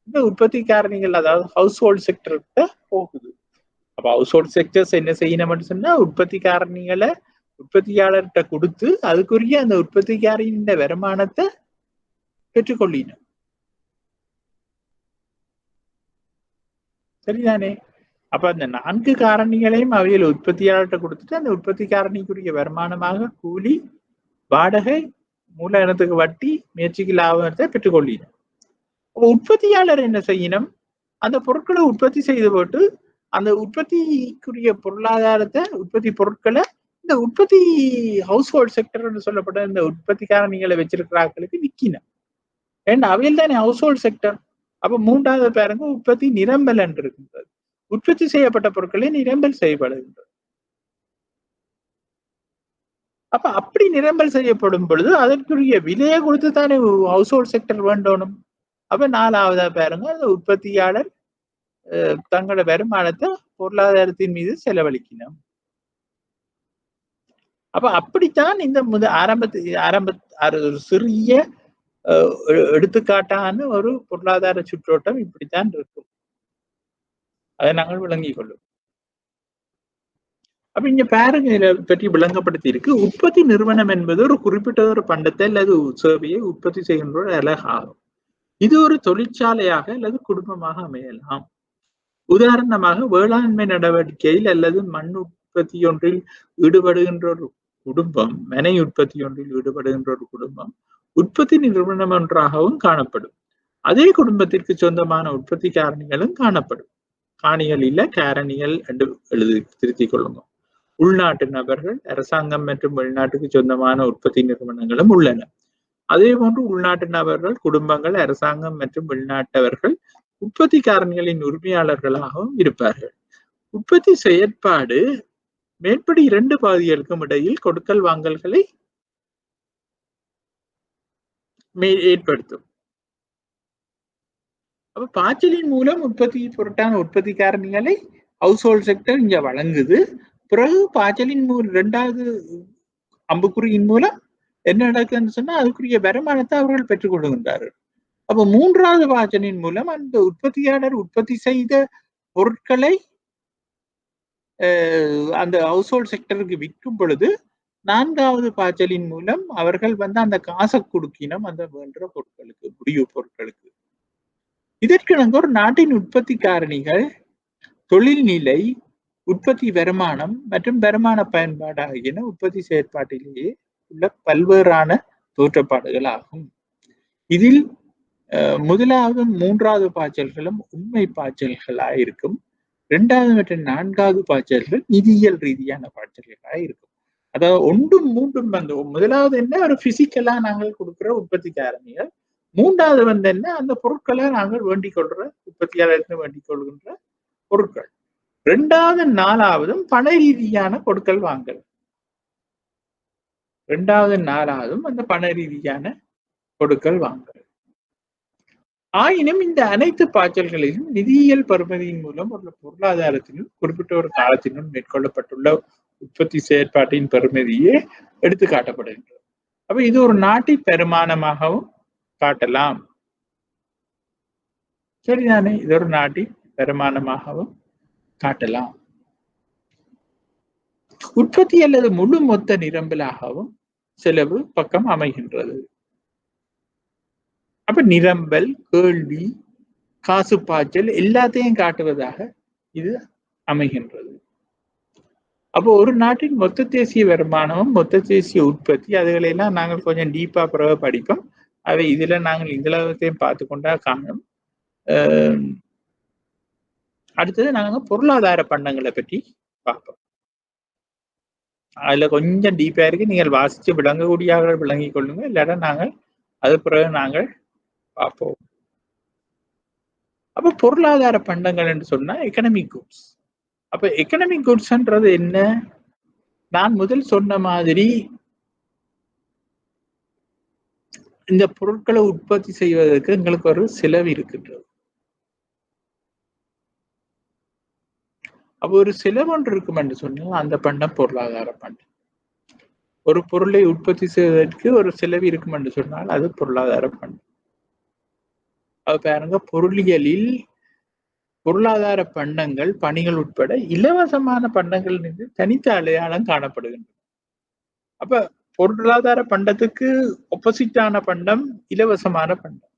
இந்த உற்பத்தி காரணிகள், அதாவது ஹவுஸ் ஹோல்ட் செக்டர்கிட்ட போகுது. அப்ப ஹவுஸ் ஹோல்ட் செக்டர்ஸ் என்ன செய்யணும்னு சொன்னா, உற்பத்தி காரணிகளை உற்பத்தியாளர்கிட்ட கொடுத்து அதுக்குரிய அந்த உற்பத்தி காரணியின் வருமானத்தை பெற்றுக்கொள்ளணும். சரிதானே? அப்ப அந்த 4 காரணிகளையும் அவையில் உற்பத்தியாளர்கிட்ட கொடுத்துட்டு அந்த உற்பத்தி காரணிக்குரிய வருமானமாக கூலி, வாடகை, மூலதனத்துக்கு வட்டி, முயற்சிக்கு லாபத்தை பெற்றுக்கொள்ளணும். உற்பத்தியாளர் என்ன செய்யணும், அந்த பொருட்களை உற்பத்தி செய்து போட்டு அந்த உற்பத்திக்குரிய பொருளாதாரத்தை, உற்பத்தி பொருட்களை இந்த உற்பத்தி ஹவுஸ் ஹோல்ட் செக்டர் சொல்லப்பட்ட இந்த உற்பத்தி காரணிகளை வச்சிருக்கிறார்களுக்கு விற்கணும். ஏன்னா அவையில் தானே ஹவுஸ் ஹோல்ட் செக்டர். அப்ப மூன்றாவது பாருங்க உற்பத்தி நிரம்பல் என்று இருக்கின்றது. உற்பத்தி செய்யப்பட்ட பொருட்களே நிரம்பல் செய்யப்படுகின்றது. அப்ப அப்படி நிரம்பல் செய்யப்படும் பொழுது அதற்குரிய விலையை கொடுத்து தானே ஹவுஸ் ஹோல்ட் செக்டர் வேண்டணும். அப்ப நாலாவதா பாருங்க அந்த உற்பத்தியாளர் தங்களோட வருமானத்தை பொருளாதாரத்தின் மீது செலவழிக்கணும். அப்ப அப்படித்தான் இந்த ஆரம்ப ஒரு சிறிய எடுத்துக்காட்டான ஒரு பொருளாதார சுற்றோட்டம் இப்படித்தான் இருக்கும். அதை நாங்கள் விளங்கிக் கொள்ளும். அப்ப இங்க பாருங்க இதை பற்றி விளங்கப்படுத்தி இருக்கு. உற்பத்தி நிறுவனம் என்பது ஒரு குறிப்பிட்ட ஒரு பண்டத்தை அல்லது சேவையை உற்பத்தி செய்கின்ற ஒரு அலகாகும். இது ஒரு தொழிற்சாலையாக அல்லது குடும்பமாக அமையலாம். உதாரணமாக வேளாண்மை நடவடிக்கையில் அல்லது மண் உற்பத்தி ஒன்றில் ஈடுபடுகின்ற ஒரு குடும்பம், மனை உற்பத்தி ஒன்றில் ஈடுபடுகின்ற ஒரு குடும்பம் உற்பத்தி நிறுவனம் ஒன்றாகவும் காணப்படும். அதே குடும்பத்திற்கு சொந்தமான உற்பத்தி காரணிகளும் காணப்படும். காணிகள் இல்ல காரணிகள் என்று திருத்திக் கொள்ளுங்க. உள்நாட்டு நபர்கள், அரசாங்கம் மற்றும் வெளிநாட்டுக்கு சொந்தமான உற்பத்தி நிறுவனங்களும் உள்ளன. அதே போன்று உள்நாட்டு நபர்கள், குடும்பங்கள், அரசாங்கம் மற்றும் வெளிநாட்டவர்கள் உற்பத்தி காரணிகளின் உரிமையாளர்களாகவும் இருப்பார்கள். உற்பத்தி செயற்பாடு மேற்படி 2 பாதிகளுக்கும் இடையில் கொடுக்கல் வாங்கல்களை ஏற்படுத்தும். அப்ப பாய்ச்சலின் மூலம் உற்பத்தி பொருட்டான உற்பத்தி காரணிகளை ஹவுஸ் ஹோல்ட் செக்டர் இங்க வழங்குது. பிறகு பாய்ச்சலின் மூலம் 2வது அம்புக்குறியின் மூலம் என்ன நடக்குதுன்னு சொன்னா அதுக்குரிய வருமானத்தை அவர்கள் பெற்றுக் கொள்கின்றார்கள். அப்ப 3வது பாய்ச்சலின் மூலம் அந்த உற்பத்தியாளர் உற்பத்தி செய்த பொருட்களை அந்த ஹவுஸ் ஹோல்ட் செக்டருக்கு விற்கும் பொழுது 4வது பாய்ச்சலின் மூலம் அவர்கள் அந்த காசை கொடுக்கணும் அந்த வேண்ட பொருட்களுக்கு, முடிவு பொருட்களுக்கு. இதற்கு ஒரு நாட்டின் உற்பத்தி காரணிகள், தொழில்நிலை, உற்பத்தி வருமானம் மற்றும் வருமான பயன்பாடு ஆகியன உற்பத்தி செயற்பாட்டிலேயே உள்ள பல்வேறான தோற்றப்பாடுகள் ஆகும். இதில் 1வது 3வது பாய்ச்சல்களும் உண்மை பாய்ச்சல்களாக இருக்கும். 2வது மற்றும் 4வது பாய்ச்சல்கள் நிதியியல் ரீதியான பாய்ச்சல்களாக இருக்கும். அதாவது 1ம் 3ம் 1வது என்ன ஒரு பிசிக்கலா நாங்கள் கொடுக்கிற உற்பத்தி காரணிகள், 3வது என்ன அந்த பொருட்களை நாங்கள் வேண்டிக் கொள்ற உற்பத்தியாளருக்கு வேண்டிக் கொள்கின்ற பொருட்கள், 2வது 4வதும் பண ரீதியான கொடுக்கல் வாங்கல். 2வது 4வதும் அந்த பண ரீதியான கொடுக்கல் வாங்கல். ஆயினும் இந்த அனைத்து பாய்ச்சல்களிலும் நிதியியல் பருமதியின் மூலம் ஒரு பொருளாதாரத்திலும் குறிப்பிட்ட ஒரு காலத்திலும் மேற்கொள்ளப்பட்டுள்ள உற்பத்தி செயற்பாட்டின் பெறுமதியே எடுத்து காட்டப்படுகின்றது. அப்ப இது ஒரு நாட்டின் பெருமானமாகவும் காட்டலாம். சரிதானே? இது ஒரு நாட்டின் பெருமானமாகவும் காட்டலாம். உற்பத்தி அல்லது முழு மொத்த நிரம்பலாகவும் செலவு பக்கம் அமைகின்றது. அப்ப நிரம்பல், கேள்வி, காசு பாய்ச்சல் எல்லாத்தையும் காட்டுவதாக இது அமைகின்றது. அப்போ ஒரு நாட்டின் மொத்த தேசிய வருமானமும் மொத்த தேசிய உற்பத்தி அதுகளெல்லாம் நாங்கள் கொஞ்சம் டீப்பா பிறகு படிப்போம். அவை இதுல நாங்கள் இதெல்லாத்தையும் பார்த்து கொண்டா காணும். அடுத்தது நாங்க பொருளாதார பண்டங்களை பற்றி பார்ப்போம். அதுல கொஞ்சம் டீப்பா இருக்கு, நீங்கள் வாசிச்சு விளங்கக்கூடிய விளங்கிக் கொள்ளுங்க, இல்லாட்டா நாங்கள் அது பிறகு நாங்கள் பார்ப்போம். அப்ப பொருளாதார பண்டங்கள் என்று சொன்னா எக்கனாமிக் குட்ஸ். அப்ப எக்கனாமிக் குட்ஸ்ன்றது என்ன? நான் முதல் சொன்ன மாதிரி இந்த பொருட்களை உற்பத்தி செய்வதற்கு எங்களுக்கு ஒரு செலவு இருக்கின்றது. அப்ப ஒரு செலவு ஒன்று இருக்கும் என்று சொன்னால் அந்த பண்டம் பொருளாதார பண்டம். ஒரு பொருளை உற்பத்தி செய்வதற்கு ஒரு செலவு இருக்கும் என்று சொன்னால் அது பொருளாதார பண்டம். அது பாருங்க, பொருளியலில் பொருளாதார பண்டங்கள், பணிகள் உட்பட இலவசமான பண்டங்கள் என்று தனித்த அடையாளம் காணப்படுகின்றன. அப்ப பொருளாதார பண்டத்துக்கு ஒப்போசிட்டான பண்டம் இலவசமான பண்டம்.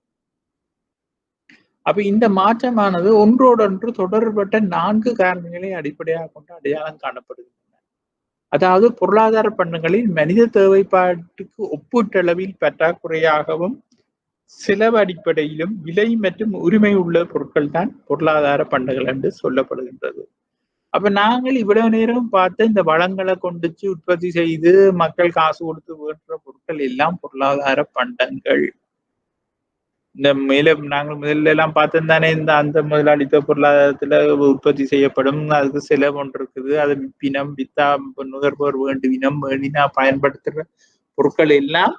அப்ப இந்த மாற்றமானது ஒன்றோடொன்று தொடர்பட்ட 4 காரணிகளை அடிப்படையாக கொண்டு அடையாளம் காணப்படுகின்றன. அதாவது பொருளாதார பண்டங்களில் மனித தேவைப்பாட்டுக்கு ஒப்பீட்டளவில் பற்றாக்குறையாகவும் செலவு அடிப்படையிலும் விலை மற்றும் உரிமை உள்ள பொருட்கள் தான் பொருளாதார பண்டங்கள் என்று சொல்லப்படுகின்றது. அப்ப நாங்கள் இவ்வளவு நேரம் பார்த்து இந்த வளங்களை கொண்டுச்சு உற்பத்தி செய்து மக்கள் காசு கொடுத்து வேற்ற பொருட்கள் எல்லாம் பொருளாதார பண்டங்கள். இந்த நாங்கள் முதல்ல எல்லாம் பார்த்தோம் தானே, இந்த அந்த முதலாளித்துவ பொருளாதாரத்துல உற்பத்தி செய்யப்படும், அதுக்கு செலவு ஒன்று இருக்குது, அது விப்பினம் வித்தா நுகர்வோர் வேண்டுவினம் வேண்டினா பயன்படுத்துற பொருட்கள் எல்லாம்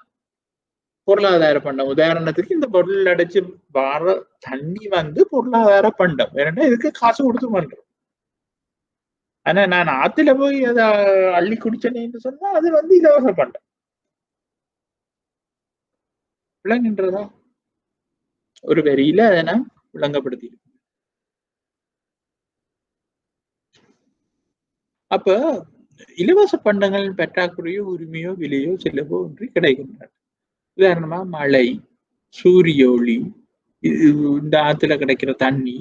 பொருளாதார பண்டம். உதாரணத்துக்கு இந்த பொருள் அடைச்சு வர தண்ணி பொருளாதார பண்டம். ஏன்னா இதுக்கு காசு கொடுத்து பண்றோம். ஆனா நான் ஆத்துல போய் அதை அள்ளி குடிச்சேன்னு சொன்னா அது இலவச பண்டம். விளங்குன்றதா? ஒரு வரியில அதை நான் விளங்கப்படுத்தி. அப்ப இலவச பண்டங்கள் பற்றாக்குறையோ உரிமையோ விலையோ செலவோ ஒன்று கிடைக்கின்றன. உதாரணமா மழை, சூரிய ஒளி, இந்த ஆத்துல கிடைக்கிற தண்ணி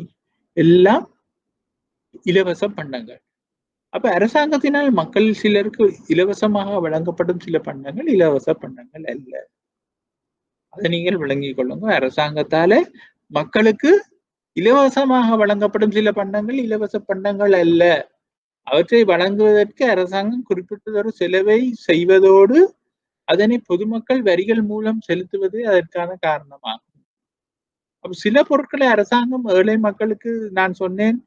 எல்லாம் இலவச பண்டங்கள். அப்ப அரசாங்கத்தினால் மக்கள் சிலருக்கு இலவசமாக வழங்கப்படும் சில பண்டங்கள் இலவச பண்டங்கள் அல்ல. அதை நீங்கள் விளங்கிக் கொள்ளுங்க. அரசாங்கத்தால மக்களுக்கு இலவசமாக வழங்கப்படும் சில பண்டங்கள் இலவச பண்டங்கள் அல்ல. அவற்றை வழங்குவதற்கு அரசாங்கம் குறிப்பிட்டதொரு செலவை செய்வதோடு அதனை பொதுமக்கள் வரிகள் மூலம் செலுத்துவது அதற்கான காரணமாகும். அப்ப சில பொருட்களை அரசாங்கம் ஏழை மக்களுக்கு நான் சொன்னேன்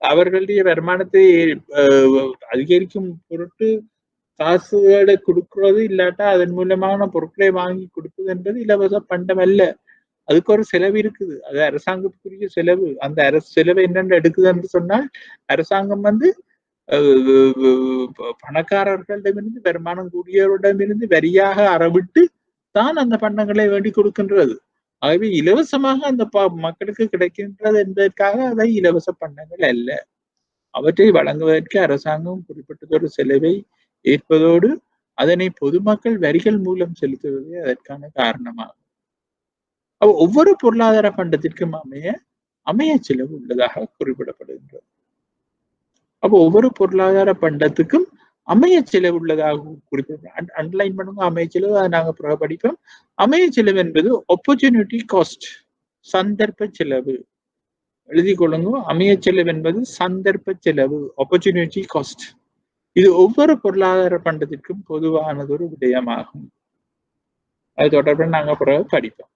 அவர்களுடைய வருமானத்தை அதிகரிக்கும் பொருட்டு காசுகளை கொடுக்கிறது இல்லாட்டா அதன் மூலமான பொருட்களை வாங்கி கொடுப்பது என்பது இலவச பண்டம் அல்ல. அதுக்கு ஒரு செலவு இருக்குது. அது அரசாங்கத்துக்குரிய செலவு. அந்த அரசு செலவு என்னென்னு எடுக்குது என்று சொன்னால் அரசாங்கம் பணக்காரர்களிடமிருந்து வருமானம் கூடியவரிடமிருந்து வரியாக அறவிட்டு தான் அந்த பண்டங்களை வேண்டி கொடுக்கின்றது. ஆகவே இலவசமாக அந்த மக்களுக்கு கிடைக்கின்றது என்பதற்காக அவை இலவச பண்டங்கள் அல்ல. அவற்றை வழங்குவதற்கு அரசாங்கம் குறிப்பிட்டதொரு செலவை ஏற்பதோடு அதனை பொதுமக்கள் வரிகள் மூலம் செலுத்துவதே அதற்கான காரணமாகும். ஒவ்வொரு பொருளாதார பண்டத்திற்கும் அமைய செலவு உள்ளதாக குறிப்பிடப்படுகின்றது. அப்போ ஒவ்வொரு பொருளாதார பண்டத்துக்கும் அமைய செலவு உள்ளதாக குறிப்பிடுறோம். அண்டர்லைன் பண்ணுங்க அமைய செலவு, அதை நாங்க பிறகு படிப்போம். அமைய செலவு என்பது ஆப்பர்ச்சுனிட்டி காஸ்ட், சந்தர்ப்ப செலவு. எழுதி கொள்ளுங்க. அமைய செலவு என்பது சந்தர்ப்ப செலவு, ஆப்பர்ச்சுனிட்டி காஸ்ட். இது ஒவ்வொரு பொருளாதார பண்டத்திற்கும் பொதுவானதொரு விடயமாகும். அது தொடர்புடன் நாங்க பிறகு படிப்போம்.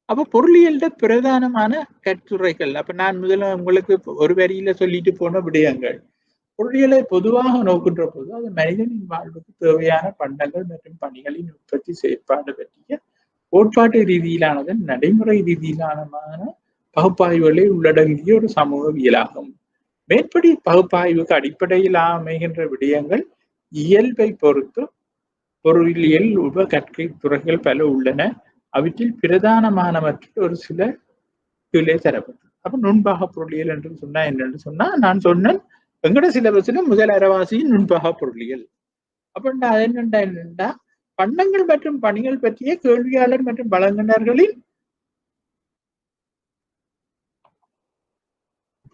அப்ப பொருளியல்ட பிரதானமான கட்டுரைகள். அப்ப நான் முதல்ல உங்களுக்கு ஒரு வரியில சொல்லிட்டு போன விடயங்கள். பொருளியலை பொதுவாக நோக்கின்ற போது அது மனிதனின் வாழ்வுக்கு தேவையான பண்டங்கள் மற்றும் பணிகளின் உற்பத்தி செயற்பாடு பற்றிய கோட்பாட்டு ரீதியிலானது நடைமுறை ரீதியிலான பகுப்பாய்வுகளை உள்ளடங்கிய ஒரு சமூகவியலாகும். மேற்படி பகுப்பாய்வுக்கு அடிப்படையில் அமைகின்ற விடயங்கள் இயல்பை பொறுத்து பொருளியல் உப கற்கை துறைகள் பல உள்ளன. அவற்றில் பிரதானமானவற்றில் ஒரு சில கீழே தரப்பட்டது. அப்ப நுண்பாக பொருளியல் என்று சொன்னா என்னன்னு சொன்னா, நான் சொன்னேன் வெங்கட சிலபஸ்ல முதல் அரைவாசியின் நுண்பாக பொருளியல். அப்ப என்னண்டா பண்டங்கள் மற்றும் பணிகள் பற்றிய கேள்வியாளர் மற்றும் வழங்குனர்களின்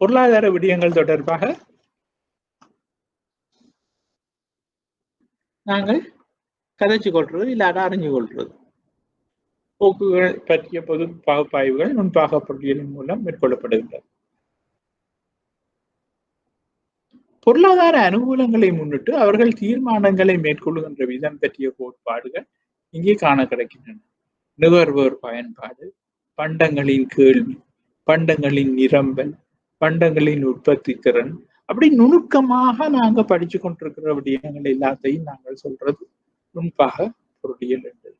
பொருளாதார விடயங்கள் தொடர்பாக நாங்கள் கதைச்சு கொள்றது இல்லாத அறிஞ்சு கொள்றது. போக்குகள் பற்றிய பொது பகுப்பாய்வுகள் நுண்பாக பொருளியலின் மூலம் மேற்கொள்ளப்படுகின்றன. பொருளாதார அனுகூலங்களை முன்னிட்டு அவர்கள் தீர்மானங்களை மேற்கொள்ளுகின்ற விதம் பற்றிய கோட்பாடுகள் இங்கே காண கிடைக்கின்றன. நுகர்வோர் பயன்பாடு, பண்டங்களின் கேள்வி, பண்டங்களின் நிரம்பல், பண்டங்களின் உற்பத்தி திறன், அப்படி நுணுக்கமாக நாங்க படிச்சு கொண்டிருக்கிற விடயங்கள் எல்லாத்தையும் நாங்கள் சொல்றது நுண்பாக பொருளியல் என்று.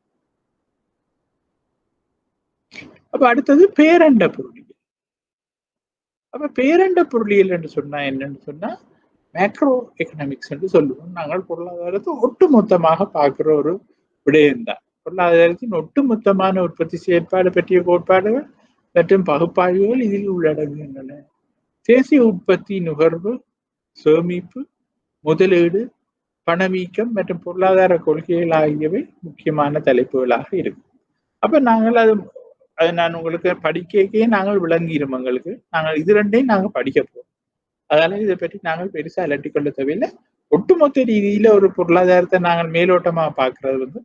அப்ப அடுத்தது பேரண்ட பொருளியல். அப்ப பேரண்ட பொருளியல் என்று சொன்னா என்னன்னு சொன்னா மேக்ரோ எக்கனாமிக்ஸ் என்று சொல்லுவோம். நாங்கள் பொருளாதாரத்தை ஒட்டுமொத்தமாக பார்க்கிற ஒரு விடயம்தான். பொருளாதாரத்தின் ஒட்டுமொத்தமான உற்பத்தி செயற்பாடு பற்றிய கோட்பாடுகள் மற்றும் பகுப்பாய்வுகள் இதில் உள்ளடங்குகின்றன. தேசிய உற்பத்தி, நுகர்வு, சேமிப்பு, முதலீடு, பணவீக்கம் மற்றும் பொருளாதார கொள்கைகள் ஆகியவை முக்கியமான தலைப்புகளாக இருக்கும். அப்ப நாங்கள் அது நான் உங்களுக்கு படிக்கையே நாங்கள் விளங்கிடும். எங்களுக்கு நாங்கள் இது ரெண்டையும் நாங்கள் படிக்க போறோம். அதனால இதை பற்றி நாங்கள் பெருசா அலட்டி கொள்ள தேவையில்லை. ஒட்டுமொத்த ரீதியில ஒரு பொருளாதாரத்தை நாங்கள் மேலோட்டமாக பார்க்கறது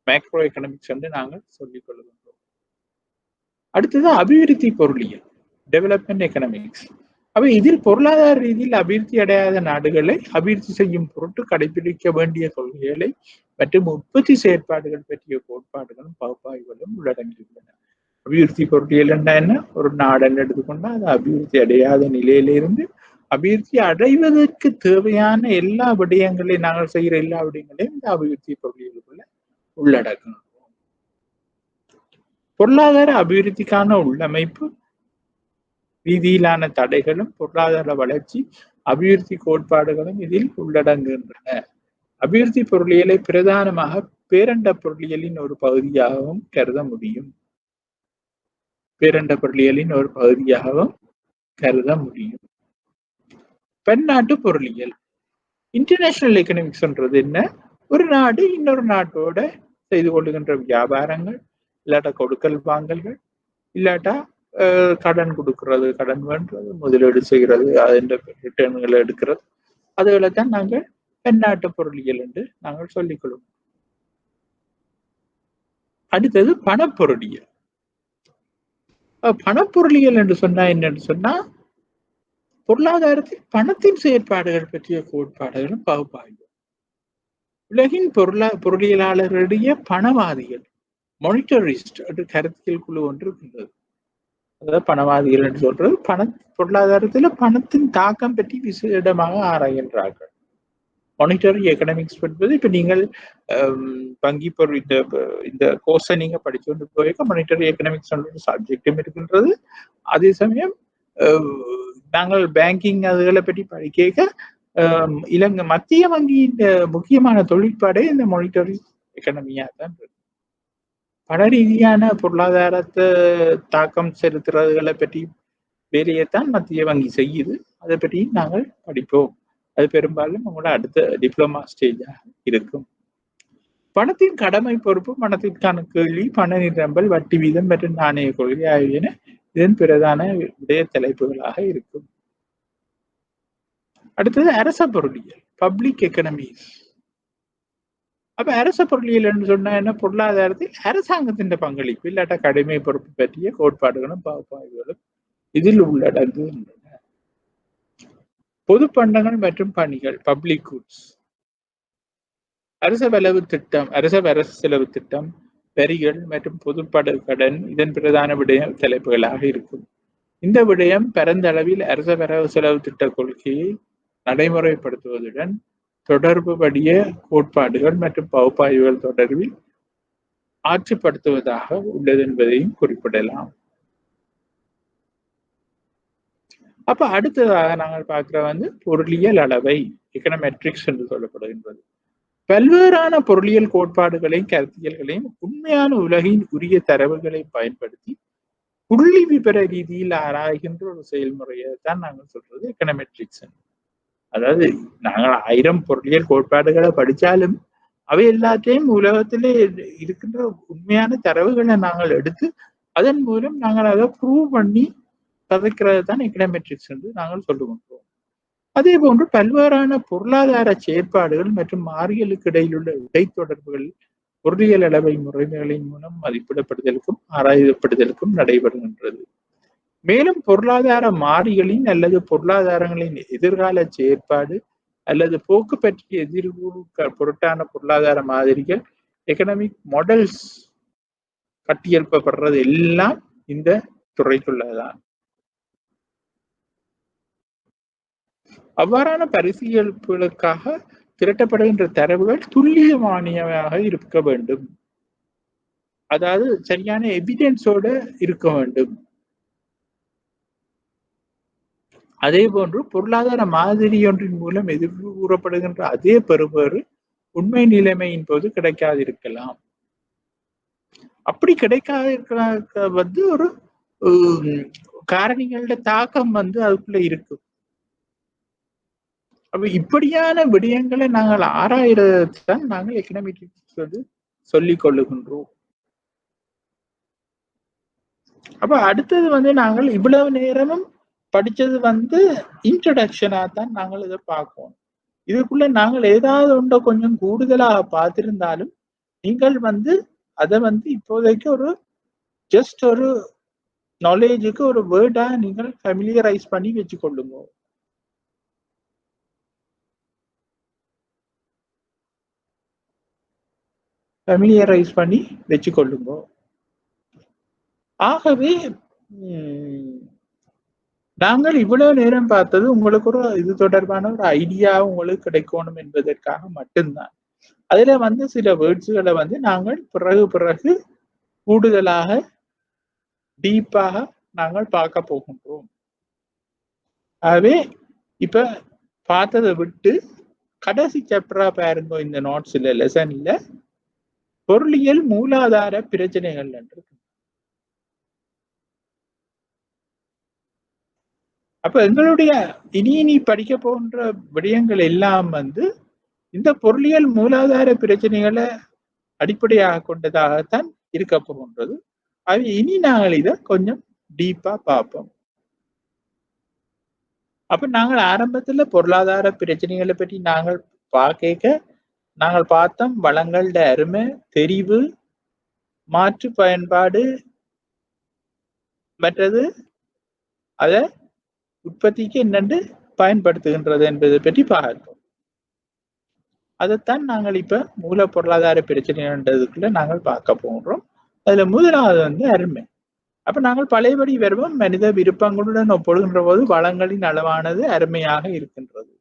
மேக்ரோ எக்கனாமிக்ஸ் என்று நாங்கள் சொல்லிக் கொள்கின்றோம். அடுத்தது அபிவிருத்தி பொருளியல், டெவலப்மெண்ட் எக்கனாமிக்ஸ். அப்ப இதில் பொருளாதார ரீதியில் அபிவிருத்தி அடையாத நாடுகளை அபிவிருத்தி செய்யும் பொருட்டு கடைபிடிக்க வேண்டிய கொள்கைகளை மற்றும் உற்பத்தி செயற்பாடுகள் பற்றிய கோட்பாடுகளும் பகுப்பாய்வுகளும் உள்ளடங்கியுள்ளன. அபிவிருத்தி பொருட்டியல் என்ன? ஒரு நாடுன்னு எடுத்துக்கொண்டா அது அபிவிருத்தி அடையாத நிலையிலிருந்து அபிவிருத்தி அடைவதற்கு தேவையான எல்லா விடயங்களையும் நாங்கள் செய்கிற எல்லா விடயங்களையும் இந்த அபிவிருத்தி பொருளியலுக்குள்ள உள்ளடக்கணும். பொருளாதார அபிவிருத்திக்கான உள்ளமைப்பு ரீதியிலான தடைகளும் பொருளாதார வளர்ச்சி அபிவிருத்தி கோட்பாடுகளும் இதில் உள்ளடங்குகின்றன. அபிவிருத்தி பொருளியலை பிரதானமாக பேரண்ட பொருளியலின் ஒரு பகுதியாகவும் கருத முடியும். பேரண்ட பொருளியலின் ஒரு பகுதியாகவும் கருத முடியும். பன்னாட்டு பொருளியல் இன்டர்நேஷனல் எக்கனாமிக்ஸ்ன்றது என்ன? ஒரு நாடு இன்னொரு நாட்டோட செய்து கொள்ளுகின்ற வியாபாரங்கள், இல்லாட்டா கொடுக்கல் வாங்கல்கள், இல்லாட்டா கடன் கொடுக்கறது, கடன் வேண்டது, முதலீடு செய்கிறது, அதன் ரிட்டர்ன்களை எடுக்கிறது, அதுகளை தான் நாங்கள் பன்னாட்டு பொருளியல் என்று நாங்கள் சொல்லிக் கொள்வோம். அடுத்தது பணப்பொருளியல். பணப்பொருளியல் என்று சொன்னா என்னன்னு சொன்னா பொருளாதாரத்தில் பணத்தின் செயற்பாடுகள் பற்றிய கோட்பாடுகளும் பகுப்பாய்வு. உலகின் பொருளியலாளர்களுடைய பணவாதிகள் மானிட்டரிஸ்ட் என்று கருத்தியல் குழு ஒன்று இருக்கின்றது. அதாவது பணவாதிகள் என்று சொல்றது பொருளாதாரத்துல பணத்தின் தாக்கம் பற்றி விசேடமாக ஆராய்கின்றார்கள். மானிட்டரி எக்கனாமிக்ஸ் என்பது இப்ப நீங்கள் வங்கி பொருள் இந்த கோர்ஸை நீங்க படிச்சு கொண்டு போயிருக்க மானிட்டரி எக்கனாமிக்ஸ் சப்ஜெக்டும் இருக்கின்றது. அதே சமயம் நாங்கள் பேங்கிங் அதுகளை பற்றி படிக்க இலங்கை மத்திய வங்கியின் முக்கியமான தொழிற்பாடே இந்த மானிட்டரி எக்கனாமியா தான் இருக்கு. பண ரீதியான பொருளாதாரத்தை தாக்கம் செலுத்துறதுகளை பற்றி வேலையைத்தான் மத்திய வங்கி செய்யுது. அதை பற்றி நாங்கள் படிப்போம். அது பெரும்பாலும் உங்களோட அடுத்த டிப்ளமா ஸ்டேஜாக இருக்கும். பணத்தின் கடமை பொறுப்பு, பணத்திற்கான கேள்வி, பண நிரம்பல், வட்டி வீதம் மற்றும் நாணய கொள்கை ஆகியன இதன் பிரதான விடய தலைப்புகளாக இருக்கும். அடுத்தது அரச பொருளியல், பப்ளிக் எக்கனாமிக்ஸ். அப்ப அரச பொருளியல் என்று சொன்னா என்ன? பொருளாதாரத்தில் அரசாங்கத்தின் பங்களிப்பு இல்லாட்ட கடமை பொறுப்பு பற்றிய கோட்பாடுகளும் பகுப்பாய்வுகளும் இதில் உள்ளடங்குகின்றன. பொது பண்டங்கள் மற்றும் பணிகள், பப்ளிக் குட்ஸ். அரச வரவு செலவு திட்டம், வரிகள் மற்றும் பொதுப்பட கடன் இதன் பிரதான விடய தலைப்புகளாக இருக்கும். இந்த விடயம் பரந்தளவில் அரச வரவு செலவு திட்ட கொள்கையை நடைமுறைப்படுத்துவதுடன் தொடர்புபடிய கோட்பாடுகள் மற்றும் பகுப்பாய்வுகள் தொடர்பில் ஆட்சிப்படுத்துவதாக உள்ளது என்பதையும் குறிப்பிடலாம். அப்ப அடுத்ததாக நாங்கள் பார்க்கிற பொருளியல் அளவை, எக்கனாமெட்ரிக்ஸ் என்று சொல்லப்படுகின்றது. பல்வேறான பொருளியல் கோட்பாடுகளையும் கருத்தியல்களையும் உண்மையான உலகின் உரிய தரவுகளை பயன்படுத்தி புள்ளி விபர ரீதியில் ஆராய்கின்ற ஒரு செயல்முறையை தான் நாங்கள் சொல்றது எக்கனாமெட்ரிக்ஸ். அதாவது நாங்கள் 1000 பொருளியல் கோட்பாடுகளை படிச்சாலும் அவை எல்லாத்தையும் உலகத்திலே இருக்கின்ற உண்மையான தரவுகளை நாங்கள் எடுத்து அதன் மூலம் நாங்கள் அதை ப்ரூவ் பண்ணி கதைக்கிறது தான் எக்கனாமெட்ரிக்ஸ் என்று நாங்கள் சொல்லுகின்றோம். அதே போன்று பல்வேறான பொருளாதார செயற்பாடுகள் மற்றும் மாறியலுக்கு இடையிலுள்ள இடைத்தொடர்புகள் பொருளியல் அளவை முறைமைகளின் மூலம் மதிப்பிடப்படுதலுக்கும் ஆராயப்படுதலுக்கும் நடைபெறுகின்றது. மேலும் பொருளாதார மாறிகளின் அல்லது பொருளாதாரங்களின் எதிர்கால செயற்பாடு அல்லது போக்கு பற்றிய எதிர்கூறு பொருட்டான பொருளாதார மாதிரிகள், எக்கனாமிக் மாடல்ஸ் கட்டியெழுப்பப்படுறது எல்லாம் இந்த துறைக்குள்ளதான். அவ்வாறான பரிசீலனைகளுக்காக திரட்டப்படுகின்ற தரவுகள் துல்லியமானவையாக இருக்க வேண்டும். அதாவது சரியான எவிடன்ஸோட இருக்க வேண்டும். அதே போன்று பொருளாதார மாதிரி ஒன்றின் மூலம் எதிர்கூறப்படுகின்ற அதே பெறுபேறு உண்மை நிலைமையின் போது கிடைக்காதிருக்கலாம். அப்படி கிடைக்காதிருக்க ஒரு காரணிகளோட தாக்கம் அதுக்குள்ள இருக்கும். அப்ப இப்படியான விடயங்களை நாங்கள் ஆராய்றதுதான் நாங்கள் எக்கனாமெட்ரிக்ஸ் சொல்லிக் கொள்ளுகின்றோம். அப்ப அடுத்தது நாங்கள் இவ்வளவு நேரமும் படிச்சது இன்ட்ரோடக்ஷனா தான் நாங்கள் இதை பார்க்கணும். இதுக்குள்ள நாங்கள் ஏதாவது ஒன்றை கொஞ்சம் கூடுதலா பார்த்திருந்தாலும் நீங்கள் அதை இப்போதைக்கு ஜஸ்ட் ஒரு நாலேஜுக்கு ஒரு வேர்டா நீங்கள் ஃபெமிலியரைஸ் பண்ணி வச்சுக்கொள்ளுங்க. ஃபெமிலியரைஸ் பண்ணி வச்சுக்கொள்ளுங்க. ஆகவே நாங்கள் இவ்வளவு நேரம் பார்த்தது உங்களுக்கு ஒரு இது தொடர்பான ஒரு ஐடியா உங்களுக்கு கிடைக்கணும் என்பதற்காக மட்டும்தான். அதுல வந்து சில வேர்ட்ஸுகளை வந்து நாங்கள் பிறகு கூடுதலாக டீப்பாக நாங்கள் பார்க்க போகின்றோம். ஆகவே இப்ப பார்த்ததை விட்டு கடைசி சாப்டரா பாருங்க இந்த நோட்ஸ்ல லெசன்ல பொருளியல் மூலாதார பிரச்சனைகள் என்று. அப்ப எங்களுடைய இனி படிக்க போன்ற விடயங்கள் எல்லாம் வந்து இந்த பொருளியல் மூலாதார பிரச்சனைகளை அடிப்படையாக கொண்டதாகத்தான் இருக்க போகின்றது. அது இனி நாங்கள் இதை கொஞ்சம் டீப்பா பார்ப்போம். அப்ப நாங்கள் ஆரம்பத்துல பொருளாதார பிரச்சனைகளை பற்றி நாங்கள் நாங்கள் பார்த்தோம் வளங்களோட அருமை, தெரிவு, மாற்று பயன்பாடு, மற்றது அத உற்பத்திக்கு என்னென்று பயன்படுத்துகின்றது என்பதை பற்றி பார்த்தோம். அதைத்தான் நாங்கள் இப்ப மூல பொருளாதார பிரச்சனைன்றதுக்குள்ள நாங்கள் பார்க்க போகிறோம். அதுல முதலாவது வந்து அருமை. அப்ப நாங்கள் பழையபடி வருவோம். மனித விருப்பங்களுடன் ஒப்பிடுகின்ற போது வளங்களின் அளவானது அருமையாக இருக்கின்றது.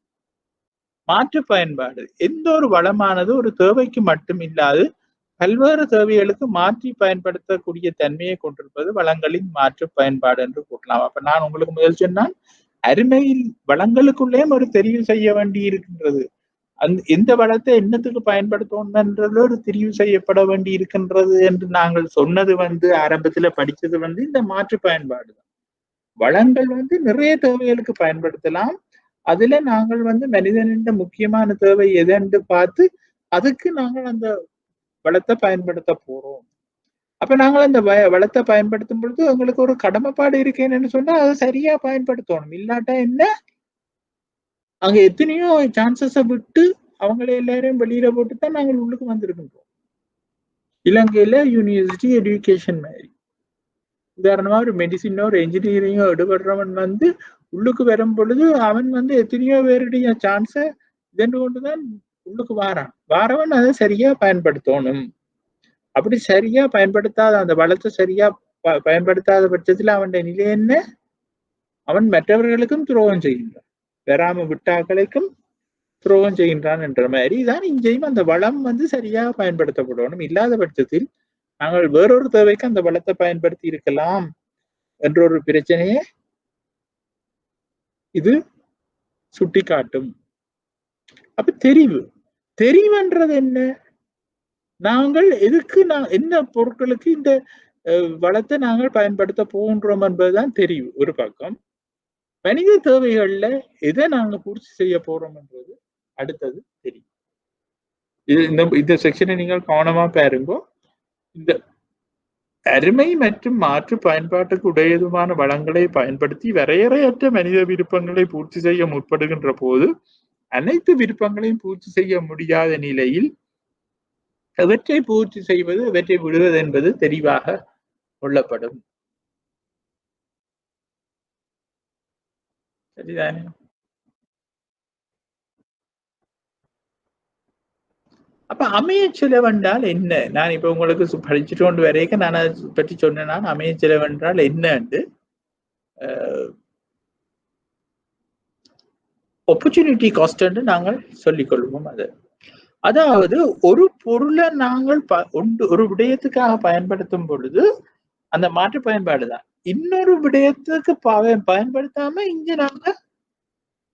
மாற்று பயன்பாடு எந்த ஒரு வளமானது ஒரு தேவைக்கு மட்டும் இல்லாது பல்வேறு தேவைகளுக்கு மாற்றி பயன்படுத்தக்கூடிய தன்மையை கொண்டிருப்பது வளங்களின் மாற்று பயன்பாடு என்று கூறலாம். அப்ப நான் உங்களுக்கு முதல் சொன்னால் அருமையில் வளங்களுக்குள்ளே ஒரு தெரிவு செய்ய வேண்டி இருக்கின்றது. எந்த வளத்தை என்னத்துக்கு பயன்படுத்தணும்ன்றது ஒரு தெரிவு செய்யப்பட வேண்டி இருக்கின்றது என்று நாங்கள் சொன்னது வந்து ஆரம்பத்துல படிச்சது வந்து இந்த மாற்று பயன்பாடு தான். வளங்கள் வந்து நிறைய தேவைகளுக்கு பயன்படுத்தலாம். அதுல நாங்கள் வந்து மனிதனின் முக்கியமான தேவை எதென்று பார்த்து அதுக்கு நாங்கள் அந்த வளத்தை பயன்படுத்த போறோம். அப்ப நாங்கள் அந்த வளத்தை பயன்படுத்தும் பொழுது உங்களுக்கு ஒரு கடமைப்பாடு இருக்கேன்னு சொன்னா அதை சரியா பயன்படுத்தணும். இல்லாட்டா என்ன அங்க எத்தனையோ சான்சஸை விட்டு அவங்கள எல்லாரையும் வெளியில போட்டுதான் நாங்கள் உள்ளுக்கு வந்திருக்கின்றோம். இலங்கையில யூனிவர்சிட்டி எஜுகேஷன் மாதிரி உதாரணமா ஒரு மெடிசினோ ஒரு என்ஜினியரிங்கோ எடுபடுறவன் வந்து உள்ளுக்கு வரும் பொழுது அவன் வந்து எத்தனையோ பேருடைய சான்ஸை இதென்று கொண்டுதான் உள்ளுக்கு வாரவன் அதை சரியா பயன்படுத்தணும். அப்படி சரியா பயன்படுத்தாத அந்த வளத்தை சரியா பயன்படுத்தாத பட்சத்துல அவனுடைய நிலை என்ன? அவன் மற்றவர்களுக்கும் துரோகம் செய்கின்றான், பெறாம விட்டாக்களுக்கும் துரோகம் செய்கின்றான் என்ற மாதிரி தான் இங்கேயும் அந்த வளம் வந்து சரியாக பயன்படுத்தப்படணும். இல்லாத பட்சத்தில் நாங்கள் வேறொரு தேவைக்கு அந்த வளத்தை பயன்படுத்தி இருக்கலாம் என்ற ஒரு பிரச்சனையை இது சுட்டி காட்டும். அப்ப தெரிவுன்றது என்ன? நாங்கள் எதுக்கு என்ன பொருட்களுக்கு இந்த வளத்தை நாங்கள் பயன்படுத்த போகின்றோம் என்பதுதான் தெரிவு ஒரு பக்கம். மனித தேவைகள்ல எதை நாங்க பூர்த்தி செய்ய போறோம்ன்றது அடுத்தது தெரியும். இந்த செக்ஷனை நீங்கள் கவனமா பாருங்க. இந்த அருமை மற்றும் மாற்று பயன்பாட்டுக்கு உடையதுமான வளங்களை பயன்படுத்தி வரையறையற்ற மனித விருப்பங்களை பூர்த்தி செய்ய முற்படுகின்ற போது அனைத்து விருப்பங்களையும் பூர்த்தி செய்ய முடியாத நிலையில் எவற்றை பூர்த்தி செய்வது எவற்றை விடுவது என்பது தெளிவாக கொள்ளப்படும். சரிதானே? அப்ப அமைய செலவென்றால் என்ன? நான் இப்ப உங்களுக்கு படிச்சுட்டு கொண்டு வரைக்கும் நான் அதை பற்றி சொன்னேன்னா அமைய செலவென்றால் என்னன்னு ஆப்பர்ச்சுனிட்டி காஸ்ட் என்று நாங்கள் சொல்லிக் கொள்வோம். அதாவது ஒரு பொருளை நாங்கள் ஒரு விடயத்துக்காக பயன்படுத்தும் பொழுது அந்த மாற்று பயன்பாடுதான். இன்னொரு விடயத்துக்கு பயன்படுத்தாம இங்க நாங்க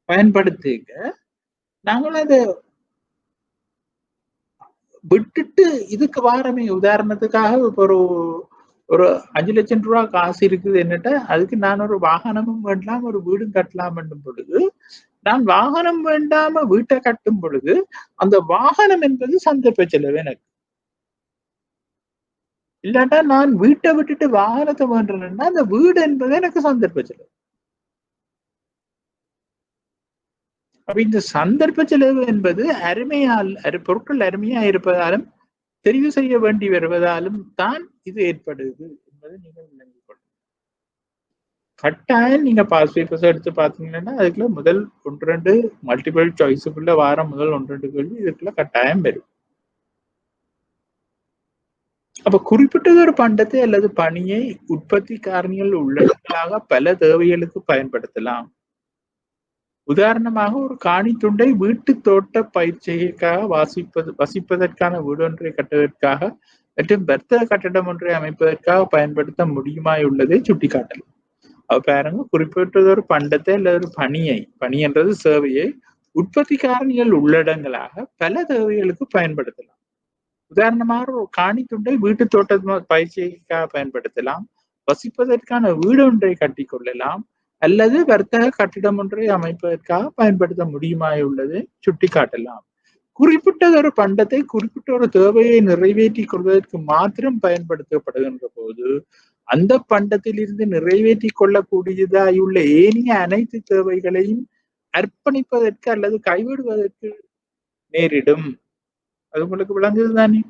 பயன்படுத்திக்க நாங்கள் அதை விட்டுட்டு இதுக்கு வாரமே உதாரணத்துக்காக இப்ப ஒரு 5 லட்சம் ரூபாய் காசு இருக்குது என்னட்ட அதுக்கு நான் ஒரு வாகனமும் வேண்டாம் ஒரு வீடும் கட்டலாம் என்னும் பொழுது நான் வாகனம் வேண்டாம வீட்டை கட்டும் பொழுது அந்த வாகனம் என்பது சந்தர்ப்ப செலவு எனக்கு. இல்லாட்டா நான் வீட்டை விட்டுட்டு வாகனத்தை வேண்டேன்னா அந்த வீடு என்பது எனக்கு சந்தர்ப்ப செலவு. அப்ப இந்த சந்தர்ப்ப செலவு என்பது பொருட்கள் அருமையா இருப்பதாலும் தெரிவு செய்ய வேண்டி வருவதாலும் தான் இது ஏற்படுது என்பதை நீங்கள் நினைவு கொள்ளுங்கள். கட்டாயம் நீங்க பாஸ் பேப்பர்ஸ் எடுத்து பாத்தீங்கன்னா அதுக்குள்ள முதல் 1-2 மல்டிபிள் சாய்ஸுக்குள்ள வார முதல் 1-2 கேள்வி இதுக்குள்ள கட்டாயம் வரும். அப்ப குறிப்பிட்டதொரு பண்டத்தை அல்லது பணியை உற்பத்தி காரணிகள் உள்ளடங்களாக பல தேவைகளுக்கு பயன்படுத்தலாம். உதாரணமாக ஒரு காணித்துண்டை வீட்டு தோட்ட பயிற்சிக்காக வசிப்பதற்கான வீடொன்றை கட்டுவதற்காக மற்றும் வர்த்தக கட்டடம் ஒன்றை அமைப்பதற்காக பயன்படுத்த முடியுமாயுள்ளதை சுட்டிக்காட்டலாம். பாருங்க, குறிப்பிட்டதொரு பண்டத்தை அல்லது ஒரு பணி என்றது சேவையை உற்பத்தி காரணிகள் உள்ளடங்களாக பல தேவைகளுக்கு பயன்படுத்தலாம். உதாரணமாக ஒரு காணித்துண்டை வீட்டு தோட்ட பயிற்சிக்காக பயன்படுத்தலாம், வசிப்பதற்கான வீடு ஒன்றை கட்டிக்கொள்ளலாம் அல்லது வர்த்தக கட்டிடம் ஒன்றை அமைப்பதற்காக பயன்படுத்த முடியுமாயுள்ளதை சுட்டிக்காட்டலாம். குறிப்பிட்டதொரு பண்டத்தை குறிப்பிட்ட ஒரு தேவையை நிறைவேற்றிக் கொள்வதற்கு மாத்திரம் பயன்படுத்தப்படுகின்ற போது அந்த பண்டத்தில் இருந்து நிறைவேற்றிக் கொள்ளக்கூடியதாயுள்ள ஏனைய அனைத்து தேவைகளையும் அர்ப்பணிப்பதற்கு அல்லது கைவிடுவதற்கு நேரிடும். அது உங்களுக்கு விளங்குதுதானே?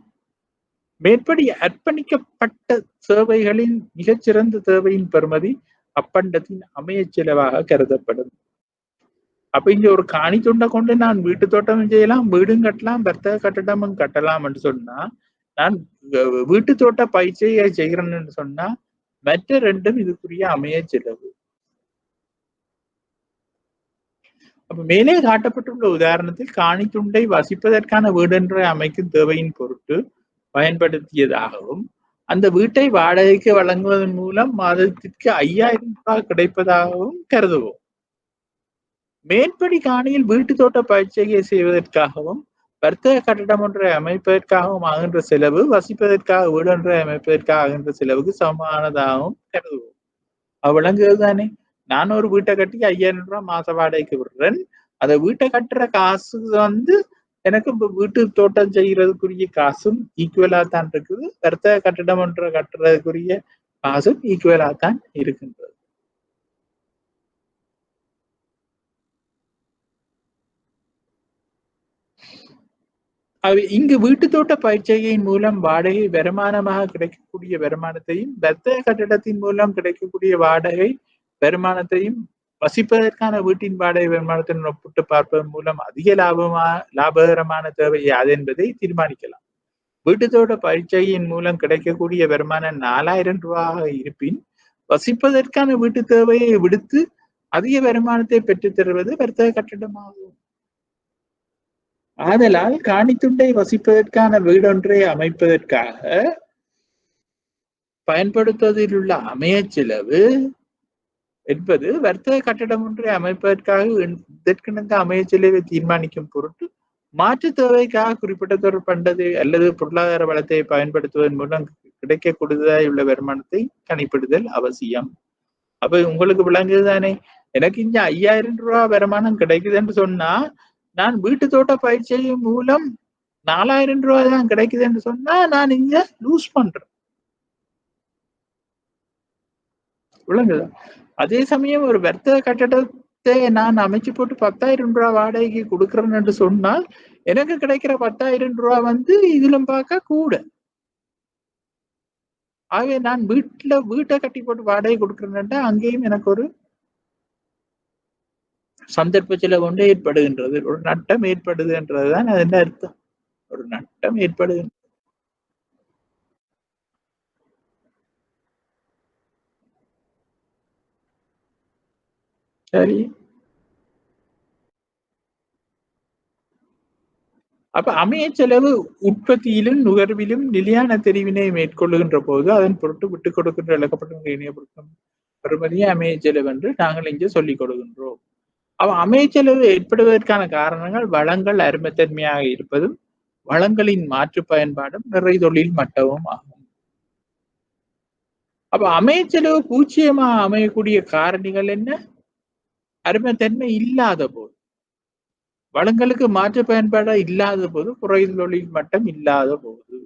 மேற்படி அர்ப்பணிக்கப்பட்ட சேவைகளின் மிகச்சிறந்த தேவையின் பெறுமதி அப்பண்டத்தின் அமைய செலவாக கருதப்படும். அப்ப இங்க ஒரு காணி துண்டை கொண்டு நான் வீட்டு தோட்டமும் செய்யலாம், வீடும் கட்டலாம், வர்த்தக கட்டடமும் கட்டலாம் என்று சொன்னா, நான் வீட்டு தோட்ட பயிற்சியை செய்கிறேன்னு சொன்னா மற்ற ரெண்டும் இதுக்குரிய அமைய செலவு. அப்ப மேலே காட்டப்பட்டுள்ள உதாரணத்தில் காணி துண்டை வசிப்பதற்கான வீடொன்றை அமைக்கும் தேவையின் பொருட்டு பயன்படுத்தியதாகவும் அந்த வீட்டை வாடகைக்கு வழங்குவதன் மூலம் மாதத்திற்கு 5000 ரூபாய் கிடைப்பதாகவும் கருதுவோம். மேற்படி காணியில் வீட்டு தோட்ட பயிற்சியை செய்வதற்காகவும் வர்த்தக கட்டடம் ஒன்றை அமைப்பதற்காகவும் ஆகின்ற செலவு வசிப்பதற்காக வீடொன்றை அமைப்பதற்காக ஆகின்ற செலவுக்கு சமமானதாகவும் கருதுவோம். விளங்குகிறது தானே? நான் ஒரு வீட்டை கட்டி 5000 ரூபாய் மாச வாடகைக்கு விடுறேன். அதை வீட்டை கட்டுற காசு எனக்கு வீட்டு தோட்டம் செய்யறதுக்குரிய காசும் ஈக்குவலா தான் இருக்குது, வர்த்தக கட்டடம் ஒன்றை கட்டுறதுக்குரிய காசும் ஈக்குவலா தான் இருக்கின்றது. இங்கு வீட்டு தோட்ட பயிற்சியின் மூலம் வாடகை வருமானமாக கிடைக்கக்கூடிய வருமானத்தையும் வர்த்தக கட்டடத்தின் மூலம் கிடைக்கக்கூடிய வாடகை வருமானத்தையும் வசிப்பதற்கான வீட்டின் வாடகை வருமானத்துடன் ஒப்பிட்டு பார்ப்பதன் மூலம் அதிக லாபகரமான தேவை யாது என்பதை தீர்மானிக்கலாம். வீட்டு தோட்ட பயிற்சியின் மூலம் கிடைக்கக்கூடிய வருமானம் 4000 ரூபாயாக இருப்பின் வசிப்பதற்கான வீட்டு தேவையை விடுத்து அதிக வருமானத்தை பெற்றுத் தருவது வர்த்தக கட்டடமாகும். ஆதலால் காணித்துண்டை வசிப்பதற்கான வீடொன்றை அமைப்பதற்காக பயன்படுத்துவதில் உள்ள அமைய செலவு என்பது வர்த்தக கட்டடம் ஒன்றை அமைப்பதற்காக இதற்கிணங்க அமைய செலவை தீர்மானிக்கும் பொருட்டு மாற்று தேவைக்காக குறிப்பிட்டதொரு பண்டத்தை அல்லது பொருளாதார வளத்தை பயன்படுத்துவதன் மூலம் கிடைக்கக்கூடியதாய் உள்ள வருமானத்தை கணிப்பிடுதல் அவசியம். அப்ப உங்களுக்கு விளங்குதுதானே? எனக்கு இங்க 5000 ரூபாய் வருமானம் கிடைக்குதுன்னு சொன்னா நான் வீட்டு தோட்ட பயிற்சியின் மூலம் 4000 ரூபாய் தான் கிடைக்குதுன்னு சொன்னா நான் இங்க லூஸ் பண்றேன். விளங்குதா? அதே சமயம் ஒரு வர்த்தக கட்டடத்தை நான் அமைச்சு போட்டு 10,000 ரூபாய் வாடகைக்கு கொடுக்குறேன்னு என்று சொன்னால் எனக்கு கிடைக்கிற 10,000 ரூபாய் இதுல பார்க்க கூட. ஆகவே நான் வீட்டை கட்டி போட்டு வாடகை கொடுக்குறேன்னா அங்கேயும் எனக்கு ஒரு சந்தர்ப்ப செலவு ஒன்று ஏற்படுகின்றது, ஒரு நட்டம் ஏற்படுதுன்றதுதான் அது என்ன அர்த்தம், ஒரு நட்டம் ஏற்படுகின்றது. சரி, அப்ப அமைய செலவு உற்பத்தியிலும் நுகர்விலும் நிலையான தெரிவினை மேற்கொள்ளுகின்ற போது அதன் பொருட்டு விட்டுக் கொடுக்கின்ற இழக்கப்பட்ட இணைய பொருட்கள் பெறுமதியே அமைய செலவு என்று நாங்கள் இங்கே சொல்லிக் கொடுக்கின்றோம். அமைய செலவு ஏற்படுவதற்கான காரணங்கள் வளங்கள் அருமைத்தன்மையாக இருப்பதும் வளங்களின் மாற்று பயன்பாடும் நிறை தொழில் மட்டமும் ஆகும். அமைய செலவு பூச்சியமாக அமையக்கூடிய காரணிகள் என்ன? அருமைத்தன்மை இல்லாத போது, வளங்களுக்கு மாற்று பயன்பாடு இல்லாத போது, குறை தொழில் மட்டம் இல்லாத போது.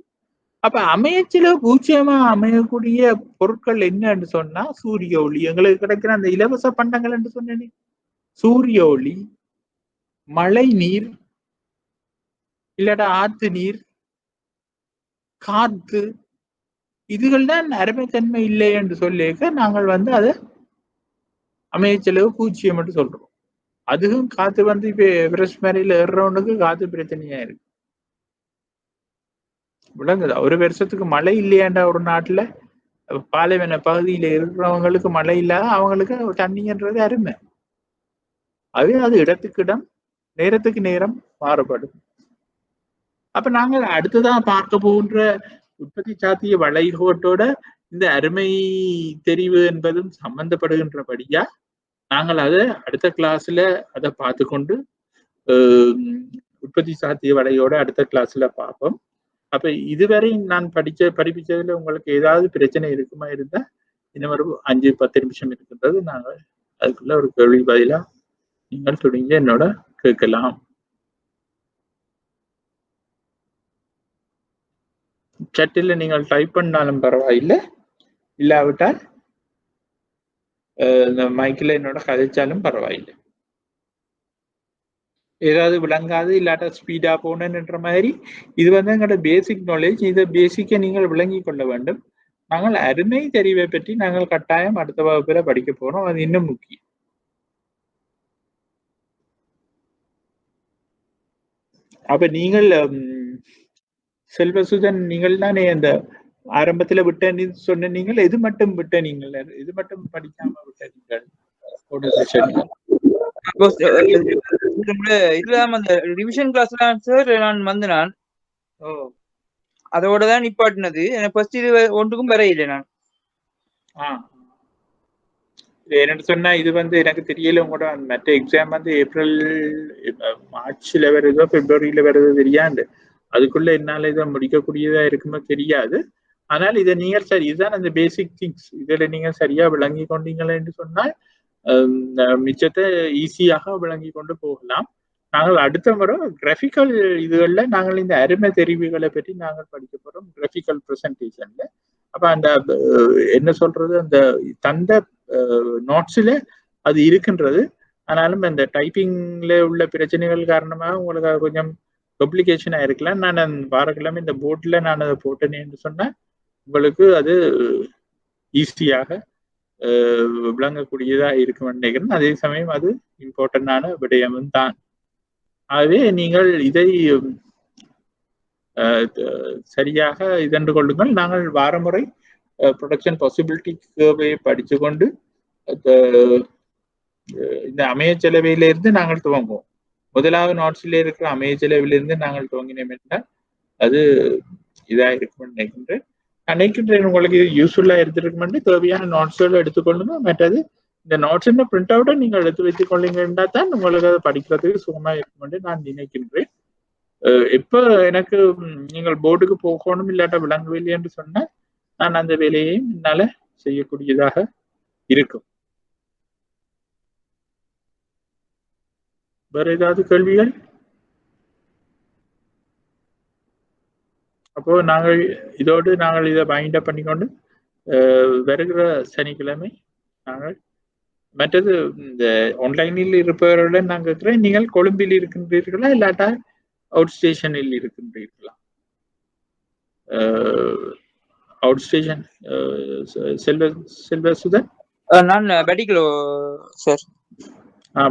அமைய செலவு பூச்சியமாக அமையக்கூடிய பொருட்கள் என்னன்னு சொன்னா சூரிய ஒளி. எங்களுக்கு கிடைக்கிற அந்த இலவச பண்டங்கள் என்று சொன்னேனே, சூரிய ஒளி, மழை நீர், இல்லாட்டா ஆத்து நீர், காத்து, இதுகள் தான் அருமைத்தன்மை இல்லை என்று சொல்லிக்க நாங்கள் அதை அமைய செலவு 0 சொல்றோம். அதுவும் காத்து வந்து இப்ப எவரெஸ்ட் மேரில ஏறுறவனுக்கு காத்து பிரச்சனையா இருக்கு. விளங்குதா? ஒரு வருஷத்துக்கு மழை இல்லையாண்டா ஒரு நாட்டுல பாலைவன பகுதியில இருக்கிறவங்களுக்கு மழை இல்லாத அவங்களுக்கு தண்ணின்றது அருமை. அது இடத்துக்கு இடம் நேரத்துக்கு நேரம் மாறுபடும். அப்ப நாங்கள் அடுத்ததான் பார்க்க போகின்ற உற்பத்தி சாத்திய வளைகோட்டோட இந்த அருமை தெரிவு என்பதும் சம்பந்தப்படுகின்றபடியா நாங்கள் அதை அடுத்த கிளாஸ்ல அதை பார்த்து கொண்டு உற்பத்தி சாத்திய வளையோட அடுத்த கிளாஸ்ல பார்ப்போம். அப்ப இதுவரை நான் படிப்பிச்சதுல உங்களுக்கு ஏதாவது பிரச்சனை இருக்குமா இருந்தா இன்னும் ஒரு 5-10 நிமிஷம் இருக்கின்றது. நாங்கள் அதுக்குள்ள ஒரு கேள்வி பதிலா நீங்கள் துணிஞ்சு என்னோட கேட்கலாம். சட்டில் நீங்கள் டைப் பண்ணாலும் பரவாயில்லை, இல்லாவிட்டால் இந்த மைக்கில் என்னோட கதைச்சாலும் பரவாயில்லை. ஏதாவது விளங்காது இல்லாட்டா ஸ்பீடா போனேன்ற மாதிரி இது வந்து எங்களோட பேசிக் நாலேஜ். இதை பேசிக்கை நீங்கள் விளங்கி கொள்ள வேண்டும். நாங்கள் அருமை தெரிவை பற்றி நாங்கள் கட்டாயம் அடுத்த வகுப்புல படிக்க போறோம். அது இன்னும் முக்கியம். அப்ப நீங்கள் செல்வசுதன் நீங்கள் தானே அந்த ஆரம்பத்துல விட்ட சொன்ன நீங்கள் எது மட்டும் விட்ட நீங்கள் எது மட்டும் படிக்காம விட்ட நீங்கள் ரிவிஷன் கிளாஸ்ல சார் நான் வந்து நான் அதோட தான் நிப்பாட்டினது. ஃபர்ஸ்ட் இது ஒன்றுக்கும் வரையில்லை நான். என்னன்னு சொன்னா இது வந்து எனக்கு தெரியல. உங்களோட மற்ற எக்ஸாம் வந்து ஏப்ரல் மார்ச்ல வருதோ பிப்ரவரியில வருதோ தெரியாது. அதுக்குள்ள என்னால இதை முடிக்கக்கூடியதா இருக்குமோ தெரியாது. ஆனால் இதை நீங்கள் சரி இதுதான் அந்த பேசிக் திங்ஸ். இதுல நீங்க சரியா விளங்கி கொண்டீங்களேன்னு சொன்னால் மிச்சத்தை ஈஸியாக விளங்கி கொண்டு போகலாம். நாங்கள் அடுத்த முறை கிராஃபிக்கல் இதுகள்ல நாங்கள் இந்த அருமை தெரிவுகளை பற்றி நாங்கள் படிக்க போறோம் கிராஃபிக்கல் ப்ரெசன்டேஷன்ல. அப்ப அந்த என்ன சொல்றது அந்த தந்த நோட்ஸ்ல அது இருக்கின்றது. ஆனாலும் அந்த டைப்பிங்ல உள்ள பிரச்சனைகள் காரணமாக உங்களுக்கு கொஞ்சம் காம்ப்ளிகேஷனா இருக்கலாம். நான் வாரக்கிழமை இந்த போர்ட்ல நான் அதை போட்டேன்னு சொன்னா உங்களுக்கு அது ஈஸியாக விளங்கக்கூடியதா இருக்கும் நினைக்கிறேன். அதே சமயம் அது இம்பார்ட்டன்டான விடயமும் தான். ஆகவே நீங்கள் இதை சரியாக இதென்று கொள்ளுங்கள். நாங்கள் வாரமுறை ப்ரொடக்ஷன் பாசிபிலிட்டி கேர்வை படித்து கொண்டு இந்த அமைய செலவிலிருந்து நாங்கள் துவங்குவோம். முதலாவது நோட்ஸ்ல இருக்கிற அமைய செலவிலிருந்து நாங்கள் துவங்கினோம் என்றால் அது இதா இருக்கும் நினைக்கின்றேன். உங்களுக்கு இது யூஸ்ஃபுல்லா எடுத்துருக்குமென்று தேவையான நோட்ஸ்கள் எடுத்துக்கொள்ளுங்க. மற்றது இந்த நோட்ஸ் பிரிண்ட் அவுட்டை நீங்கள் எடுத்து வைத்துக் கொள்ளுங்கன்னா தான் உங்களுக்கு அதை படிக்கிறதுக்கு சுகமா இருக்கும் என்று நான் நினைக்கின்றேன். எப்ப எனக்கு நீங்கள் போர்டுக்கு போகணும் இல்லாட்ட விளங்கவில்லை என்று சொன்ன நான் அந்த வேலையை என்னால செய்யக்கூடியதாக இருக்கும். வேற ஏதாவது கேள்விகள்? அப்போ நாங்கள் இதோடு நாங்கள் இதை பைண்ட் அப் பண்ணிக்கொண்டு வருகிற சனிக்கிழமை நாங்கள் மற்றது இந்த ஆன்லைனில் இருப்பவர்களுடன் நாங்கள் இருக்கிறேன். நீங்கள் கொழும்பில் இருக்கின்றீர்களா இல்லாட்டா அவுட் ஸ்டேஷனில் இருக்கின்றீர்களா? அவுட் ஸ்டேஷன் செல்வசுதன் நான் பெட்டிகுலோ சார்.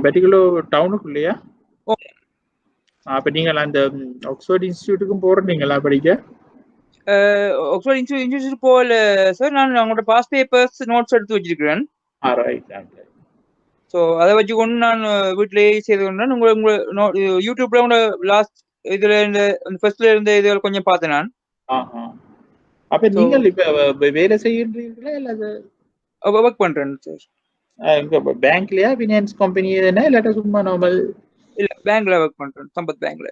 பெட்டிகுலோ டவுனுக்குள்ளையா? அப்ப நீங்கள் அந்த ஆக்ஸ்போர்ட் இன்ஸ்டிடியூட்டுக்கும் போறீங்களா படிக்க? ஆக்ஸ்போர்ட் இன்ஸ்டிடியூட் போகல சார். நான் அவங்களோட பாஸ் பேப்பர்ஸ் நோட்ஸ் எடுத்து வச்சிருக்கிறேன். ஸோ அதை வச்சு கொண்டு நான் வீட்டிலேயே செய்து கொண்டேன். உங்களை யூடியூப்ல உங்களோட லாஸ்ட் இதுல இந்த ஃபர்ஸ்ட்ல இருந்த இதுல கொஞ்சம் பார்த்தேன் நான். அப்ப நீங்கள் இப்ப வேலை செய்யறீங்களா இல்ல ஒர்க் பண்றேன் சார். பேங்க்லயா ஃபினான்ஸ் கம்பெனி எதுனா இல்லாட்ட சும்மா நார்மல்? இல்ல பேங்க்ல ஒர்க் பண்றேன், சம்பத் பேங்க்ல.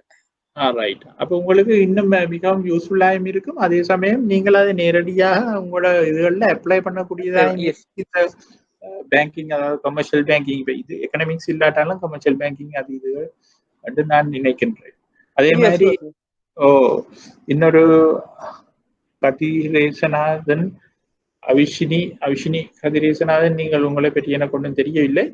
ரைட். அப்ப உங்களுக்கு இன்னும் மிகவும் யூஸ்ஃபுல்லாகவும் இருக்கும். அதே சமயம் நீங்கள் அதை நேரடியாக உங்களோட இதுகளில் அப்ளை பண்ணக்கூடியதாக பேங்கிங், அதாவது கமர்ஷியல் பேங்கிங். இது எக்கனாமிக்ஸ் இல்லாட்டாலும் கமர்ஷியல் பேங்கிங் அது இது என்று நான் நினைக்கின்றேன். அதே மாதிரி இன்னொரு கதிரேசநாதன் அவிஷினி கதிரேசநாதன், நீங்கள் உங்களை பற்றி எனக்கு ஒன்றும் தெரியவில்லை.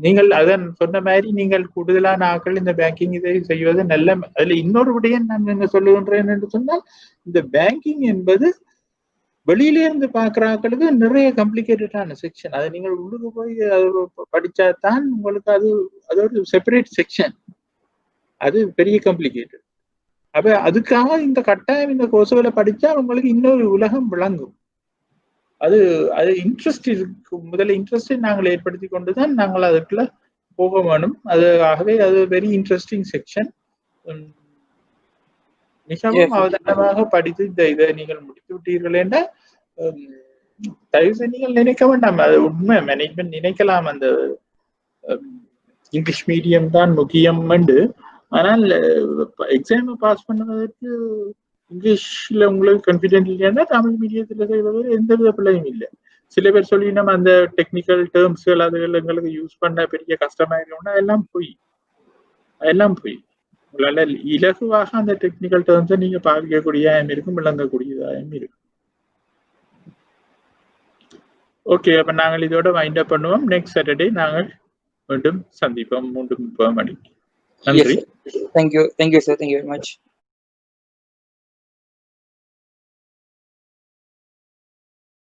நீங்கள் அதன் சொன்ன மாதிரி நீங்கள் கூடுதலான ஆட்கள் இந்த பேங்கிங் இதை செய்வது நல்ல. அதுல இன்னொரு விடயம் நான் என்ன சொல்லுகின்றேன் என்று சொன்னால், இந்த பேங்கிங் என்பது வெளியில இருந்து பாக்குறாங்களுக்கு நிறைய காம்ப்ளிகேட்டடான செக்ஷன். அதை நீங்கள் உள்ளுக்கு போய் படிச்சா தான் உங்களுக்கு அது ஒரு செப்பரேட் செக்ஷன். அது பெரிய காம்ப்ளிகேட்டட். அப்ப அதுக்காக இந்த கட்டாயம் இந்த கோர்ஸ்களை படிச்சா உங்களுக்கு இன்னொரு உலகம் விளங்கும். அது இன்ட்ரெஸ்ட் இருக்கு. முதல்ல இன்ட்ரெஸ்டை நாங்கள் ஏற்படுத்தி கொண்டுதான் நாங்கள் அதுக்குள்ள போக வேணும். ஆகவே அது வெரி இன்ட்ரெஸ்டிங் செக்ஷன். மிகவும் அவதானமாக படித்து இதை நீங்கள் முடித்து விட்டீர்கள் என்றால் தயவு செய்து நீங்கள் நினைக்க வேண்டாம். அது உண்மை, மேனேஜ்மெண்ட் நினைக்கலாம் அந்த இங்கிலீஷ் மீடியம் தான் முக்கியம் என்று. ஆனால் எக்ஸாம் பாஸ் பண்ணுவதற்கு இங்கிலீஷ்ல உங்களுக்கு கான்ஃபிடென்ட் இல்லைன்னா தமிழ் மீடியத்துல செய்வதில் எந்த வித பிள்ளையும் இல்லை. சில பேர் சொல்லி நம்ம அந்த டெக்னிக்கல் டேர்ம்ஸ்கள் அதுகள் எங்களுக்கு யூஸ் பண்ண பெரிய கஷ்டமா இருக்கும்னா அதெல்லாம் போய் உங்களால இலகுவாக அந்த டெக்னிக்கல் டேர்ம்ஸை நீங்க பாதிக்கக்கூடியதாயும் இருக்கும், விளங்கக்கூடியதாயும் இருக்கும். ஓகே, அப்ப நாங்கள் இதோட வைண்ட் அப் பண்ணுவோம். நெக்ஸ்ட் சாட்டர்டே நாங்கள் மீண்டும் சந்திப்போம் 3:30 மணிக்கு. நன்றி. Thank you sir, thank you very much.